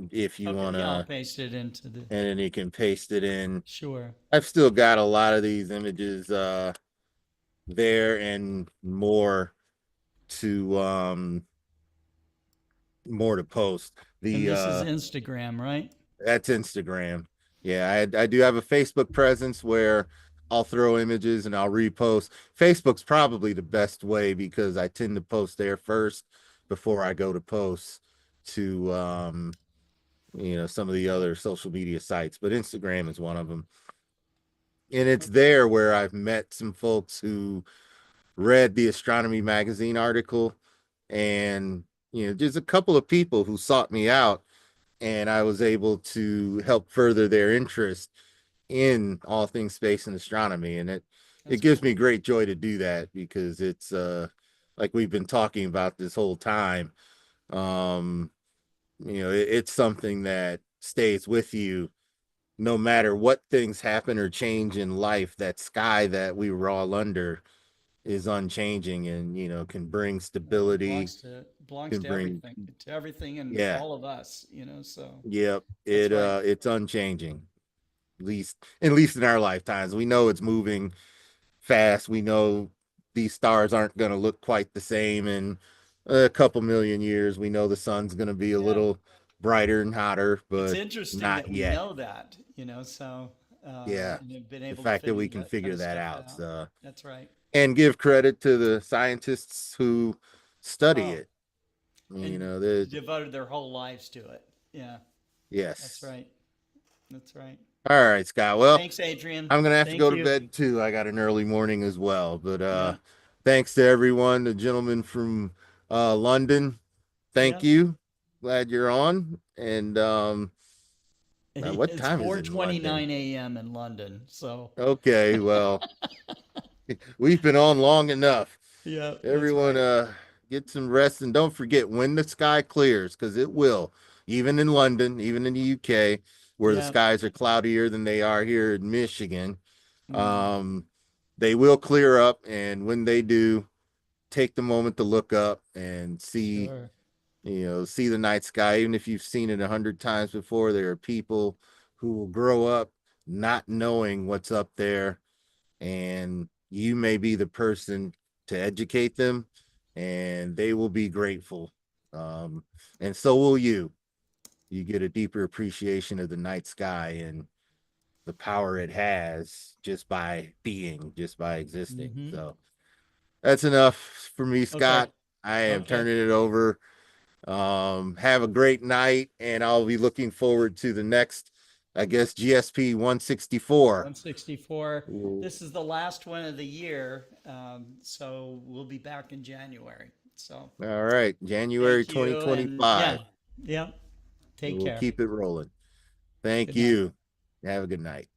if you want to. I'll paste it into the. And then you can paste it in. Sure. I've still got a lot of these images there and more to post. And this is Instagram, right? That's Instagram. Yeah, I do have a Facebook presence where I'll throw images and I'll repost. Facebook's probably the best way because I tend to post there first before I go to post to some of the other social media sites, but Instagram is one of them. And it's there where I've met some folks who read the Astronomy Magazine article, and there's a couple of people who sought me out, and I was able to help further their interest in all things space and astronomy. And it gives me great joy to do that because it's like we've been talking about this whole time. It's something that stays with you no matter what things happen or change in life. That sky that we were all under is unchanging and can bring stability. Belongs to everything and all of us, so. Yep. It's unchanging. At least in our lifetimes. We know it's moving fast. We know these stars aren't going to look quite the same in a couple million years. We know the sun's going to be a little brighter and hotter, but it's interesting not that we yet. know that, so yeah, been able the fact to that we can figure that out. That's right. And give credit to the scientists who study it. They devoted their whole lives to it. Yeah. Yes. That's right. That's right. All right, Scott. Well, thanks, Adrian. I'm gonna have to Thank go you. to bed too. I got an early morning as well. But thanks to everyone, the gentleman from London. Thank you. Glad you're on. And Now, what It's time is it in 4:29 London? a.m. in London. So Okay, well, we've been on long enough. yeah, that's Everyone, right. get some rest and don't forget when the sky clears, because it will, even in London, even in the UK, where the Yeah. skies are cloudier than they are here in Michigan. Mm. They will clear up, and when they do, take the moment to look up and see, Sure. see the night sky. Even if you've seen it 100 times before, there are people who will grow up not knowing what's up there, and you may be the person to educate them, and they will be grateful. And so will you. You get a deeper appreciation of the night sky and the power it has just by being, just by existing. Mhm. So that's enough for me, Okay. Scott. I am Okay. turning it over. Have a great night, and I'll be looking forward to the next, I guess, GSP 164. 164. This is the last one of the year. So we'll be back in January. So All right, January thank you. And yeah, 2025. yeah. Take We'll care. keep it rolling. Thank Good night. you. Have a good night.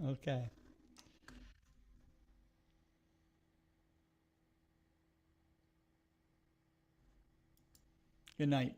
Okay. Good night.